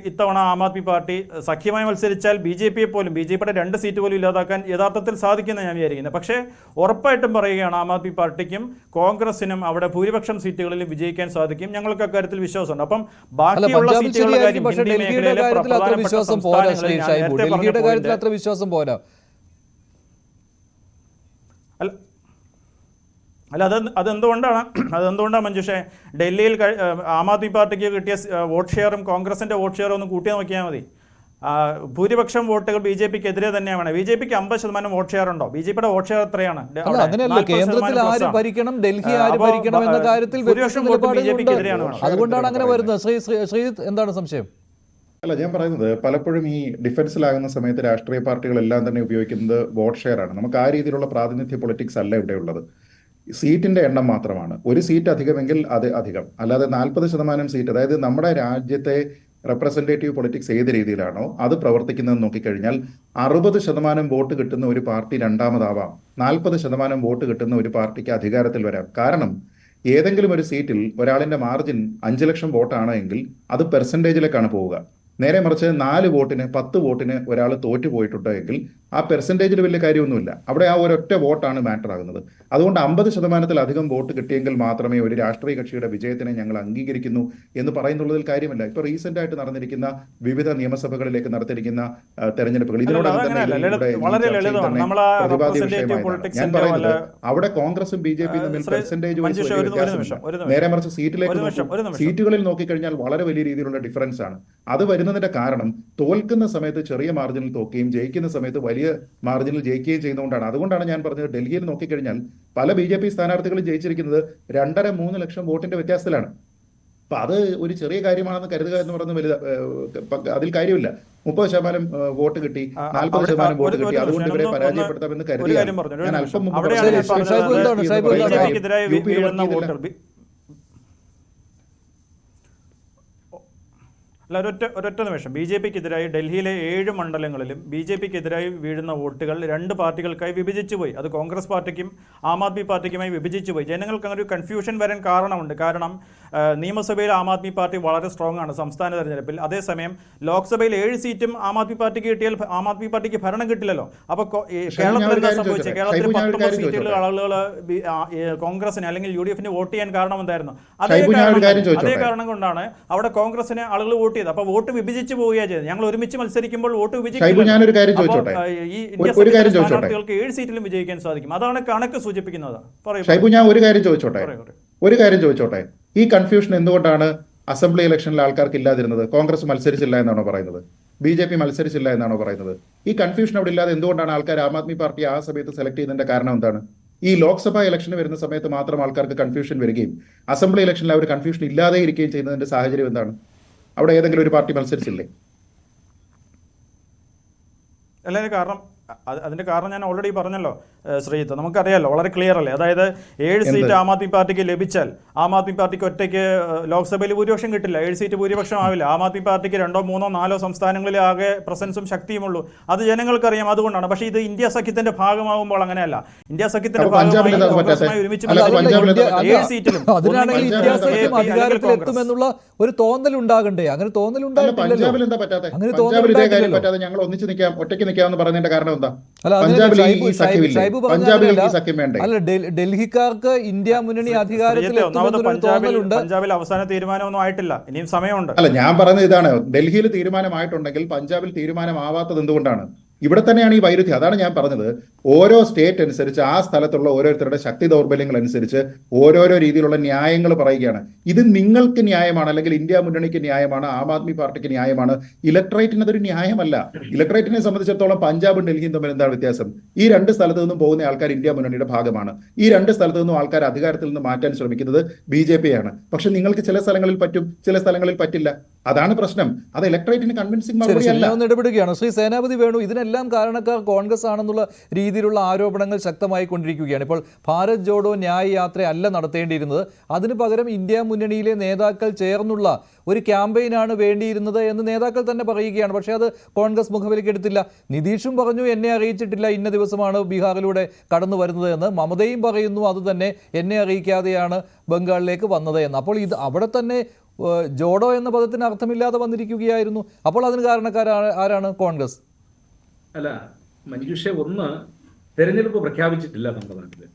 ഇത്തവണ ആം ആദ്മി പാർട്ടി സഖ്യമായി മത്സരിച്ചാൽ BJPയുടെ 2 സീറ്റ് പോലും ഇല്ലാതാക്കാൻ യഥാർത്ഥത്തിൽ സാധിക്കുമെന്ന് ഞാൻ വിചാരിക്കുന്നത്. പക്ഷേ ഉറപ്പായിട്ടും പറയുകയാണ്, ആം ആദ്മി പാർട്ടിക്കും കോൺഗ്രസിനും അവിടെ ഭൂരിപക്ഷം സീറ്റുകളിൽ വിജയിക്കാൻ സാധിക്കും. ഞങ്ങൾക്ക് അക്കാര്യത്തിൽ വിശ്വാസമുണ്ട്. അപ്പം ബാക്കിയുള്ള സീറ്റുകളുടെ കാര്യം ഹിന്ദി മേഖലയിലെ പ്രധാനപ്പെട്ട സംസ്ഥാനങ്ങളിൽ അത്ര വിശ്വാസം പോരാ. അല്ല അതെന്തുകൊണ്ടാണ് മഞ്ജുഷേ? ഡൽഹിയിൽ ആം ആദ്മി പാർട്ടിക്ക് കിട്ടിയ വോട്ട് ഷെയറും കോൺഗ്രസിന്റെ വോട്ട് ഷെയറും ഒന്ന് കൂട്ടി നോക്കിയാൽ മതി. ഭൂരിപക്ഷം വോട്ടുകൾ BJPക്കെതിരെ തന്നെയാണ്. BJPക്ക് 50% വോട്ട് ഷെയർ ഉണ്ടോ? BJPയുടെ വോട്ട് ഷെയർ എത്രയാണ്? കേന്ദ്രത്തിൽ ആര് ഭരിക്കണം, ഡൽഹി ആര് ഭരിക്കണം എന്ന കാര്യത്തിൽ അതുകൊണ്ടാണ് അങ്ങനെ വരുന്നത്. ശ്രീജിത്ത്, എന്താണ് സംശയം? അല്ല, ഞാൻ പറയുന്നത് പലപ്പോഴും ഈ ഡിഫൻസിലാകുന്ന സമയത്ത് രാഷ്ട്രീയ പാർട്ടികളെല്ലാം തന്നെ ഉപയോഗിക്കുന്നത് വോട്ട് ഷെയർ ആണ്. നമുക്ക് ആ രീതിയിലുള്ള പ്രാതിനിധ്യ പൊളിറ്റിക്സ് അല്ല ഇവിടെ ഉള്ളത്. സീറ്റിന്റെ എണ്ണം മാത്രമാണ്. ഒരു സീറ്റ് അധികമെങ്കിൽ അത് അധികം, അല്ലാതെ 40% സീറ്റ്, അതായത് നമ്മുടെ രാജ്യത്തെ റെപ്രസെന്റേറ്റീവ് പൊളിറ്റിക്സ് ഏത് രീതിയിലാണോ അത് പ്രവർത്തിക്കുന്നതെന്ന് നോക്കിക്കഴിഞ്ഞാൽ 60% വോട്ട് കിട്ടുന്ന ഒരു പാർട്ടി രണ്ടാമതാവാം, 40% വോട്ട് കിട്ടുന്ന ഒരു പാർട്ടിക്ക് അധികാരത്തിൽ വരാം. കാരണം ഏതെങ്കിലും ഒരു സീറ്റിൽ ഒരാളിന്റെ മാർജിൻ 5 ലക്ഷം വോട്ടാണ് എങ്കിൽ അത് പെർസെന്റേജിലേക്കാണ് പോവുക. നേരെ മറിച്ച് 4 വോട്ടിന് 10 വോട്ടിന് ഒരാൾ തോറ്റുപോയിട്ടുണ്ട് എങ്കിൽ ആ പെർസെൻറ്റേജിൽ വലിയ കാര്യമൊന്നുമില്ല. അവിടെ ആ ഒരൊറ്റ വോട്ടാണ് മാറ്റർ ആകുന്നത്. അതുകൊണ്ട് 50%-ലധികം വോട്ട് കിട്ടിയെങ്കിൽ മാത്രമേ ഒരു രാഷ്ട്രീയ കക്ഷിയുടെ വിജയത്തിനെ ഞങ്ങൾ അംഗീകരിക്കുന്നു എന്ന് പറയുന്നുള്ളതിൽ കാര്യമില്ല. ഇപ്പൊ റീസെന്റ് ആയിട്ട് നടന്നിരിക്കുന്ന വിവിധ നിയമസഭകളിലേക്ക് നടത്തിയിരിക്കുന്ന തെരഞ്ഞെടുപ്പുകൾ ഇതിനോടകം തന്നെ പ്രതിപാദ്യ വിഷയമായതാണ്. ഞാൻ പറയുന്നത് അവിടെ കോൺഗ്രസും BJPയും തമ്മിൽ പെർസെന്റേജ് നേരെ മറിച്ച് സീറ്റുകളിൽ നോക്കിക്കഴിഞ്ഞാൽ വളരെ വലിയ രീതിയിലുള്ള ഡിഫറൻസ് ആണ്. അത് വരുന്നതിന്റെ കാരണം തോൽക്കുന്ന സമയത്ത് ചെറിയ മാർജിനിൽ തോക്കുകയും ജയിക്കുന്ന സമയത്ത് വലിയ മാർജിനിൽ ജയിക്കുകയും ചെയ്യുന്നതുകൊണ്ടാണ്. അതുകൊണ്ടാണ് ഞാൻ പറഞ്ഞത്, ഡൽഹിയിൽ നോക്കിക്കഴിഞ്ഞാൽ പല BJP സ്ഥാനാർത്ഥികളും ജയിച്ചിരിക്കുന്നത് 2.5-3 ലക്ഷം വോട്ടിന്റെ വ്യത്യാസത്തിലാണ്. അപ്പൊ അത് ഒരു ചെറിയ കാര്യമാണെന്ന് കരുതുക എന്ന് പറയുന്നത് വലുത് അതിൽ കാര്യമില്ല. 30% വോട്ട് കിട്ടി, 40% വോട്ട് കിട്ടി, അതുകൊണ്ട് ഇവരെ പരാജയപ്പെടുത്താമെന്ന് കരുതിയാൽ ഞാൻ അല്പം അല്ല, ഒരൊറ്റ നിമിഷം. BJPക്കെതിരായി ഡൽഹിയിലെ 7 മണ്ഡലങ്ങളിലും BJPക്കെതിരായി വീഴുന്ന വോട്ടുകൾ 2 പാർട്ടികൾക്കായി വിഭജിച്ചു പോയി. അത് കോൺഗ്രസ് പാർട്ടിക്കും ആം ആദ്മി പാർട്ടിക്കുമായി വിഭജിച്ചു പോയി. ജനങ്ങൾക്ക് അങ്ങനെ ഒരു കൺഫ്യൂഷൻ വരാൻ കാരണമുണ്ട്. കാരണം നിയമസഭയിൽ ആം ആദ്മി പാർട്ടി വളരെ സ്ട്രോങ് ആണ് സംസ്ഥാന തെരഞ്ഞെടുപ്പിൽ. അതേസമയം ലോക്സഭയിൽ 7 സീറ്റും ആം ആദ്മി പാർട്ടിക്ക് കിട്ടിയാൽ ആം ആദ്മി പാർട്ടിക്ക് ഭരണം കിട്ടില്ലല്ലോ. അപ്പോൾ കേരളത്തിൽ എന്താ സംഭവിച്ചത്? കേരളത്തിൽ 19 സീറ്റുകൾ ആളുകൾ കോൺഗ്രസിന് അല്ലെങ്കിൽ UDFന് വോട്ട് ചെയ്യാൻ കാരണം എന്തായിരുന്നു? അതേ കാരണം കൊണ്ടാണ് അവിടെ കോൺഗ്രസിന് ആളുകൾ വോട്ട് ചെയ്തത്. അപ്പൊ വോട്ട് വിഭജിച്ചു പോവുകയാണ് ചെയ്തത്. ഞങ്ങൾ ഒരുമിച്ച് മത്സരിക്കുമ്പോൾ വോട്ട് വിഭജിക്കും. ഈ ഇന്ത്യ സ്ഥാനാർത്ഥികൾക്ക് 7 സീറ്റിലും വിജയിക്കാൻ സാധിക്കും. അതാണ് കണക്ക് സൂചിപ്പിക്കുന്നത്. ഷൈബു, ഞാൻ ഒരു കാര്യം ചോദിച്ചോട്ടെ. ഈ കൺഫ്യൂഷൻ എന്തുകൊണ്ടാണ് അസംബ്ലി ഇലക്ഷനിൽ ആൾക്കാർക്ക് ഇല്ലാതിരുന്നത്? കോൺഗ്രസ് മത്സരിച്ചില്ല എന്നാണോ പറയുന്നത്? BJP മത്സരിച്ചില്ല എന്നാണോ പറയുന്നത്? ഈ കൺഫ്യൂഷൻ അവിടെ ഇല്ലാതെ എന്തുകൊണ്ടാണ് ആൾക്കാർ ആം ആദ്മി പാർട്ടി ആ സമയത്ത് സെലക്ട് ചെയ്യുന്നതിന്റെ കാരണം എന്താണ്? ഈ ലോക്സഭാ ഇലക്ഷന് വരുന്ന സമയത്ത് മാത്രം ആൾക്കാർക്ക് കൺഫ്യൂഷൻ വരികയും അസംബ്ലി ഇലക്ഷനിൽ അവർ കൺഫ്യൂഷൻ ഇല്ലാതെ ഇരിക്കുകയും ചെയ്യുന്നതിന്റെ സാഹചര്യം എന്താണ്? അവിടെ ഏതെങ്കിലും ഒരു പാർട്ടി മത്സരിച്ചില്ലേ? അല്ല, അതിന്റെ കാരണം ഞാൻ ഓൾറെഡി പറഞ്ഞല്ലോ ശ്രീജിത്ത്. നമുക്കറിയാലോ, വളരെ ക്ലിയർ അല്ലേ? അതായത് 7 സീറ്റ് ആം ആദ്മി പാർട്ടിക്ക് ലഭിച്ചാൽ ആം ആദ്മി പാർട്ടിക്ക് ഒറ്റയ്ക്ക് ലോക്സഭയിൽ ഭൂരിപക്ഷം കിട്ടില്ല. 7 സീറ്റ് ഭൂരിപക്ഷം ആവില്ല. ആം ആദ്മി പാർട്ടിക്ക് 2, 3, 4 സംസ്ഥാനങ്ങളിലെ ആകെ പ്രസൻസും ശക്തിയുമുള്ളൂ. അത് ജനങ്ങൾക്കറിയാം. അതുകൊണ്ടാണ്. പക്ഷേ ഇത് ഇന്ത്യ സഖ്യത്തിന്റെ ഭാഗമാകുമ്പോൾ അങ്ങനെയല്ല. ഇന്ത്യ സഖ്യത്തിന്റെ ഭാഗമായി ഒരുമിച്ച് 7 സീറ്റിലും അധികാരത്തിലെത്തുമെന്നുള്ള ഒരു തോന്നൽ ഉണ്ടാകണ്ടേ? അങ്ങനെ തോന്നലുണ്ടായിട്ടില്ലല്ലോ. പഞ്ചാബിൽ എന്താ പറ്റാതെ? ഞങ്ങൾ ഒന്നിച്ച് നിൽക്കാം, ഒറ്റയ്ക്ക് നിൽക്കാമെന്ന് പറഞ്ഞതിന്റെ കാരണം എന്താ? അല്ല, അതിനല്ല പഞ്ചാബിൽ ഈ ഷൈബു സഖ്യമില്ലേ? ഷൈബു പറഞ്ഞ പഞ്ചാബിൽ അങ്ങനെയല്ല. ഈ സഖ്യം വേണ്ടേ? അല്ല, ഡൽഹിക്കാർക്ക് ഇന്ത്യ മുന്നണി അധികാരത്തിൽ എത്തുമെന്നൊരു തോന്നലുണ്ട്. പഞ്ചാബിൽ അവസാന തീരുമാനമൊന്നും ആയിട്ടില്ല, ഇനിയും സമയമുണ്ട്. അല്ല, ഞാൻ പറയുന്നത് ഇതാണ്, ഡൽഹിയിൽ തീരുമാനമായിട്ടുണ്ടെങ്കിൽ പഞ്ചാബിൽ തീരുമാനമാവാത്തത് എന്തുകൊണ്ടാണ്? ഇവിടെ തന്നെയാണ് ഈ വൈരുദ്ധ്യം. അതാണ് ഞാൻ പറഞ്ഞത്, ഓരോ സ്റ്റേറ്റ് അനുസരിച്ച് ആ സ്ഥലത്തുള്ള ഓരോരുത്തരുടെ ശക്തി ദൗർബല്യങ്ങൾ അനുസരിച്ച് ഓരോരോ രീതിയിലുള്ള ന്യായങ്ങൾ പറയുകയാണ്. ഇത് നിങ്ങൾക്ക് ന്യായമാണ്, അല്ലെങ്കിൽ ഇന്ത്യ മുന്നണിക്ക് ന്യായമാണ്, ആം ആദ്മി പാർട്ടിക്ക് ന്യായമാണ്. ഇലക്ട്രേറ്റിന് അതൊരു ന്യായമല്ല. ഇലക്ട്രേറ്റിനെ സംബന്ധിച്ചിടത്തോളം പഞ്ചാബും ഡൽഹിയും തമ്മിൽ എന്താണ് വ്യത്യാസം? ഈ രണ്ട് സ്ഥലത്ത് നിന്നും പോകുന്ന ആൾക്കാർ ഇന്ത്യ മുന്നണിയുടെ ഭാഗമാണ്. ഈ രണ്ട് സ്ഥലത്ത് നിന്നും ആൾക്കാർ അധികാരത്തിൽ നിന്ന് മാറ്റാൻ ശ്രമിക്കുന്നത് BJP ആണ്. പക്ഷെ നിങ്ങൾക്ക് ചില സ്ഥലങ്ങളിൽ പറ്റും, ചില സ്ഥലങ്ങളിൽ പറ്റില്ല. അതാണ് പ്രശ്നം. അത് ഇലക്ട്രേറ്റിന് കൺവിൻസിംഗ് മറുപടി അല്ല. ഞാൻ ഇടപെടുകയാണ്. ശ്രീ സേനാപതി വേണു, ഇതിനെല്ലാം കാരണക്കാർ കോൺഗ്രസ് ആണെന്നുള്ള രീതിയിലുള്ള ആരോപണങ്ങൾ ശക്തമായി കൊണ്ടിരിക്കുകയാണ്. ഇപ്പോൾ ഭാരത് ജോഡോ ന്യായ യാത്ര അല്ല നടത്തേണ്ടിയിരുന്നത്, അതിന് പകരം ഇന്ത്യ മുന്നണിയിലെ നേതാക്കൾ ചേർന്നുള്ള ഒരു ക്യാമ്പയിനാണ് വേണ്ടിയിരുന്നത് എന്ന് നേതാക്കൾ തന്നെ പറയുകയാണ്. പക്ഷേ അത് കോൺഗ്രസ് മുഖവിലക്കെടുത്തില്ല. നിതീഷും പറഞ്ഞു എന്നെ അറിയിച്ചിട്ടില്ല, ഇന്ന ദിവസമാണ് ബീഹാറിലൂടെ കടന്നു വരുന്നത് എന്ന്. മമതയും പറയുന്നു അത് തന്നെ, എന്നെ അറിയിക്കാതെയാണ് ബംഗാളിലേക്ക് വന്നത് എന്ന്. അപ്പോൾ ഇത് അവിടെ തന്നെ ജോഡോ എന്ന പദത്തിന് അർത്ഥമില്ലാതെ വന്നിരിക്കുകയായിരുന്നു. അപ്പോൾ അതിന് ആരാണ്? കോൺഗ്രസ്. അല്ല മഞ്ജുഷെ, ഒന്ന്, തെരഞ്ഞെടുപ്പ് പ്രഖ്യാപിച്ചിട്ടില്ല നമ്മുടെ നാട്ടില്.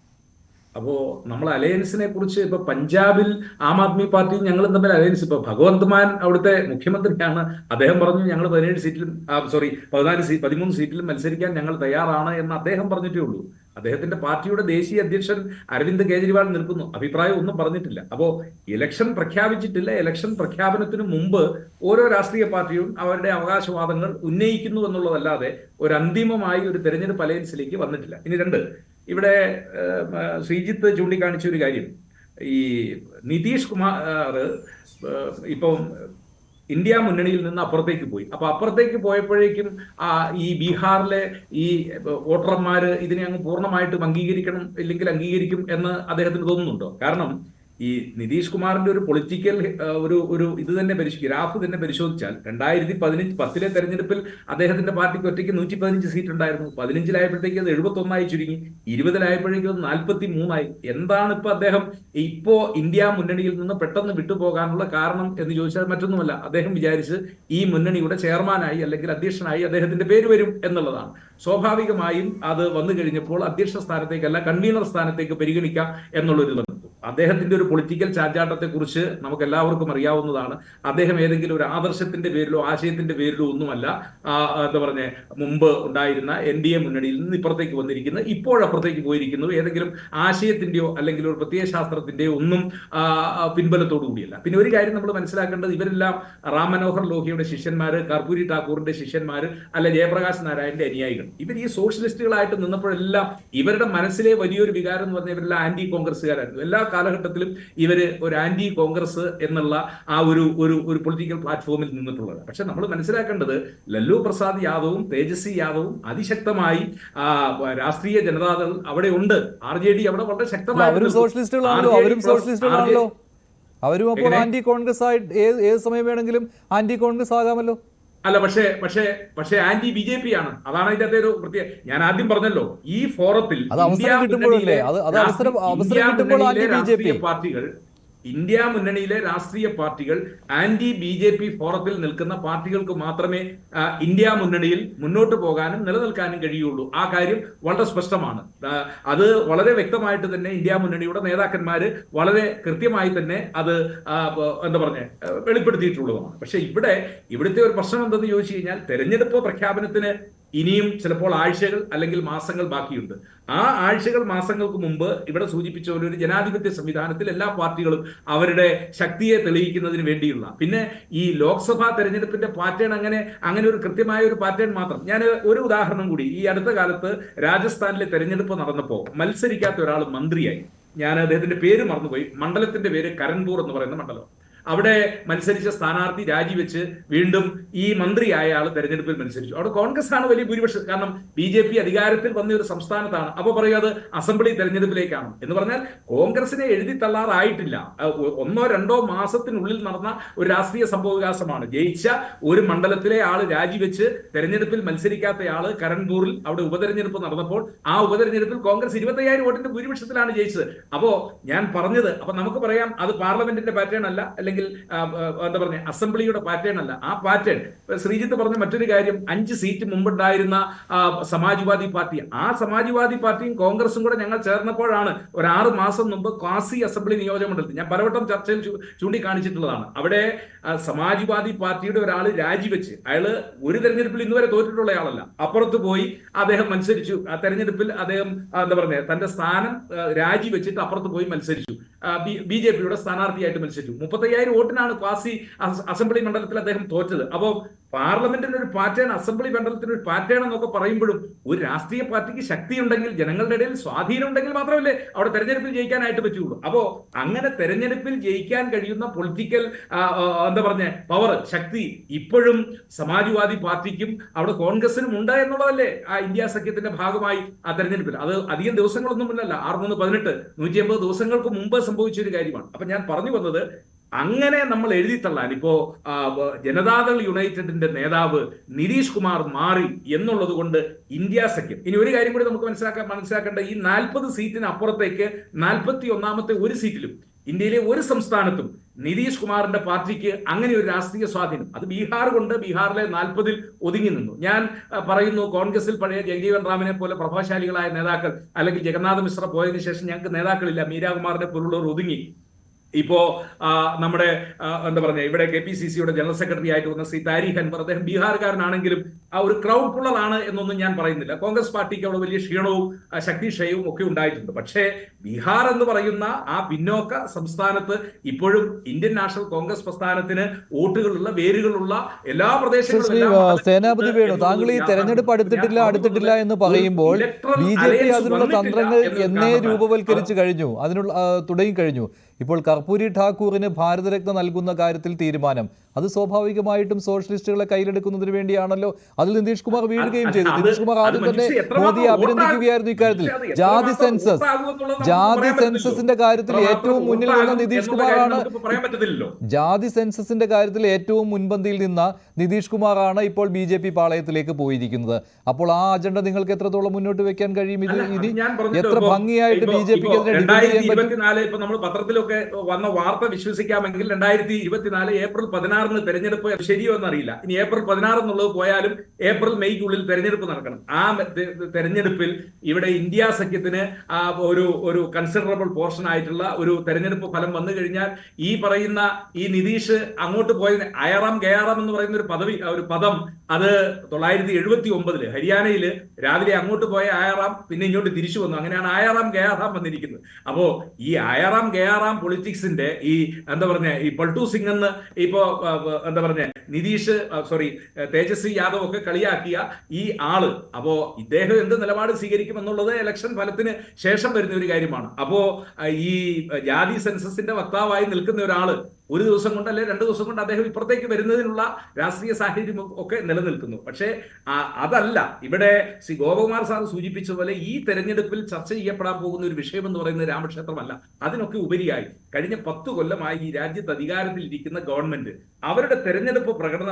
അപ്പോ നമ്മൾ അലയൻസിനെ കുറിച്ച് ഇപ്പൊ പഞ്ചാബിൽ ആം ആദ്മി പാർട്ടിയും ഞങ്ങളും തമ്മിൽ അലയൻസ്, ഇപ്പൊ ഭഗവന്ത് മാൻ അവിടുത്തെ മുഖ്യമന്ത്രിയാണ്, അദ്ദേഹം പറഞ്ഞു ഞങ്ങൾ 17 സീറ്റിലും 13 സീറ്റിലും മത്സരിക്കാൻ ഞങ്ങൾ തയ്യാറാണ് എന്ന് അദ്ദേഹം പറഞ്ഞിട്ടേ ഉള്ളൂ. അദ്ദേഹത്തിന്റെ പാർട്ടിയുടെ ദേശീയ അധ്യക്ഷൻ അരവിന്ദ് കെജ്രിവാൾ നിൽക്കുന്നു, അഭിപ്രായം ഒന്നും പറഞ്ഞിട്ടില്ല. അപ്പോ ഇലക്ഷൻ പ്രഖ്യാപിച്ചിട്ടില്ല. ഇലക്ഷൻ പ്രഖ്യാപനത്തിന് മുമ്പ് ഓരോ രാഷ്ട്രീയ പാർട്ടിയും അവരുടെ അവകാശവാദങ്ങൾ ഉന്നയിക്കുന്നു എന്നുള്ളതല്ലാതെ ഒരു അന്തിമമായി ഒരു തെരഞ്ഞെടുപ്പ് അലയൻസിലേക്ക് വന്നിട്ടില്ല. ഇനി രണ്ട്, ഇവിടെ ശ്രീജിത്ത് ചൂണ്ടിക്കാണിച്ച ഒരു കാര്യം, ഈ നിതീഷ് കുമാർ ഇപ്പം ഇന്ത്യ മുന്നണിയിൽ നിന്ന് അപ്പുറത്തേക്ക് പോയി. അപ്പൊ അപ്പുറത്തേക്ക് പോയപ്പോഴേക്കും ഈ ബീഹാറിലെ ഈ വോട്ടർമാര് ഇതിനെ അങ്ങ് പൂർണ്ണമായിട്ടും അംഗീകരിക്കണം, ഇല്ലെങ്കിൽ അംഗീകരിക്കും എന്ന് അദ്ദേഹത്തിന് തോന്നുന്നുണ്ടോ? കാരണം ഈ നിതീഷ് കുമാറിന്റെ ഒരു പൊളിറ്റിക്കൽ ഒരു ഇത് തന്നെ ഗ്രാഫ് തന്നെ പരിശോധിച്ചാൽ 2010 തെരഞ്ഞെടുപ്പിൽ അദ്ദേഹത്തിന്റെ പാർട്ടിക്ക് ഒറ്റയ്ക്ക് 115 സീറ്റ് ഉണ്ടായിരുന്നു. 15-ലായപ്പോഴത്തേക്ക് അത് 71 ചുരുങ്ങി, 20-ലായപ്പോഴേക്കും അത് 43 എന്താണ് ഇപ്പൊ അദ്ദേഹം ഇപ്പോ ഇന്ത്യ മുന്നണിയിൽ നിന്ന് പെട്ടെന്ന് വിട്ടുപോകാനുള്ള കാരണം എന്ന് ചോദിച്ചാൽ മറ്റൊന്നുമല്ല, അദ്ദേഹം വിചാരിച്ച് ഈ മുന്നണിയുടെ ചെയർമാനായി അല്ലെങ്കിൽ അധ്യക്ഷനായി അദ്ദേഹത്തിന്റെ പേര് വരും എന്നുള്ളതാണ്. സ്വാഭാവികമായും അത് വന്നു കഴിഞ്ഞപ്പോൾ അധ്യക്ഷ സ്ഥാനത്തേക്കല്ല കൺവീനർ സ്ഥാനത്തേക്ക് പരിഗണിക്കാം എന്നുള്ളൊരു വന്നു. അദ്ദേഹത്തിന്റെ ഒരു പൊളിറ്റിക്കൽ ചാഞ്ചാട്ടത്തെ കുറിച്ച് നമുക്ക് എല്ലാവർക്കും അറിയാവുന്നതാണ്. അദ്ദേഹം ഏതെങ്കിലും ഒരു ആദർശത്തിന്റെ പേരിലോ ആശയത്തിന്റെ പേരിലോ ഒന്നുമല്ല എന്താ പറഞ്ഞ മുമ്പ് ഉണ്ടായിരുന്ന NDA മുന്നണിയിൽ നിന്ന് ഇപ്പുറത്തേക്ക് വന്നിരിക്കുന്നത്, ഇപ്പോഴപ്പുറത്തേക്ക് പോയിരിക്കുന്നത് ഏതെങ്കിലും ആശയത്തിന്റെയോ അല്ലെങ്കിൽ ഒരു പ്രത്യയശാസ്ത്രത്തിന്റെയോ ഒന്നും പിൻബലത്തോടു കൂടിയല്ല. പിന്നെ ഒരു കാര്യം നമ്മൾ മനസ്സിലാക്കേണ്ടത്, ഇവരെല്ലാം റാം മനോഹർ ലോഹിയുടെ ശിഷ്യന്മാര്, കർപ്പൂരി ഠാക്കൂറിന്റെ ശിഷ്യന്മാര്, അല്ല ജയപ്രകാശ് നാരായണന്റെ അനുയായികൾ. ഇവർ ഈ സോഷ്യലിസ്റ്റുകളായിട്ട് നിന്നപ്പോഴെല്ലാം ഇവരുടെ മനസ്സിലെ വലിയൊരു വികാരം എന്ന് പറഞ്ഞാൽ ഇവരെല്ലാം ആന്റി കോൺഗ്രസ്സുകാരായിരുന്നു. എല്ലാ കാലഘട്ടത്തിലും ഇവര് ഒരു ആന്റി കോൺഗ്രസ് എന്നുള്ള ആ ഒരു പൊളിറ്റിക്കൽ പ്ലാറ്റ്ഫോമിൽ നിന്നിട്ടുള്ളത്. പക്ഷെ നമ്മൾ മനസ്സിലാക്കേണ്ടത്, ലല്ലു പ്രസാദ് യാദവും തേജസ്വി യാദവും അതിശക്തമായി രാഷ്ട്രീയ ജനതാദൾ അവിടെ ഉണ്ട്, RJD അവിടെ വളരെ ശക്തമായി. അവരും സോഷ്യലിസ്റ്റുകളാണല്ലോ. അവരും അപ്പോൾ ആന്റി കോൺഗ്രസ് ആയിട്ട് ഏത് സമയം വേണമെങ്കിലും ആന്റി കോൺഗ്രസ് ആകാമല്ലോ. അല്ല, പക്ഷേ ആന്റി BJP ആണ്. അതാണ് ഇതിന്റെ ഒരു പ്രത്യേക. ഞാൻ ആദ്യം പറഞ്ഞല്ലോ, ഈ ഫോറത്തിൽ ഇന്ത്യ മുന്നണിയിലെ രാഷ്ട്രീയ പാർട്ടികൾ ആന്റി BJP ഫോറത്തിൽ നിൽക്കുന്ന പാർട്ടികൾക്ക് മാത്രമേ ഇന്ത്യ മുന്നണിയിൽ മുന്നോട്ട് പോകാനും നിലനിൽക്കാനും കഴിയുള്ളൂ. ആ കാര്യം വളരെ സ്പഷ്ടമാണ്. അത് വളരെ വ്യക്തമായിട്ട് തന്നെ ഇന്ത്യ മുന്നണിയുടെ നേതാക്കന്മാര് വളരെ കൃത്യമായി തന്നെ അത് എന്താ പറഞ്ഞ വെളിപ്പെടുത്തിയിട്ടുള്ളതാണ്. പക്ഷെ ഇവിടുത്തെ ഒരു പ്രശ്നം എന്തെന്ന് ചോദിച്ചു കഴിഞ്ഞാൽ, തെരഞ്ഞെടുപ്പ് പ്രഖ്യാപനത്തിന് ഇനിയും ചിലപ്പോൾ ആഴ്ചകൾ അല്ലെങ്കിൽ മാസങ്ങൾ ബാക്കിയുണ്ട്. ആ ആഴ്ചകൾ മാസങ്ങൾക്ക് മുമ്പ് ഇവിടെ സൂചിപ്പിച്ച പോലെ ഒരു ജനാധിപത്യ സംവിധാനത്തിൽ എല്ലാ പാർട്ടികളും അവരുടെ ശക്തിയെ തെളിയിക്കുന്നതിന് വേണ്ടിയുള്ള, പിന്നെ ഈ ലോക്സഭാ തെരഞ്ഞെടുപ്പിന്റെ പാറ്റേൺ അങ്ങനെ ഒരു കൃത്യമായ ഒരു പാറ്റേൺ മാത്രം. ഞാൻ ഒരു ഉദാഹരണം കൂടി, ഈ അടുത്ത കാലത്ത് രാജസ്ഥാനിലെ തെരഞ്ഞെടുപ്പ് നടന്നപ്പോൾ മത്സരിക്കാത്ത ഒരാൾ മന്ത്രിയായി. ഞാൻ അദ്ദേഹത്തിന്റെ പേര് മറന്നുപോയി. മണ്ഡലത്തിന്റെ പേര് കരൺപൂർ എന്ന് പറയുന്ന മണ്ഡലം. അവിടെ മത്സരിച്ച സ്ഥാനാർത്ഥി രാജിവെച്ച് വീണ്ടും ഈ മന്ത്രിയായ ആൾ തെരഞ്ഞെടുപ്പിൽ മത്സരിച്ചു. അവിടെ കോൺഗ്രസ് ആണ് വലിയ ഭൂരിപക്ഷം. കാരണം BJP അധികാരത്തിൽ വന്ന ഒരു സംസ്ഥാനത്താണ്. അപ്പോൾ പറയും അത് അസംബ്ലി തെരഞ്ഞെടുപ്പിലേക്കാണ് എന്ന് പറഞ്ഞാൽ കോൺഗ്രസിനെ എഴുതി തള്ളാറായിട്ടില്ല. 1-2 മാസത്തിനുള്ളിൽ നടന്ന ഒരു രാഷ്ട്രീയ സംഭവവികാസമാണ്. ജയിച്ച ഒരു മണ്ഡലത്തിലെ ആള് രാജിവെച്ച് തെരഞ്ഞെടുപ്പിൽ മത്സരിക്കാത്ത ആള് കരൺപൂരിൽ അവിടെ ഉപതെരഞ്ഞെടുപ്പ് നടന്നപ്പോൾ ആ ഉപതെരഞ്ഞെടുപ്പിൽ കോൺഗ്രസ് 25,000 വോട്ടിന്റെ ഭൂരിപക്ഷത്തിലാണ് ജയിച്ചത്. അപ്പോ ഞാൻ പറഞ്ഞത്, അപ്പൊ നമുക്ക് പറയാം അത് പാർലമെന്റിന്റെ പാറ്റേൺ അല്ല, അല്ലെങ്കിൽ എന്താ പറഞ്ഞ അസംബ്ലിയുടെ പാറ്റേൺ അല്ല. ആ പാറ്റേൺ ശ്രീജിത്ത് പറഞ്ഞ മറ്റൊരു കാര്യം, 5 സീറ്റ് മുമ്പുണ്ടായിരുന്ന സമാജ്വാദി പാർട്ടി, ആ സമാജ്വാദി പാർട്ടിയും കോൺഗ്രസും കൂടെ ഞങ്ങൾ ചേർന്നപ്പോഴാണ് ഒരു 6 മാസം മുമ്പ് ക്വാസി അസംബ്ലി നിയോജകമണ്ഡലത്തിൽ, ഞാൻ പലവട്ടം ചർച്ചയിൽ ചൂണ്ടിക്കാണിച്ചിട്ടുള്ളതാണ്, അവിടെ സമാജ്വാദി പാർട്ടിയുടെ ഒരാൾ രാജിവെച്ച്, അയാള് ഒരു തെരഞ്ഞെടുപ്പിൽ ഇന്നുവരെ തോറ്റിട്ടുള്ള ആളല്ല, അപ്പുറത്ത് പോയി അദ്ദേഹം മത്സരിച്ചു. ആ തെരഞ്ഞെടുപ്പിൽ അദ്ദേഹം എന്താ പറയുക തന്റെ സ്ഥാനം രാജിവെച്ചിട്ട് അപ്പുറത്ത് പോയി മത്സരിച്ചു, BJPയുടെ സ്ഥാനാർത്ഥിയായിട്ട് മത്സരിച്ചു. 35,000 വോട്ടിനാണ് ക്വാസി അസംബ്ലി മണ്ഡലത്തിൽ അദ്ദേഹം തോറ്റത്. അപ്പോൾ പാർലമെന്റിന് ഒരു പാറ്റേൺ, അസംബ്ലി മണ്ഡലത്തിന് ഒരു പാറ്റേൺ എന്നൊക്കെ പറയുമ്പോഴും ഒരു രാഷ്ട്രീയ പാർട്ടിക്ക് ശക്തി ഉണ്ടെങ്കിൽ, ജനങ്ങളുടെ ഇടയിൽ സ്വാധീനം ഉണ്ടെങ്കിൽ മാത്രമല്ലേ അവിടെ തെരഞ്ഞെടുപ്പിൽ ജയിക്കാനായിട്ട് പറ്റുള്ളൂ. അപ്പോ അങ്ങനെ തെരഞ്ഞെടുപ്പിൽ ജയിക്കാൻ കഴിയുന്ന പൊളിറ്റിക്കൽ എന്താ പറഞ്ഞ പവർ, ശക്തി ഇപ്പോഴും സമാജ്വാദി പാർട്ടിക്കും അവിടെ കോൺഗ്രസിനും ഉണ്ട് എന്നുള്ളതല്ലേ ആ ഇന്ത്യ സഖ്യത്തിന്റെ ഭാഗമായി ആ തെരഞ്ഞെടുപ്പിൽ. അത് അധികം ദിവസങ്ങളൊന്നും മുന്നല്ല, 6-3-18 180 ദിവസങ്ങൾക്ക് മുമ്പ് സംഭവിച്ച ഒരു കാര്യമാണ്. അപ്പൊ ഞാൻ പറഞ്ഞു വന്നത്, അങ്ങനെ നമ്മൾ എഴുതിത്തള്ളാൻ ഇപ്പോ ജനതാദൾ യുണൈറ്റഡിന്റെ നേതാവ് നിതീഷ് കുമാർ മാറി എന്നുള്ളത് കൊണ്ട് ഇന്ത്യ സഖ്യം, ഇനി ഒരു കാര്യം കൂടി നമുക്ക് മനസ്സിലാക്കേണ്ട, ഈ 40 സീറ്റിന് അപ്പുറത്തേക്ക് 41ാമത്തെ ഒരു സീറ്റിലും ഇന്ത്യയിലെ ഒരു സംസ്ഥാനത്തും നിതീഷ് കുമാറിന്റെ പാർട്ടിക്ക് അങ്ങനെ ഒരു രാഷ്ട്രീയ സ്വാധീനം, അത് ബീഹാർ കൊണ്ട് ബീഹാറിലെ 40-ൽ ഒതുങ്ങി നിന്നു. ഞാൻ പറയുന്നു, കോൺഗ്രസിൽ പഴയ ജഗജീവൻ റാമിനെ പോലെ പ്രഭാവശാലികളായ നേതാക്കൾ, അല്ലെങ്കിൽ ജഗന്നാഥ് മിശ്ര പോയതിനു ശേഷം ഞങ്ങൾക്ക് നേതാക്കളില്ല, മീരാകുമാറിനെ പോലുള്ളവർ ഒതുങ്ങി. ഇപ്പോ നമ്മുടെ എന്താ പറയുക, ഇവിടെ KPCCയുടെ ജനറൽ സെക്രട്ടറി ആയിട്ട് വന്ന ശ്രീ താരിഖ് അൻവർ, അദ്ദേഹം ബീഹാറുകാരനാണെങ്കിലും ആ ഒരു ക്രൗഡ് പുള്ളറാണ് എന്നൊന്നും ഞാൻ പറയുന്നില്ല. കോൺഗ്രസ് പാർട്ടിക്ക് അവിടെ വലിയ ക്ഷീണവും ശക്തിക്ഷയവും ഒക്കെ ഉണ്ടായിട്ടുണ്ട്. പക്ഷേ ബീഹാർ എന്ന് പറയുന്ന ആ പിന്നോക്ക സംസ്ഥാനത്ത് ഇപ്പോഴും ഇന്ത്യൻ നാഷണൽ കോൺഗ്രസ് പ്രസ്ഥാനത്തിന് വോട്ടുകളുള്ള, വേരുകളുള്ള എല്ലാ പ്രദേശങ്ങളിലും. സേനാപതി വേണു, താങ്കൾ ഈ തെരഞ്ഞെടുപ്പ് അടുത്തിട്ടില്ല എന്ന് പറയുമ്പോൾ BJP അതിനുള്ള തന്ത്രങ്ങൾ എന്നേ രൂപവൽക്കരിച്ചു കഴിഞ്ഞു, അതിനുള്ള തുടങ്ങിക്കഴിഞ്ഞു. ഇപ്പോൾ കർപ്പൂരി ഠാക്കൂറിന് ഭാരതരത്ന നൽകുന്ന കാര്യത്തിൽ തീരുമാനം, അത് സ്വാഭാവികമായിട്ടും സോഷ്യലിസ്റ്റുകളെ കയ്യിലെടുക്കുന്നതിന് വേണ്ടിയാണല്ലോ. അതിൽ നിതീഷ് കുമാർ വീഴുകയും ചെയ്തു. നിതീഷ് കുമാർ ആദ്യം തന്നെ മോദിയെ അഭിനന്ദിക്കുകയായിരുന്നു ഇക്കാര്യത്തിൽ. ജാതി സെൻസസിന്റെ കാര്യത്തിൽ ഏറ്റവും മുന്നിൽ നിന്ന നിതീഷ് കുമാറാണ്. ജാതി സെൻസസിന്റെ കാര്യത്തിൽ ഏറ്റവും മുൻപന്തിയിൽ നിന്ന നിതീഷ് കുമാറാണ് ഇപ്പോൾ BJP പാളയത്തിലേക്ക് പോയിരിക്കുന്നത്. അപ്പോൾ ആ അജണ്ട നിങ്ങൾക്ക് എത്രത്തോളം മുന്നോട്ട് വെക്കാൻ കഴിയും? ഇത് ഇനി എത്ര ഭംഗിയായിട്ട് BJPക്കെതിരെ പത്രത്തിലൊക്കെ വന്ന വാർത്ത വിശ്വസിക്കാമെങ്കിൽ 2024 ഏപ്രിൽ 16 തെരഞ്ഞെടുപ്പ് ശരിയോ എന്നറിയില്ല. ഇനി ഏപ്രിൽ 16 എന്നുള്ളത് പോയാലും April-May തെരഞ്ഞെടുപ്പ് നടക്കണം. ആ തെരഞ്ഞെടുപ്പിൽ ഇവിടെ ഇന്ത്യ സഖ്യത്തിന് ഒരു കൺസിഡറബിൾ പോർഷൻ ആയിട്ടുള്ള ഒരു തെരഞ്ഞെടുപ്പ് ഫലം വന്നു കഴിഞ്ഞാൽ ഈ പറയുന്ന ഈ നിതീഷ് അങ്ങോട്ട് പോയത് അയറാം ഗയാറാം എന്ന് പറയുന്ന ഒരു പദം, അത് 979 ഹരിയാനയിൽ രാവിലെ അങ്ങോട്ട് പോയ ആയാറാം പിന്നെ ഇങ്ങോട്ട് തിരിച്ചു വന്നു. അങ്ങനെയാണ് ആയാറാം ഗയാറാം വന്നിരിക്കുന്നത്. അപ്പോ ഈ ആയാറാം ഗയാറാം പൊളിറ്റിക്സിന്റെ ഈ എന്താ പറഞ്ഞ ഈ പൾട്ടു സിംഗ് എന്ന് ഇപ്പോ എന്താ പറഞ്ഞ തേജസ്വി യാദവ് ഒക്കെ കളിയാക്കിയ ഈ ആള്, അപ്പോ ഇദ്ദേഹം എന്ത് നിലപാട് സ്വീകരിക്കും എന്നുള്ളത് ഇലക്ഷൻ ഫലത്തിന് ശേഷം വരുന്ന ഒരു കാര്യമാണ്. അപ്പോ ഈ ജാതി സെൻസസിന്റെ വക്താവായി നിൽക്കുന്ന ഒരാള് ഒരു ദിവസം കൊണ്ട് അല്ലെ 2 ദിവസം കൊണ്ട് അദ്ദേഹം ഇപ്പുറത്തേക്ക് വരുന്നതിനുള്ള രാഷ്ട്രീയ സാഹചര്യം ഒക്കെ നിലനിൽക്കുന്നു. പക്ഷേ അതല്ല ഇവിടെ ശ്രീ ഗോപകുമാർ സാർ സൂചിപ്പിച്ചതുപോലെ ഈ തെരഞ്ഞെടുപ്പിൽ ചർച്ച ചെയ്യപ്പെടാൻ പോകുന്ന ഒരു വിഷയം എന്ന് പറയുന്നത് രാമക്ഷേത്രമല്ല. അതിനൊക്കെ ഉപരിയായി കഴിഞ്ഞ 10 കൊല്ലമായി ഈ രാജ്യത്ത് അധികാരത്തിൽ ഇരിക്കുന്ന ഗവൺമെന്റ് അവരുടെ തെരഞ്ഞെടുപ്പ് പ്രകടന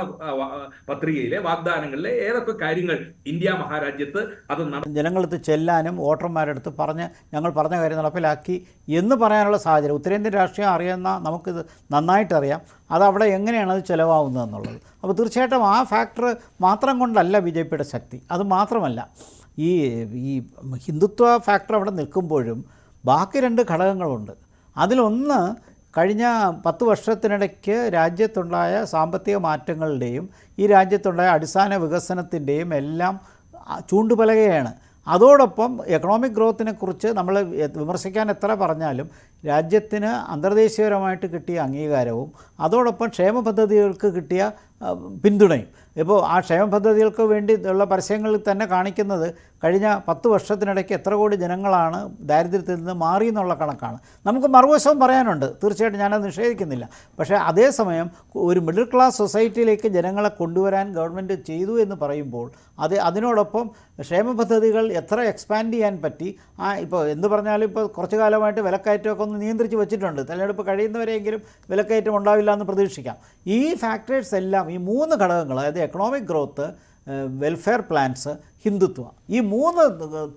പത്രികയിലെ വാഗ്ദാനങ്ങളിലെ ഏതൊക്കെ കാര്യങ്ങൾ ഇന്ത്യ മഹാരാജ്യത്ത് അത് ജനങ്ങളടുത്ത് ചെല്ലാനും വോട്ടർമാരടുത്ത് ഞങ്ങൾ പറഞ്ഞ കാര്യം നടപ്പിലാക്കി എന്ന് പറയാനുള്ള സാഹചര്യം ഉത്തരേന്ത്യൻ രാഷ്ട്രീയം അറിയുന്ന നമുക്കിത് നന്നായിട്ടറിയാം. അതവിടെ എങ്ങനെയാണ് അത് ചിലവാകുന്നത് എന്നുള്ളത്. അപ്പോൾ തീർച്ചയായിട്ടും ആ ഫാക്ടർ മാത്രം കൊണ്ടല്ല BJPയുടെ ശക്തി. അത് മാത്രമല്ല ഈ ഹിന്ദുത്വ ഫാക്ടർ അവിടെ നിൽക്കുമ്പോഴും ബാക്കി 2 ഘടകങ്ങളുണ്ട്. അതിലൊന്ന് കഴിഞ്ഞ 10 വർഷത്തിനിടയ്ക്ക് രാജ്യത്തുണ്ടായ സാമ്പത്തിക മാറ്റങ്ങളുടെയും ഈ രാജ്യത്തുണ്ടായ അടിസ്ഥാന വികസനത്തിൻ്റെയും എല്ലാം ചൂണ്ടുപലകയാണ്. അതോടൊപ്പം എക്കണോമിക് ഗ്രോത്തിനെ കുറിച്ച് നമ്മൾ വിമർശിക്കാൻ എത്ര പറഞ്ഞാലും രാജ്യത്തിന് അന്തർദേശീയപരമായിട്ട് കിട്ടിയ അംഗീകാരവും അതോടൊപ്പം ക്ഷേമ പദ്ധതികൾക്ക് കിട്ടിയ പിന്തുണയും. ഇപ്പോൾ ആ ക്ഷേമ പദ്ധതികൾക്ക് വേണ്ടി ഉള്ള പരസ്യങ്ങളിൽ തന്നെ കാണിക്കുന്നത് കഴിഞ്ഞ 10 വർഷത്തിനിടയ്ക്ക് എത്ര കോടി ജനങ്ങളാണ് ദാരിദ്ര്യത്തിൽ നിന്ന് മാറി എന്നുള്ള കണക്കാണ്. നമുക്ക് മറുവശവും പറയാനുണ്ട്, തീർച്ചയായിട്ടും ഞാനത് നിഷേധിക്കുന്നില്ല. പക്ഷേ അതേസമയം ഒരു മിഡിൽ ക്ലാസ് സൊസൈറ്റിയിലേക്ക് ജനങ്ങളെ കൊണ്ടുവരാൻ ഗവൺമെൻറ് ചെയ്തു എന്ന് പറയുമ്പോൾ അതിനോടൊപ്പം ക്ഷേമ പദ്ധതികൾ എത്ര എക്സ്പാൻഡ് ചെയ്യാൻ പറ്റി. ഇപ്പോൾ എന്ത് പറഞ്ഞാലും ഇപ്പോൾ കുറച്ചു കാലമായിട്ട് വിലക്കയറ്റമൊക്കെ ഒന്ന് നിയന്ത്രിച്ച് വെച്ചിട്ടുണ്ട്. തെരഞ്ഞെടുപ്പ് കഴിയുന്നവരെങ്കിലും വിലക്കയറ്റം ഉണ്ടാവില്ല എന്ന് പ്രതീക്ഷിക്കാം. ഈ ഫാക്ടേഴ്സ് എല്ലാം, ഈ 3 ഘടകങ്ങൾ, അതായത് economic growth, welfare plans, Hindutva. ഈ 3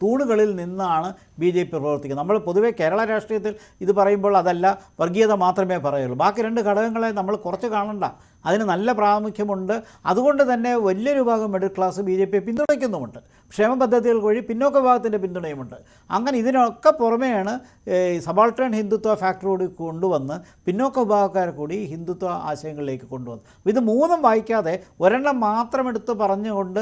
തൂണുകളിൽ നിന്നാണ് BJP പ്രവർത്തിക്കുന്നത്. നമ്മൾ പൊതുവെ കേരള രാഷ്ട്രീയത്തിൽ ഇത് പറയുമ്പോൾ അതല്ല, വർഗീയത മാത്രമേ പറയുള്ളൂ. ബാക്കി 2 ഘടകങ്ങളെ നമ്മൾ കുറച്ച് കാണണ്ട, അതിന് നല്ല പ്രാമുഖ്യമുണ്ട്. അതുകൊണ്ട് തന്നെ വലിയൊരു ഭാഗം മിഡിൽ ക്ലാസ് BJP പിന്തുണയ്ക്കുന്നുമുണ്ട്. ക്ഷേമ പദ്ധതികൾ വഴി പിന്നോക്ക വിഭാഗത്തിൻ്റെ പിന്തുണയുമുണ്ട്. അങ്ങനെ ഇതിനൊക്കെ പുറമെയാണ് സബാൾട്ടേൺ ഹിന്ദുത്വ ഫാക്ടർ കൂടി കൊണ്ടുവന്ന് പിന്നോക്ക വിഭാഗക്കാരെ കൂടി ഹിന്ദുത്വ ആശയങ്ങളിലേക്ക് കൊണ്ടുവന്നു. ഇത് 3ഉം വായിക്കാതെ ഒരെണ്ണം മാത്രം എടുത്ത് പറഞ്ഞുകൊണ്ട്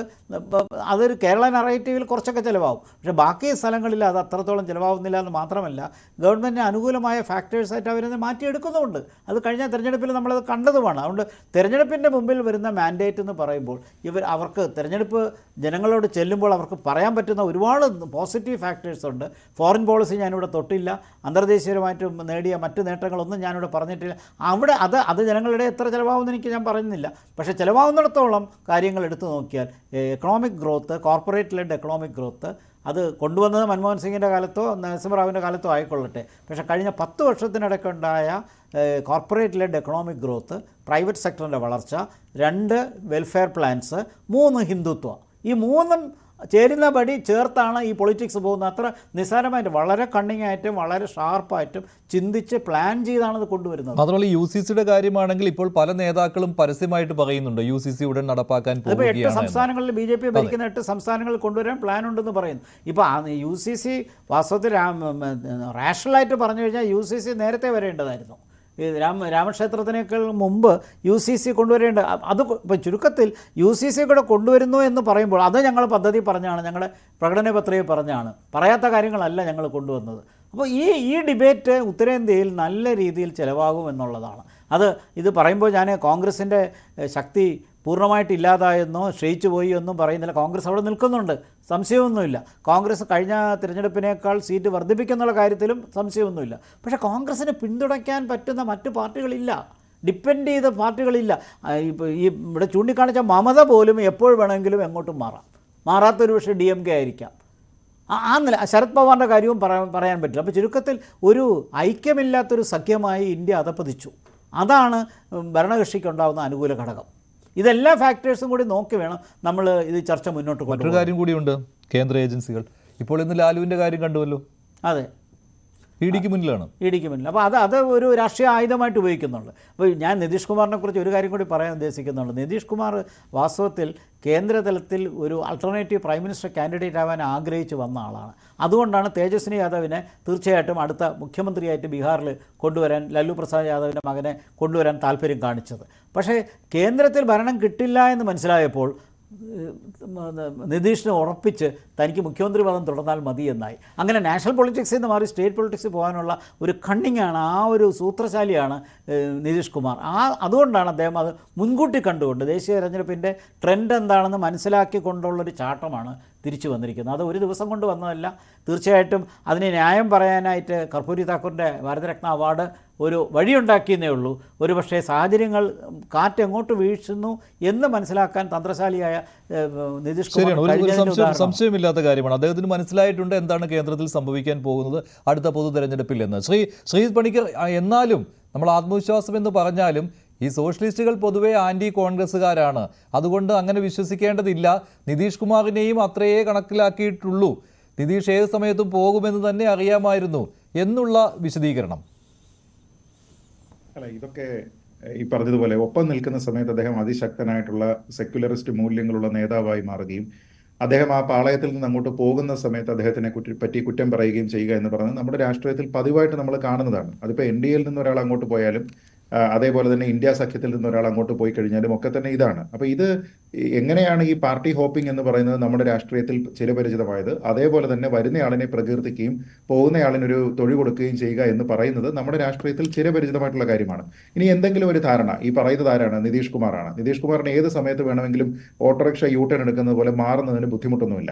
അതൊരു കേരള നറേറ്റീവിൽ കുറച്ചൊക്കെ ചിലവാകും. പക്ഷേ ബാക്കി സ്ഥലങ്ങളിൽ അത് അത്രത്തോളം ചിലവാകുന്നില്ല എന്ന് മാത്രമല്ല, ഗവൺമെൻറ്റിന് അനുകൂലമായ ഫാക്ടേഴ്സായിട്ട് അവരത് മാറ്റിയെടുക്കുന്നുമുണ്ട്. അത് കഴിഞ്ഞ തിരഞ്ഞെടുപ്പിൽ നമ്മളത് കണ്ടതുമാണ്. അതുകൊണ്ട് തിരഞ്ഞെടുപ്പിൻ്റെ മുമ്പിൽ വരുന്ന മാൻഡേറ്റ് എന്ന് പറയുമ്പോൾ അവർക്ക് തിരഞ്ഞെടുപ്പ് ജനങ്ങളോട് ചെല്ലുമ്പോൾ അവർക്ക് പറയാൻ പറ്റുന്ന ഒരുപാട് പോസിറ്റീവ് ഫാക്ടേഴ്സ് ഉണ്ട്. ഫോറിൻ പോളിസി ഞാനിവിടെ തൊട്ടില്ല, അന്തർദേശീയമായിട്ട് നേടിയ മറ്റ് നേട്ടങ്ങളൊന്നും ഞാനിവിടെ പറഞ്ഞിട്ടില്ല. അവിടെ അത് ജനങ്ങളുടെ എത്ര ചിലവാകുമെന്ന് ഞാൻ പറയുന്നില്ല. പക്ഷേ ചിലവാകുന്നിടത്തോളം കാര്യങ്ങൾ എടുത്തു നോക്കിയാൽ economic growth, corporate led economic growth അത് കൊണ്ടുവന്നത് മൻമോഹൻ സിംഗിൻ്റെ കാലത്തോ നരസിംഹറാവുവിൻ്റെ കാലത്തോ ആയിക്കൊള്ളട്ടെ. പക്ഷേ കഴിഞ്ഞ 10 വർഷത്തിനിടയ്ക്കുണ്ടായ corporate led economic growth, private സെക്ടറിൻ്റെ വളർച്ച, 2 വെൽഫെയർ പ്ലാൻസ്, 3 ഹിന്ദുത്വ, ഈ 3ഉം ചേരുന്ന പടി ചേർത്താണ് ഈ പൊളിറ്റിക്സ് പോകുന്നത്. അത്ര നിസ്സാരമായിട്ട് വളരെ കണ്ണിങ്ങായിട്ടും വളരെ ഷാർപ്പായിട്ടും ചിന്തിച്ച് പ്ലാൻ ചെയ്താണ് ഇത് കൊണ്ടുവരുന്നത്. മാത്രമല്ല UCCയുടെ കാര്യമാണെങ്കിൽ ഇപ്പോൾ പല നേതാക്കളും പരസ്യമായിട്ട് പറയുന്നുണ്ട് UCC ഉടൻ നടപ്പാക്കാൻ അതിപ്പോൾ 8 സംസ്ഥാനങ്ങളിൽ BJP ഭരിക്കുന്ന 8 സംസ്ഥാനങ്ങളിൽ കൊണ്ടുവരാൻ പ്ലാൻ ഉണ്ടെന്ന് പറയുന്നു. ഇപ്പോൾ UCC വാസ്തവത്തിൽ റാഷണലായിട്ട് പറഞ്ഞു കഴിഞ്ഞാൽ UCC നേരത്തെ വരേണ്ടതായിരുന്നു. രാമക്ഷേത്രത്തിനേക്കാൾ മുമ്പ് UCC കൊണ്ടുവരേണ്ട അത് ഇപ്പോൾ ചുരുക്കത്തിൽ UCC കൂടെ കൊണ്ടുവരുന്നു എന്ന് പറയുമ്പോൾ അത് ഞങ്ങൾ പദ്ധതി പറഞ്ഞാണ്, ഞങ്ങളുടെ പ്രകടന പത്രികയിൽ പറഞ്ഞാണ്, പറയാത്ത കാര്യങ്ങളല്ല ഞങ്ങൾ കൊണ്ടുവന്നത്. അപ്പോൾ ഈ ഡിബേറ്റ് ഉത്തരേന്ത്യയിൽ നല്ല രീതിയിൽ ചിലവാകും എന്നുള്ളതാണ്. ഇത് പറയുമ്പോൾ ഞാൻ കോൺഗ്രസിൻ്റെ ശക്തി പൂർണ്ണമായിട്ട് ഇല്ലാതായെന്നോ ക്ഷയിച്ചു പോയി എന്നും പറയുന്നില്ല. കോൺഗ്രസ് അവിടെ നിൽക്കുന്നുണ്ട്, സംശയമൊന്നുമില്ല. കോൺഗ്രസ് കഴിഞ്ഞ തിരഞ്ഞെടുപ്പിനേക്കാൾ സീറ്റ് വർദ്ധിപ്പിക്കുന്നുള്ള കാര്യത്തിലും സംശയമൊന്നുമില്ല. പക്ഷേ കോൺഗ്രസിനെ പിന്തുണയ്ക്കാൻ പറ്റുന്ന മറ്റ് പാർട്ടികളില്ല, ഡിപ്പെൻഡ് ചെയ്ത പാർട്ടികളില്ല. ഇപ്പോൾ ഇവിടെ ചൂണ്ടിക്കാണിച്ച മമത പോലും എപ്പോൾ വേണമെങ്കിലും എങ്ങോട്ടും മാറാത്തൊരു പക്ഷേ DMK ആയിരിക്കാം. ആ നില ശരത് പവാറിൻ്റെ കാര്യവും പറയാൻ പറ്റില്ല. അപ്പോൾ ചുരുക്കത്തിൽ ഒരു ഐക്യമില്ലാത്തൊരു സഖ്യമായി ഇന്ത്യ അധപ്പതിച്ചു. അതാണ് ഭരണകക്ഷിക്കുണ്ടാകുന്ന അനുകൂല ഘടകം. ഇതെല്ലാ ഫാക്ടേഴ്സും കൂടി നോക്കി വേണം നമ്മൾ ഇത് ചർച്ച മുന്നോട്ട് കൊണ്ടുപോകാൻ. മറ്റൊരു കാര്യം കൂടിയുണ്ട്, കേന്ദ്ര ഏജൻസികൾ. ഇപ്പോൾ ഇന്ന് ലാലുവിൻ്റെ കാര്യം കണ്ടുവല്ലോ. അതെ, ഇഡിക്ക് മുന്നിലാണ്. അപ്പോൾ അത് ഒരു രാഷ്ട്രീയ ആയുധമായിട്ട് ഉപയോഗിക്കുന്നുണ്ട്. അപ്പോൾ ഞാൻ നിതീഷ് കുമാറിനെ കുറിച്ച് ഒരു കാര്യം കൂടി പറയാൻ ഉദ്ദേശിക്കുന്നുണ്ട്. നിതീഷ് കുമാർ വാസ്തവത്തിൽ കേന്ദ്രതലത്തിൽ ഒരു ആൾട്ടർനേറ്റീവ് പ്രൈം മിനിസ്റ്റർ കാൻഡിഡേറ്റ് ആവാൻ ആഗ്രഹിച്ച് വന്ന ആളാണ്. അതുകൊണ്ടാണ് തേജസ്വിനി യാദവിനെ തീർച്ചയായിട്ടും അടുത്ത മുഖ്യമന്ത്രിയായിട്ട് ബീഹാറിൽ കൊണ്ടുവരാൻ, ലല്ലു പ്രസാദ് യാദവിൻ്റെ മകനെ കൊണ്ടുവരാൻ താല്പര്യം കാണിച്ചത്. പക്ഷേ കേന്ദ്രത്തിൽ ഭരണം കിട്ടില്ല എന്ന് മനസ്സിലായപ്പോൾ നിതീഷിനെ ഉറപ്പിച്ച് തനിക്ക് മുഖ്യമന്ത്രി പദം തുടർന്നാൽ മതി എന്നായി. അങ്ങനെ നാഷണൽ പൊളിറ്റിക്സിൽ നിന്ന് മാറി സ്റ്റേറ്റ് പൊളിറ്റിക്സിൽ പോകാനുള്ള ഒരു കണ്ണിങ്ങാണ്, ആ ഒരു സൂത്രശാലിയാണ് നിതീഷ് കുമാർ. അതുകൊണ്ടാണ് അദ്ദേഹം അത് മുൻകൂട്ടി കണ്ടുകൊണ്ട് ദേശീയ തെരഞ്ഞെടുപ്പിൻ്റെ ട്രെൻഡ് എന്താണെന്ന് മനസ്സിലാക്കിക്കൊണ്ടുള്ളൊരു ചാട്ടമാണ് തിരിച്ചു വന്നിരിക്കുന്നത്. അത് ഒരു ദിവസം കൊണ്ട് വന്നതല്ല. തീർച്ചയായിട്ടും അതിന് ന്യായം പറയാനായിട്ട് കർപ്പൂരി താക്കൂറിൻ്റെ ഭാരതരത്ന അവാർഡ് ഒരു വഴിയുണ്ടാക്കിയെന്നേ ഉള്ളൂ. ഒരു പക്ഷേ സാഹചര്യങ്ങൾ കാറ്റ് എങ്ങോട്ട് വീഴ്ചുന്നു എന്ന് മനസ്സിലാക്കാൻ തന്ത്രശാലിയായ നിതീഷ് കുമാർ സംശയമില്ലാത്ത കാര്യമാണ്. അദ്ദേഹത്തിന് മനസ്സിലായിട്ടുണ്ട് എന്താണ് കേന്ദ്രത്തിൽ സംഭവിക്കാൻ പോകുന്നത് അടുത്ത പൊതു തെരഞ്ഞെടുപ്പിൽ എന്ന്. ശ്രീ പണിക്കർ, എന്നാലും നമ്മൾ ആത്മവിശ്വാസം എന്ന് പറഞ്ഞാലും ഈ സോഷ്യലിസ്റ്റുകൾ പൊതുവെ ആൻറ്റി കോൺഗ്രസ്സുകാരാണ്. അതുകൊണ്ട് അങ്ങനെ വിശ്വസിക്കേണ്ടതില്ല. നിതീഷ് കുമാറിനെയും അത്രയേ കണക്കിലാക്കിയിട്ടുള്ളൂ. നിതീഷ് ഏത് സമയത്തും പോകുമെന്ന് തന്നെ അറിയാമായിരുന്നു എന്നുള്ള വിശദീകരണം. അല്ല, ഇതൊക്കെ ഈ പറഞ്ഞതുപോലെ ഒപ്പം നിൽക്കുന്ന സമയത്ത് അദ്ദേഹം അതിശക്തനായിട്ടുള്ള സെക്യുലറിസ്റ്റ് മൂല്യങ്ങളുള്ള നേതാവായി മാറുകയും അദ്ദേഹം ആ പാളയത്തിൽ നിന്ന് അങ്ങോട്ട് പോകുന്ന സമയത്ത് അദ്ദേഹത്തിനെ പറ്റി കുറ്റം പറയുകയും ചെയ്യുക എന്ന് പറയുന്നത് നമ്മുടെ രാഷ്ട്രീയത്തിൽ പതിവായിട്ട് നമ്മൾ കാണുന്നതാണ്. അതിപ്പോൾ NDAയിൽ നിന്ന് ഒരാൾ അങ്ങോട്ട് പോയാലും അതേപോലെ തന്നെ ഇന്ത്യ സഖ്യത്തിൽ നിന്ന് ഒരാൾ അങ്ങോട്ട് പോയി കഴിഞ്ഞാലും ഒക്കെ തന്നെ ഇതാണ്. അപ്പോൾ ഇത് എങ്ങനെയാണ് ഈ പാർട്ടി ഹോപ്പിംഗ് എന്ന് പറയുന്നത് നമ്മുടെ രാഷ്ട്രീയത്തിൽ ചിരപരിചിതമായത്, അതേപോലെ തന്നെ വരുന്നയാളിനെ പ്രകീർത്തിക്കുകയും പോകുന്നയാളിനൊരു തൊഴി കൊടുക്കുകയും ചെയ്യുക എന്ന് പറയുന്നത് നമ്മുടെ രാഷ്ട്രീയത്തിൽ ചിരപരിചിതമായിട്ടുള്ള കാര്യമാണ്. ഇനി എന്തെങ്കിലും ഒരു ധാരണ ഈ പറയുന്നത് ആരാണ്? നിതീഷ് കുമാറാണ്. നിതീഷ് കുമാറിന് ഏത് സമയത്ത് വേണമെങ്കിലും ഓട്ടോറിക്ഷ യൂട്ടേൺ എടുക്കുന്നത് പോലെ മാറുന്നതിന് ബുദ്ധിമുട്ടൊന്നുമില്ല.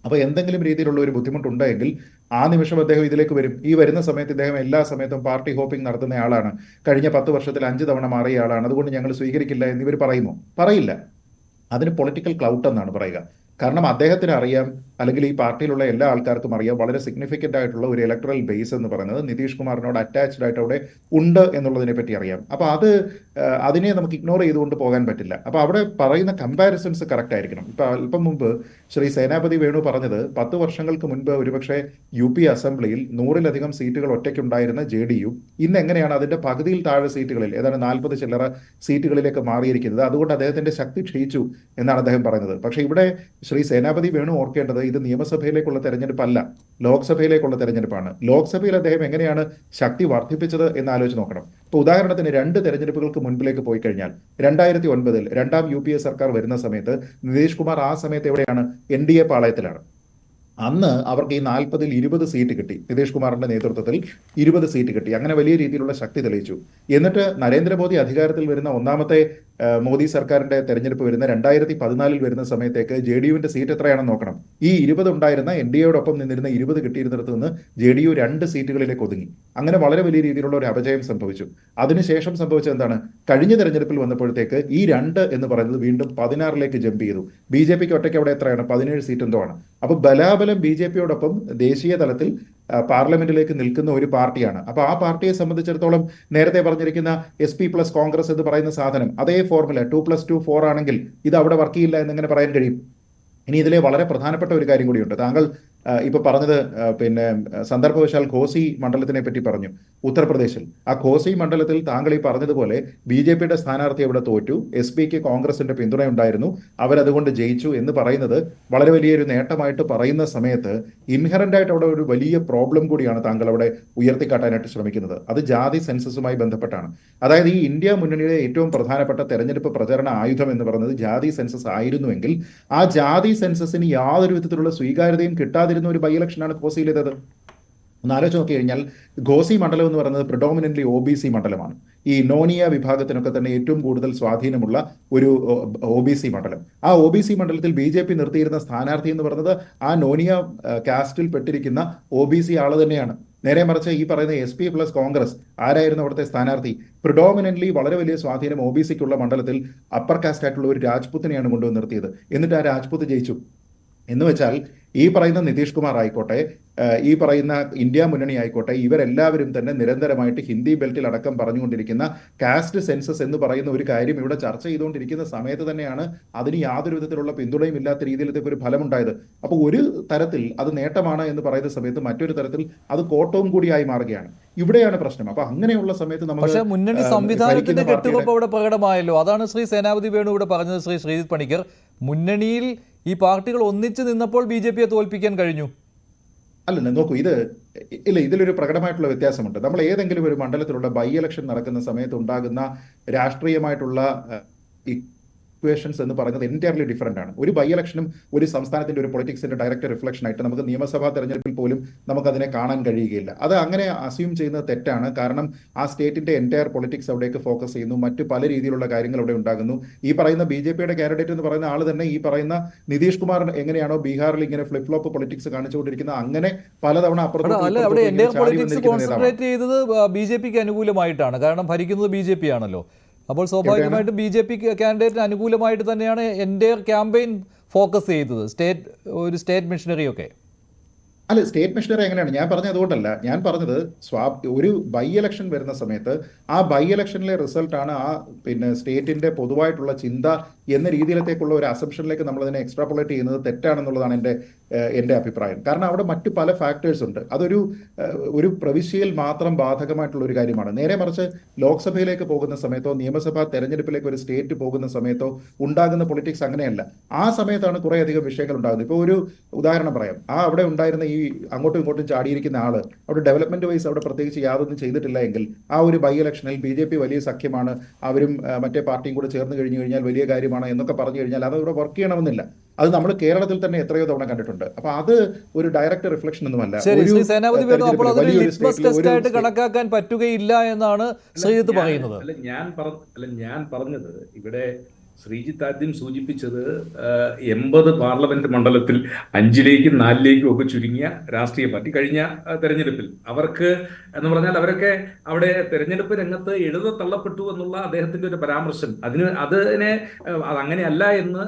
അപ്പോൾ എന്തെങ്കിലും രീതിയിലുള്ള ഒരു ബുദ്ധിമുട്ടുണ്ടെങ്കിൽ ആ നിമിഷം അദ്ദേഹം ഇതിലേക്ക് വരും. ഈ വരുന്ന സമയത്ത് ഇദ്ദേഹം എല്ലാ സമയത്തും പാർട്ടി ഹോപ്പിംഗ് നടത്തുന്ന ആളാണ്, കഴിഞ്ഞ 10 വർഷത്തിൽ 5 തവണ മാറിയ ആളാണ്, അതുകൊണ്ട് ഞങ്ങൾ സ്വീകരിക്കില്ല എന്നിവർ പറയുമോ? പറയില്ല. അതിന് പൊളിറ്റിക്കൽ ക്ലൗട്ട് എന്നാണ് പറയുക. കാരണം അദ്ദേഹത്തിന് അറിയാം അല്ലെങ്കിൽ ഈ പാർട്ടിയിലുള്ള എല്ലാ ആൾക്കാർക്കും അറിയാം വളരെ സിഗ്നിഫിക്കൻ്റ് ആയിട്ടുള്ള ഒരു ഇലക്ട്രൽ ബേസ് എന്ന് പറയുന്നത് നിതീഷ് കുമാറിനോട് അറ്റാച്ച്ഡ് ആയിട്ട് അവിടെ ഉണ്ട് എന്നുള്ളതിനെ പറ്റി അറിയാം. അപ്പോൾ അതിനെ നമുക്ക് ഇഗ്നോർ ചെയ്തുകൊണ്ട് പോകാൻ പറ്റില്ല. അപ്പോൾ അവിടെ പറയുന്ന കമ്പാരിസൺസ് കറക്റ്റ് ആയിരിക്കണം. ഇപ്പൊ അല്പം മുമ്പ് ശ്രീ സേനാപതി വേണു പറഞ്ഞത് 10 വർഷങ്ങൾക്ക് മുൻപ് ഒരുപക്ഷെ UP അസംബ്ലിയിൽ 100-ലധികം സീറ്റുകൾ ഒറ്റയ്ക്കുണ്ടായിരുന്ന JDU ഇന്ന് എങ്ങനെയാണ് അതിന്റെ പകുതിയിൽ താഴെ സീറ്റുകളിൽ ഏതാണ്ട് 40 ചില്ലറ സീറ്റുകളിലേക്ക് മാറിയിരിക്കുന്നത്. അതുകൊണ്ട് അദ്ദേഹത്തിന്റെ ശക്തി ക്ഷയിച്ചു എന്നാണ് അദ്ദേഹം പറയുന്നത്. പക്ഷേ ഇവിടെ ശ്രീ സേനാപതി വേണു ഓർക്കേണ്ടത് ഇത് നിയമസഭയിലേക്കുള്ള തെരഞ്ഞെടുപ്പല്ല, ലോക്സഭയിലേക്കുള്ള തെരഞ്ഞെടുപ്പാണ്. ലോക്സഭയിൽ അദ്ദേഹം എങ്ങനെയാണ് ശക്തി വർദ്ധിപ്പിച്ചത് എന്ന് ആലോചിച്ച് നോക്കണം. ഇപ്പോൾ ഉദാഹരണത്തിന് 2 തെരഞ്ഞെടുപ്പുകൾക്ക് മുൻപിലേക്ക് പോയി കഴിഞ്ഞാൽ 2009 രണ്ടാം UPA സർക്കാർ വരുന്ന സമയത്ത് നിതീഷ് കുമാർ ആ സമയത്ത് എവിടെയാണ്? NDA പാളയത്തിലാണ്. അന്ന് അവർക്ക് ഈ 40-ൽ 20 സീറ്റ് കിട്ടി. നിതീഷ് കുമാറിന്റെ നേതൃത്വത്തിൽ 20 സീറ്റ് കിട്ടി. അങ്ങനെ വലിയ രീതിയിലുള്ള ശക്തി തെളിയിച്ചു. എന്നിട്ട് നരേന്ദ്രമോദി അധികാരത്തിൽ വരുന്ന ഒന്നാമത്തെ മോദി സർക്കാരിന്റെ തെരഞ്ഞെടുപ്പ് വരുന്ന 2014 വരുന്ന സമയത്തേക്ക് JDUവിന്റെ സീറ്റ് എത്രയാണെന്ന് നോക്കണം. ഈ 20 ഉണ്ടായിരുന്ന NDAയോടൊപ്പം നിന്നിരുന്ന 20 കിട്ടിയിരുന്നിടത്ത് നിന്ന് JDU 2 സീറ്റുകളിലേക്ക് ഒതുങ്ങി. അങ്ങനെ വളരെ വലിയ രീതിയിലുള്ള ഒരു അപജയം സംഭവിച്ചു. അതിനുശേഷം സംഭവിച്ചത് എന്താണ്? കഴിഞ്ഞ തെരഞ്ഞെടുപ്പിൽ വന്നപ്പോഴത്തേക്ക് ഈ 2 എന്ന് പറയുന്നത് വീണ്ടും 16ലേക്ക് ജമ്പ് ചെയ്തു. BJPക്ക് ഒറ്റയ്ക്ക് അവിടെ എത്രയാണ്? 17 സീറ്റ് എന്തോ ആണ്. അപ്പൊ ബലാബലം BJPയോടൊപ്പം ദേശീയ തലത്തിൽ പാർലമെന്റിലേക്ക് നിൽക്കുന്ന ഒരു പാർട്ടിയാണ്. അപ്പൊ ആ പാർട്ടിയെ സംബന്ധിച്ചിടത്തോളം നേരത്തെ പറഞ്ഞിരിക്കുന്ന SP പ്ലസ് കോൺഗ്രസ് എന്ന് പറയുന്ന സാധനം അതേ ഫോർമുല 2+2 4 ആണെങ്കിൽ ഇത് അവിടെ വർക്ക് ചെയ്യില്ല എന്നെങ്ങനെ പറയാൻ കഴിയും? ഇനി ഇതിലെ വളരെ പ്രധാനപ്പെട്ട ഒരു കാര്യം കൂടിയുണ്ട്. താങ്കൾ ഇപ്പൊ പറഞ്ഞത് പിന്നെ സന്ദർഭവശാൽ ഘോസി മണ്ഡലത്തിനെ പറ്റി പറഞ്ഞു. ഉത്തർപ്രദേശിൽ ആ ഘോസി മണ്ഡലത്തിൽ താങ്കൾ ഈ പറഞ്ഞതുപോലെ BJPയുടെ സ്ഥാനാർത്ഥി അവിടെ തോറ്റു, SPക്ക് കോൺഗ്രസിന്റെ പിന്തുണയുണ്ടായിരുന്നു, അവരതുകൊണ്ട് ജയിച്ചു എന്ന് പറയുന്നത് വളരെ വലിയൊരു നേട്ടമായിട്ട് പറയുന്ന സമയത്ത് ഇൻഹറന്റ് ആയിട്ട് അവിടെ ഒരു വലിയ പ്രോബ്ലം കൂടിയാണ് താങ്കൾ അവിടെ ഉയർത്തിക്കാട്ടാനായിട്ട് ശ്രമിക്കുന്നത്. അത് ജാതി സെൻസസുമായി ബന്ധപ്പെട്ടാണ്. അതായത് ഈ ഇന്ത്യ മുന്നണിയുടെ ഏറ്റവും പ്രധാനപ്പെട്ട തെരഞ്ഞെടുപ്പ് പ്രചരണ ആയുധം എന്ന് പറയുന്നത് ജാതി സെൻസസ് ആയിരുന്നുവെങ്കിൽ ആ ജാതി സെൻസസിന് യാതൊരു വിധത്തിലുള്ള സ്വീകാര്യതയും കിട്ടാതിരുന്ന ഒരു ബൈ ഇലക്ഷനാണ് ഘോസിയിലേത്. ഒന്ന് ആലോചിച്ച് നോക്കി കഴിഞ്ഞാൽ ഘോസി മണ്ഡലം എന്ന് പറയുന്നത് പ്രിഡോമിനന്റ്ലി OBC മണ്ഡലമാണ്. ഈ നോനിയ വിഭാഗത്തിനൊക്കെ തന്നെ ഏറ്റവും കൂടുതൽ സ്വാധീനമുള്ള ഒരു OBC മണ്ഡലം. ആ OBC മണ്ഡലത്തിൽ BJP നിർത്തിയിരുന്ന സ്ഥാനാർത്ഥി എന്ന് പറയുന്നത് ആ നോനിയ കാസ്റ്റിൽ പെട്ടിരിക്കുന്ന OBC ആള് തന്നെയാണ്. നേരെ മറിച്ച് ഈ പറയുന്ന SP പ്ലസ് കോൺഗ്രസ് ആരായിരുന്നു അവിടുത്തെ സ്ഥാനാർത്ഥി? പ്രിഡോമിനന്റ്ലി വളരെ വലിയ സ്വാധീനം OBCക്കുള്ള മണ്ഡലത്തിൽ അപ്പർ കാസ്റ്റ് ആയിട്ടുള്ള ഒരു രാജ്പുത്തിനെയാണ് കൊണ്ടുവന്ന് നിർത്തിയത്. എന്നിട്ട് ആ രാജ്പുത്ത് ജയിച്ചു. എന്ന് വെച്ചാൽ ഈ പറയുന്ന നിതീഷ് കുമാർ ആയിക്കോട്ടെ, ഈ പറയുന്ന ഇന്ത്യ മുന്നണി ആയിക്കോട്ടെ, ഇവരെല്ലാവരും തന്നെ നിരന്തരമായിട്ട് ഹിന്ദി ബെൽറ്റിൽ അടക്കം പറഞ്ഞുകൊണ്ടിരിക്കുന്ന കാസ്റ്റ് സെൻസസ് എന്ന് പറയുന്ന ഒരു കാര്യം ഇവിടെ ചർച്ച ചെയ്തുകൊണ്ടിരിക്കുന്ന സമയത്ത് തന്നെയാണ് അതിന് യാതൊരു വിധത്തിലുള്ള പിന്തുണയും ഇല്ലാത്ത രീതിയിലത്തേക്ക് ഒരു ഫലമുണ്ടായത്. അപ്പോൾ ഒരു തരത്തിൽ അത് നേട്ടമാണ് എന്ന് പറയുന്ന സമയത്ത് മറ്റൊരു തരത്തിൽ അത് കോട്ടവും കൂടിയായി മാറുകയാണ്. ഇവിടെയാണ് പ്രശ്നം. അപ്പൊ അങ്ങനെയുള്ള സമയത്ത് പക്ഷേ മുന്നണി സംവിധാനത്തിന്റെ കെട്ടുറപ്പ് അവിടെ പ്രകടമായല്ലോ. അതാണ് ശ്രീ സേനാപതി വേണു ഇവിടെ പറഞ്ഞത്. ശ്രീ ശ്രീജിത്ത് പണിക്കർ, മുന്നണിയിൽ ഈ പാർട്ടികൾ ഒന്നിച്ച് നിന്നപ്പോൾ BJPയെ തോൽപ്പിക്കാൻ കഴിഞ്ഞു. അല്ല, നോക്കൂ, ഇതിലൊരു പ്രകടമായിട്ടുള്ള വ്യത്യാസമുണ്ട്. നമ്മൾ ഏതെങ്കിലും ഒരു മണ്ഡലത്തിലുള്ള ബൈ ഇലക്ഷൻ നടക്കുന്ന സമയത്ത് ഉണ്ടാകുന്ന രാഷ്ട്രീയമായിട്ടുള്ള ഇക്വേഷൻസ് എന്ന് പറയുന്നത് എൻറ്റയർലി ഡിഫറൻ്റ് ആണ്. ഒരു ബൈ ഇലക്ഷനും ഒരു സംസ്ഥാനത്തിന്റെ ഒരു പൊളിറ്റിക്സിന്റെ ഡയറക്റ്റ് റിഫ്ലക്ഷൻ ആയിട്ട് നമുക്ക് നിയമസഭാ തെരഞ്ഞെടുപ്പിൽ പോലും നമുക്കതിനെ കാണാൻ കഴിയുകയില്ല. അത് അങ്ങനെ അസ്യൂം ചെയ്യുന്നത് തെറ്റാണ്. കാരണം ആ സ്റ്റേറ്റിന്റെ എൻറ്റയർ പൊളിറ്റിക്സ് അവിടേക്ക് ഫോക്കസ് ചെയ്യുന്നു, മറ്റു പല രീതിയിലുള്ള കാര്യങ്ങൾ അവിടെ ഉണ്ടാകുന്നു. ഈ പറയുന്ന BJPയുടെ കാൻഡിഡേറ്റ് എന്ന് പറയുന്ന ആൾ തന്നെ ഈ പറയുന്ന നിതീഷ് കുമാർ എങ്ങനെയാണോ ബീഹാറിൽ ഇങ്ങനെ ഫ്ലിപ്പ് ഫ്ലോപ്പ് പൊളിറ്റിക്സ് കാണിച്ചുകൊണ്ടിരിക്കുന്നത്, അങ്ങനെ പലതവണ കോൺസെൻട്രേറ്റ് ചെയ്തത് BJPക്ക് അനുകൂലമായിട്ടാണ്. കാരണം ഭരിക്കുന്നത് BJP ആണല്ലോ. അപ്പോൾ സ്വാഭാവികമായിട്ടും BJP കാൻഡിഡേറ്റിന് അനുകൂലമായിട്ട് തന്നെയാണ് എൻ്റെ ക്യാമ്പയിൻ ഫോക്കസ് ചെയ്തത്, സ്റ്റേറ്റ് മിഷനറിയൊക്കെ. അല്ല, സ്റ്റേറ്റ് മിഷനറി എങ്ങനെയാണ് ഞാൻ പറഞ്ഞത്? അതുകൊണ്ടല്ല ഞാൻ പറഞ്ഞത്. ഒരു ബൈ ഇലക്ഷൻ വരുന്ന സമയത്ത് ആ ബൈ ഇലക്ഷനിലെ റിസൾട്ടാണ് ആ പിന്നെ സ്റ്റേറ്റിന്റെ പൊതുവായിട്ടുള്ള ചിന്ത എന്ന രീതിയിലത്തേക്കുള്ള ഒരു അസംഷനിലേക്ക് നമ്മളതിനെ എക്സ്ട്രാപൊളേറ്റ് ചെയ്യുന്നത് തെറ്റാണെന്നുള്ളതാണ് എൻ്റെ അഭിപ്രായം. കാരണം അവിടെ മറ്റു പല ഫാക്ടേഴ്സ് ഉണ്ട്. ഒരു പ്രവിശ്യയിൽ മാത്രം ബാധകമായിട്ടുള്ള ഒരു കാര്യമാണ്. നേരെ മറിച്ച് ലോക്സഭയിലേക്ക് പോകുന്ന സമയത്തോ നിയമസഭാ തെരഞ്ഞെടുപ്പിലേക്ക് ഒരു സ്റ്റേറ്റ് പോകുന്ന സമയത്തോ ഉണ്ടാകുന്ന പൊളിറ്റിക്സ് അങ്ങനെയല്ല. ആ സമയത്താണ് കുറേയധികം വിഷയങ്ങൾ ഉണ്ടാകുന്നത്. ഇപ്പോൾ ഒരു ഉദാഹരണം പറയാം. അവിടെ ഉണ്ടായിരുന്ന ഈ അങ്ങോട്ടും ഇങ്ങോട്ടും ചാടിയിരിക്കുന്ന ആള് അവിടെ ഡെവലപ്മെന്റ് വൈസ് അവിടെ പ്രത്യേകിച്ച് യാതൊന്നും ചെയ്തിട്ടില്ല എങ്കിൽ ആ ഒരു ബൈ ഇലക്ഷനിൽ BJP വലിയ സഖ്യമാണ്, അവരും മറ്റേ പാർട്ടിയും കൂടെ ചേർന്ന് കഴിഞ്ഞു കഴിഞ്ഞാൽ വലിയ കാര്യമാണ് എന്നൊക്കെ പറഞ്ഞു കഴിഞ്ഞാൽ അത് ഇവിടെ വർക്ക് ചെയ്യണമെന്നില്ല. അത് നമ്മൾ കേരളത്തിൽ തന്നെ എത്രയോ തവണ കണ്ടിട്ടുണ്ട്. അപ്പൊ അത് ഒരു ഡയറക്റ്റ് റിഫ്ലക്ഷൻ ഒന്നുമല്ല. കണക്കാക്കാൻ പറ്റുകയില്ല എന്നാണ് ശ്രീജിത്ത് പറയുന്നത്. ഞാൻ പറഞ്ഞത് ഇവിടെ ശ്രീജിത്ത് ആദ്യം സൂചിപ്പിച്ചത് 80 പാർലമെന്റ് മണ്ഡലത്തിൽ 5ലേക്കും 4ലേക്കും ഒക്കെ ചുരുങ്ങിയ രാഷ്ട്രീയ പാർട്ടി കഴിഞ്ഞ തെരഞ്ഞെടുപ്പിൽ അവർക്ക് എന്ന് പറഞ്ഞാൽ അവരൊക്കെ അവിടെ തെരഞ്ഞെടുപ്പ് രംഗത്ത് എഴുത തള്ളപ്പെട്ടു എന്നുള്ള അദ്ദേഹത്തിന്റെ ഒരു പരാമർശം അതിനെ അതങ്ങനെയല്ല എന്ന്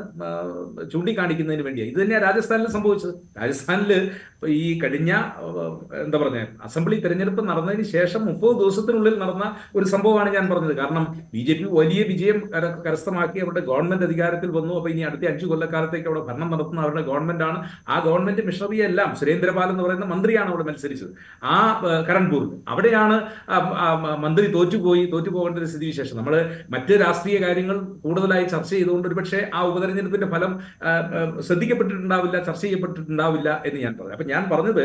ചൂണ്ടിക്കാണിക്കുന്നതിന് വേണ്ടിയാണ്. ഇത് തന്നെയാണ് രാജസ്ഥാനിൽ സംഭവിച്ചത്. രാജസ്ഥാനിൽ ഈ കഴിഞ്ഞ എന്താ പറഞ്ഞ അസംബ്ലി തെരഞ്ഞെടുപ്പ് നടന്നതിന് ശേഷം 30 ദിവസത്തിനുള്ളിൽ നടന്ന ഒരു സംഭവമാണ് ഞാൻ പറഞ്ഞത്. കാരണം BJP വലിയ വിജയം കരസ്ഥമാക്കി അവരുടെ ഗവൺമെന്റ് അധികാരത്തിൽ വന്നു. അപ്പൊ ഇനി അടുത്ത 5 കൊല്ലക്കാലത്തേക്ക് അവിടെ ഭരണം നടത്തുന്ന അവരുടെ ഗവൺമെന്റ് ആണ്. ആ ഗവൺമെന്റ് മിഷണറി എല്ലാം സുരേന്ദ്രപാൽ എന്ന് പറയുന്ന മന്ത്രിയാണ് അവിടെ മത്സരിച്ചത്. ആ കരൺപൂരിൽ അവിടെയാണ് മന്ത്രി തോറ്റുപോകേണ്ട ഒരു സ്ഥിതിവിശേഷം. നമ്മൾ മറ്റ് രാഷ്ട്രീയ കാര്യങ്ങൾ കൂടുതലായി ചർച്ച ചെയ്തുകൊണ്ട് ഒരുപക്ഷെ ആ ഉപതെരഞ്ഞെടുപ്പിന്റെ ഫലം ശ്രദ്ധിക്കപ്പെട്ടിട്ടുണ്ടാവില്ല, ചർച്ച ചെയ്യപ്പെട്ടിട്ടുണ്ടാവില്ല എന്ന് ഞാൻ പറഞ്ഞു. അപ്പൊ ഞാൻ പറഞ്ഞത്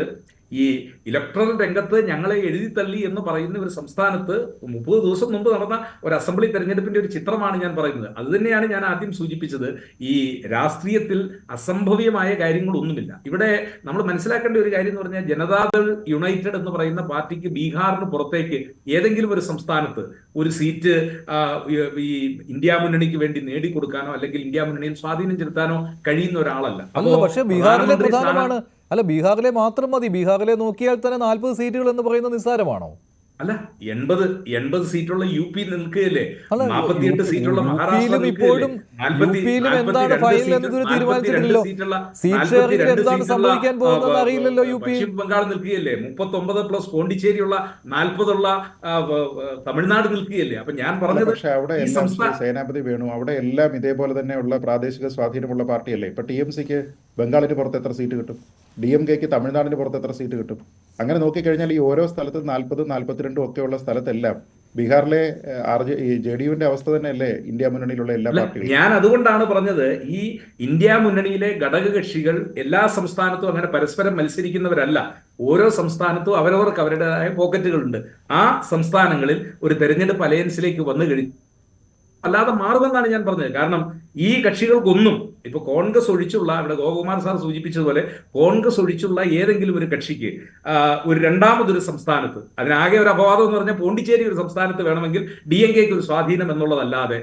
ഈ ഇലക്ട്രൽ രംഗത്ത് ഞങ്ങളെ എഴുതി തള്ളി എന്ന് പറയുന്ന ഒരു സംസ്ഥാനത്ത് 30 ദിവസം മുമ്പ് നടന്ന ഒരു അസംബ്ലി തെരഞ്ഞെടുപ്പിന്റെ ഒരു ചിത്രമാണ് ഞാൻ പറയുന്നത്. അത് തന്നെയാണ് ഞാൻ ആദ്യം സൂചിപ്പിച്ചത്. ഈ രാഷ്ട്രീയത്തിൽ അസംഭവ്യമായ കാര്യങ്ങളൊന്നുമില്ല. ഇവിടെ നമ്മൾ മനസ്സിലാക്കേണ്ട ഒരു കാര്യം എന്ന് പറഞ്ഞാൽ ജനതാദൾ യുണൈറ്റഡ് എന്ന് പറയുന്ന പാർട്ടിക്ക് ബീഹാറിന് പുറത്തേക്ക് ഏതെങ്കിലും ഒരു സംസ്ഥാനത്ത് ഒരു സീറ്റ് ഈ ഇന്ത്യ മുന്നണിക്ക് വേണ്ടി നേടിക്കൊടുക്കാനോ അല്ലെങ്കിൽ ഇന്ത്യ മുന്നണിയിൽ സ്വാധീനം ചെലുത്താനോ കഴിയുന്ന ഒരാളല്ല. പക്ഷേ ബീഹാറിലെ പ്രധാനമാണ് ബീഹാറിലെ മാത്രം മതി. ബീഹാറിലെ നോക്കിയാൽ തന്നെ 40 സീറ്റുകൾ എന്ന് പറയുന്നത് നിസ്സാരമാണോ? അല്ല, 80 സീറ്റുള്ള UP നിൽക്കുകയല്ലേ, 48 സീറ്റുള്ള മഹാരാഷ്ട്ര ഇപ്പോഴും എന്താണ് ഫൈനൽ എന്നതൊരു തീരുമാനിച്ചിട്ടില്ലല്ലോ. സീറ്റ് ഷെയറിംഗിൽ എന്താണ് സംഭവിക്കാൻ പോകുന്നത് അറിയില്ലല്ലോ. പശ്ചിമ ബംഗാൾ നിൽക്കുകയല്ലേ, 39 പ്ലസ് പോണ്ടിച്ചേരിയുള്ള 40 തമിഴ്നാട് നിൽക്കുകയല്ലേ. അപ്പൊ ഞാൻ പറഞ്ഞത് പക്ഷെ അവിടെ എല്ലാം സേനാപതി വേണു അവിടെ എല്ലാം ഇതേപോലെ തന്നെയുള്ള പ്രാദേശിക സ്വാധീനമുള്ള പാർട്ടിയല്ലേ. ഇപ്പൊ TMCക്ക് ബംഗാളിന് പുറത്ത് എത്ര സീറ്റ് കിട്ടും? DMKക്ക് തമിഴ്നാടിന് പുറത്ത് എത്ര സീറ്റ് കിട്ടും? അങ്ങനെ നോക്കിക്കഴിഞ്ഞാൽ ഈ ഓരോ സ്ഥലത്തും 40, 42 ഒക്കെയുള്ള സ്ഥലത്തെല്ലാം ബീഹാറിലെ JDUവിന്റെ അവസ്ഥ തന്നെയല്ലേ ഇന്ത്യ മുന്നണിയിലുള്ള എല്ലാ പാർട്ടികളും. ഞാൻ അതുകൊണ്ടാണ് പറഞ്ഞത് ഈ ഇന്ത്യ മുന്നണിയിലെ ഘടകകക്ഷികൾ എല്ലാ സംസ്ഥാനത്തും അങ്ങനെ പരസ്പരം മത്സരിക്കുന്നവരല്ല. ഓരോ സംസ്ഥാനത്തും അവരവർക്ക് അവരുടേതായ പോക്കറ്റുകളുണ്ട്. ആ സംസ്ഥാനങ്ങളിൽ ഒരു തെരഞ്ഞെടുപ്പ് അലയൻസിലേക്ക് വന്നു കഴിഞ്ഞു അല്ലാതെ മാറുമെന്നാണ് ഞാൻ പറഞ്ഞത്. കാരണം ഈ കക്ഷികൾക്കൊന്നും ഇപ്പൊ കോൺഗ്രസ് ഒഴിച്ചുള്ള ഇവിടെ ഗോകുമാർ സാർ സൂചിപ്പിച്ചതുപോലെ കോൺഗ്രസ് ഒഴിച്ചുള്ള ഏതെങ്കിലും ഒരു കക്ഷിക്ക് ഒരു രണ്ടാമതൊരു സംസ്ഥാനത്ത് അതിനാകെ ഒരു അപവാദം എന്ന് പറഞ്ഞാൽ പോണ്ടിച്ചേരി ഒരു സംസ്ഥാനത്ത് വേണമെങ്കിൽ DMKക്ക് ഒരു സ്വാധീനം എന്നുള്ളതല്ലാതെ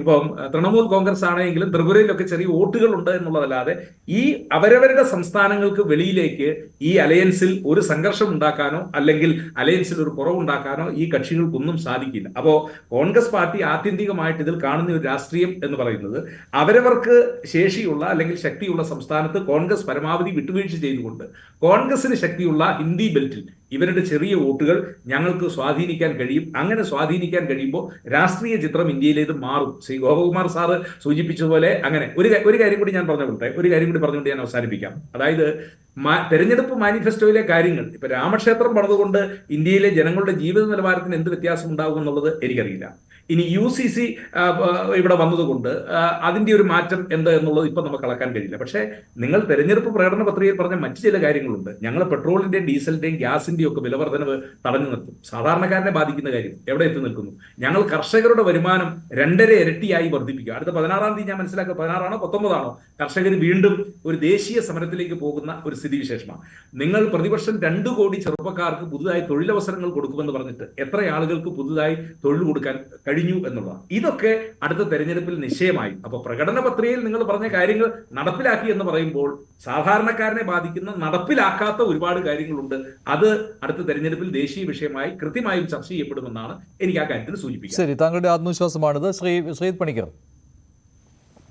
ഇപ്പം തൃണമൂൽ കോൺഗ്രസ് ആണെങ്കിലും ത്രിപുരയിലൊക്കെ ചെറിയ വോട്ടുകളുണ്ട് എന്നുള്ളതല്ലാതെ ഈ അവരവരുടെ സംസ്ഥാനങ്ങൾക്ക് വെളിയിലേക്ക് ഈ അലയൻസിൽ ഒരു സംഘർഷം ഉണ്ടാക്കാനോ അല്ലെങ്കിൽ അലയൻസിൽ ഒരു കുറവുണ്ടാക്കാനോ ഈ കക്ഷികൾക്കൊന്നും സാധിക്കില്ല. അപ്പോ കോൺഗ്രസ് പാർട്ടി ആത്യന്തികമായിട്ട് ഇതിൽ കാണുന്ന ഒരു രാഷ്ട്രീയം എന്ന് പറയുന്നത് അവരവർക്ക് ശേഷിയുള്ള അല്ലെങ്കിൽ ശക്തിയുള്ള സംസ്ഥാനത്ത് കോൺഗ്രസ് പരമാവധി വിട്ടുവീഴ്ച ചെയ്തുകൊണ്ട് കോൺഗ്രസിന് ശക്തിയുള്ള ഹിന്ദി ബെൽറ്റിൽ ഇവരുടെ ചെറിയ വോട്ടുകൾ ഞങ്ങൾക്ക് സ്വാധീനിക്കാൻ കഴിയും. അങ്ങനെ സ്വാധീനിക്കാൻ കഴിയുമ്പോൾ രാഷ്ട്രീയ ചിത്രം ഇന്ത്യയിലേത് മാറും. ശ്രീ ഗോപകുമാർ സാറ് സൂചിപ്പിച്ചതുപോലെ അങ്ങനെ ഒരു കാര്യം കൂടി ഞാൻ പറഞ്ഞുകൊണ്ട് ഞാൻ അവസാനിപ്പിക്കാം. അതായത് തെരഞ്ഞെടുപ്പ് മാനിഫെസ്റ്റോയിലെ കാര്യങ്ങൾ ഇപ്പൊ രാമക്ഷേത്രം പണിതുകൊണ്ട് ഇന്ത്യയിലെ ജനങ്ങളുടെ ജീവിത നിലവാരത്തിന് എന്ത് വ്യത്യാസം ഉണ്ടാകും എന്നുള്ളത് എനിക്കറിയില്ല. ഇനി UCC ഇവിടെ വന്നതുകൊണ്ട് അതിന്റെ ഒരു മാറ്റം എന്ത് എന്നുള്ളത് ഇപ്പൊ നമുക്ക് അളക്കാൻ കഴിയില്ല. പക്ഷേ നിങ്ങൾ തെരഞ്ഞെടുപ്പ് പ്രകടന പത്രികയിൽ പറഞ്ഞ മറ്റു ചില കാര്യങ്ങളുണ്ട്. ഞങ്ങൾ പെട്രോളിന്റെയും ഡീസലിന്റെയും ഗ്യാസിന്റെയും ഒക്കെ വിലവർദ്ധനവ് തടഞ്ഞു നിർത്തും. സാധാരണക്കാരനെ ബാധിക്കുന്ന കാര്യം എവിടെ എത്തി നിൽക്കുന്നു? ഞങ്ങൾ കർഷകരുടെ വരുമാനം 2.5 ഇരട്ടിയായി വർദ്ധിപ്പിക്കുക. അടുത്ത 16-ാം തീയതി ഞാൻ മനസ്സിലാക്കുക 16 ആണോ 19 കർഷകർ വീണ്ടും ഒരു ദേശീയ സമരത്തിലേക്ക് പോകുന്ന ഒരു സ്ഥിതിവിശേഷമാണ്. നിങ്ങൾ പ്രതിവർഷം 2 കോടി ചെറുപ്പക്കാർക്ക് പുതുതായി തൊഴിലവസരങ്ങൾ കൊടുക്കുമെന്ന് പറഞ്ഞിട്ട് എത്ര ആളുകൾക്ക് പുതുതായി തൊഴിൽ കൊടുക്കാൻ കഴിഞ്ഞു എന്നുള്ളതാണ്. ഇതൊക്കെ അടുത്ത തെരഞ്ഞെടുപ്പിൽ നിശ്ചയമായി. അപ്പൊ പ്രകടന പത്രികയിൽ നിങ്ങൾ പറഞ്ഞ കാര്യങ്ങൾ നടപ്പിലാക്കി എന്ന് പറയുമ്പോൾ സാധാരണക്കാരനെ ബാധിക്കുന്ന നടപ്പിലാക്കാത്ത ഒരുപാട് കാര്യങ്ങളുണ്ട്. അത് അടുത്ത തെരഞ്ഞെടുപ്പിൽ ദേശീയ വിഷയമായി കൃത്യമായും ചർച്ച ചെയ്യപ്പെടുമെന്നാണ് എനിക്ക് ആ കാര്യത്തിൽ സൂചിപ്പിക്കുന്നത്. ശരി, താങ്കളുടെ ആത്മവിശ്വാസമാണിത്. ശ്രീജിത്ത് പണിക്കർ.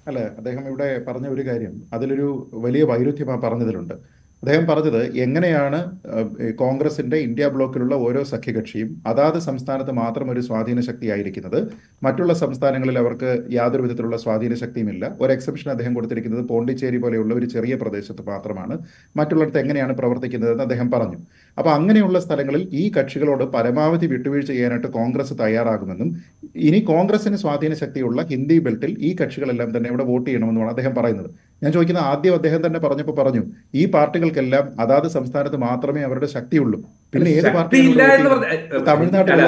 അല്ല, അദ്ദേഹം ഇവിടെ പറഞ്ഞ ഒരു കാര്യം അതിലൊരു വലിയ വൈരുദ്ധ്യം പറഞ്ഞതിലുണ്ട്. അദ്ദേഹം പറഞ്ഞത് എങ്ങനെയാണ് കോൺഗ്രസിന്റെ ഇന്ത്യ ബ്ലോക്കിലുള്ള ഓരോ സഖ്യകക്ഷിയും അതാത് സംസ്ഥാനത്ത് മാത്രം ഒരു സ്വാധീന ശക്തിയായിരിക്കുന്നത്, മറ്റുള്ള സംസ്ഥാനങ്ങളിൽ അവർക്ക് യാതൊരു വിധത്തിലുള്ള സ്വാധീന ശക്തിയുമില്ല. ഒരു എക്സെപ്ഷൻ അദ്ദേഹം കൊടുത്തിരിക്കുന്നത് പോണ്ടിച്ചേരി പോലെയുള്ള ഒരു ചെറിയ പ്രദേശത്ത് മാത്രമാണ്, മറ്റുള്ളിടത്ത് എങ്ങനെയാണ് പ്രവർത്തിക്കുന്നതെന്ന് അദ്ദേഹം പറഞ്ഞു. അപ്പോൾ അങ്ങനെയുള്ള സ്ഥലങ്ങളിൽ ഈ കക്ഷികളോട് പരമാവധി വിട്ടുവീഴ്ച ചെയ്യാനായിട്ട് കോൺഗ്രസ് തയ്യാറാകുമെന്നും ഇനി കോൺഗ്രസിന് സ്വാധീന ശക്തിയുള്ള ഹിന്ദി ബെൽറ്റിൽ ഈ കക്ഷികളെല്ലാം തന്നെ ഇവിടെ വോട്ട് ചെയ്യണമെന്നുമാണ് അദ്ദേഹം പറയുന്നത്. ഞാൻ ചോദിക്കുന്നത്, ആദ്യം അദ്ദേഹം തന്നെ പറഞ്ഞു ഈ പാർട്ടികൾക്കെല്ലാം അതാത് സംസ്ഥാനത്ത് മാത്രമേ അവരുടെ ശക്തിയുള്ളൂ. പിന്നെ ഏത് പാർട്ടി തമിഴ്നാട്ടിലുള്ള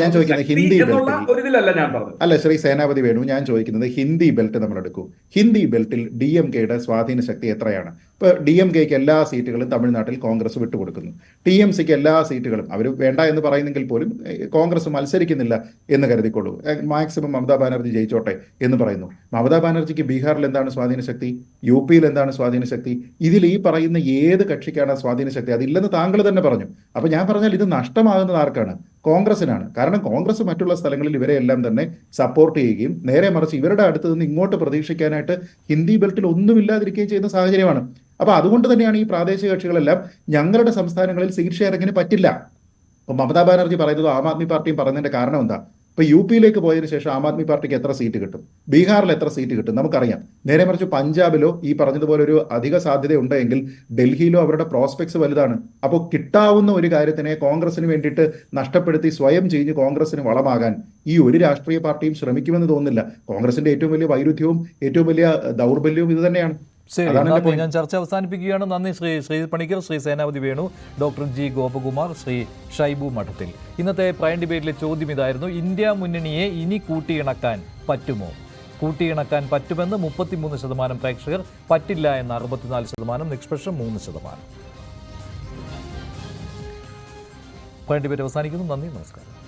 ഞാൻ ചോദിക്കുന്നത് ഹിന്ദി ബെൽറ്റിൽ അല്ല ശ്രീ സേനാപതി വേണു, ഞാൻ ചോദിക്കുന്നത് ഹിന്ദി ബെൽറ്റ് നമ്മൾ എടുക്കൂ. ഹിന്ദി ബെൽറ്റിൽ DMKയുടെ സ്വാധീന ശക്തി എത്രയാണ്? ഇപ്പോൾ DMKക്ക് എല്ലാ സീറ്റുകളും തമിഴ്നാട്ടിൽ കോൺഗ്രസ് വിട്ടുകൊടുക്കുന്നു. TMCക്ക് എല്ലാ സീറ്റുകളും അവർ വേണ്ട എന്ന് പറയുന്നെങ്കിൽ പോലും കോൺഗ്രസ് മത്സരിക്കുന്നില്ല എന്ന് കരുതിക്കൊള്ളൂ. മാക്സിമം മമതാ ബാനർജി ജയിച്ചോട്ടെ എന്ന് പറയുന്നു. മമതാ ബാനർജിക്ക് ബീഹാറിൽ എന്താണ് സ്വാധീന ശക്തി? UP എന്താണ് സ്വാധീന ശക്തി? ഇതിൽ ഈ പറയുന്ന ഏത് കക്ഷിക്കാണ് സ്വാധീന ശക്തി? അതില്ലെന്ന് താങ്കൾ തന്നെ പറഞ്ഞു. അപ്പോൾ ഞാൻ പറഞ്ഞാൽ ഇത് നഷ്ടമാകുന്നത് ആർക്കാണ്? കോൺഗ്രസിനാണ്. കാരണം കോൺഗ്രസ് മറ്റുള്ള സ്ഥലങ്ങളിൽ ഇവരെയെല്ലാം തന്നെ സപ്പോർട്ട് ചെയ്യുകയും നേരെ മറിച്ച് ഇവരുടെ അടുത്ത് നിന്ന് ഇങ്ങോട്ട് പ്രതീക്ഷിക്കാനായിട്ട് ഹിന്ദി ബെൽറ്റിൽ ഒന്നുമില്ലാതിരിക്കുകയും ചെയ്യുന്ന സാഹചര്യമാണ്. അപ്പോൾ അതുകൊണ്ട് തന്നെയാണ് ഈ പ്രാദേശിക കക്ഷികളെല്ലാം ഞങ്ങളുടെ സംസ്ഥാനങ്ങളിൽ സീറ്റ് ഷെയറിങ്ങിന് പറ്റില്ല. അപ്പോൾ മമതാ ബാനർജി പറയുന്നത് ആം ആദ്മി പാർട്ടിയും പറയുന്നതിന്റെ കാരണം എന്താ? ഇപ്പോൾ UP പോയതിനു ശേഷം ആം ആദ്മി പാർട്ടിക്ക് എത്ര സീറ്റ് കിട്ടും? ബീഹാറിൽ എത്ര സീറ്റ് കിട്ടും? നമുക്കറിയാം. നേരെ മറിച്ച് പഞ്ചാബിലോ ഈ പറഞ്ഞതുപോലെ ഒരു അധിക സാധ്യത ഉണ്ടെങ്കിൽ ഡൽഹിയിലോ അവരുടെ പ്രോസ്പെക്ട്സ് വലുതാണ്. അപ്പോൾ കിട്ടാവുന്ന ഒരു കാര്യത്തിനെ കോൺഗ്രസിന് വേണ്ടിയിട്ട് നഷ്ടപ്പെടുത്തി സ്വയം ചെയ്ത് കോൺഗ്രസിന് വളമാകാൻ ഈ ഒരു രാഷ്ട്രീയ പാർട്ടിയും ശ്രമിക്കുമെന്ന് തോന്നുന്നില്ല. കോൺഗ്രസിന്റെ ഏറ്റവും വലിയ വൈരുദ്ധ്യവും ഏറ്റവും വലിയ ദൗർബല്യവും ഇത് തന്നെയാണ്. ശരി, ഞാൻ ചർച്ച അവസാനിപ്പിക്കുകയാണ്. നന്ദി ശ്രീ പണിക്കർ, ശ്രീ സേനാപതി വേണു, ഡോക്ടർ G ഗോപകുമാർ, ശ്രീ ഷൈബു മഠത്തിൽ. ഇന്നത്തെ പ്രൈം ഡിബേറ്റിലെ ചോദ്യം ഇതായിരുന്നു: ഇന്ത്യ മുന്നണിയെ ഇനി കൂട്ടിയിണക്കാൻ പറ്റുമോ? കൂട്ടിയിണക്കാൻ പറ്റുമെന്ന് 33% പ്രേക്ഷകർ, പറ്റില്ല എന്ന് 64%, നിഷ്പക്ഷം 3%. പ്രൈം ഡിബേറ്റ് അവസാനിക്കുന്നു. നന്ദി, നമസ്കാരം.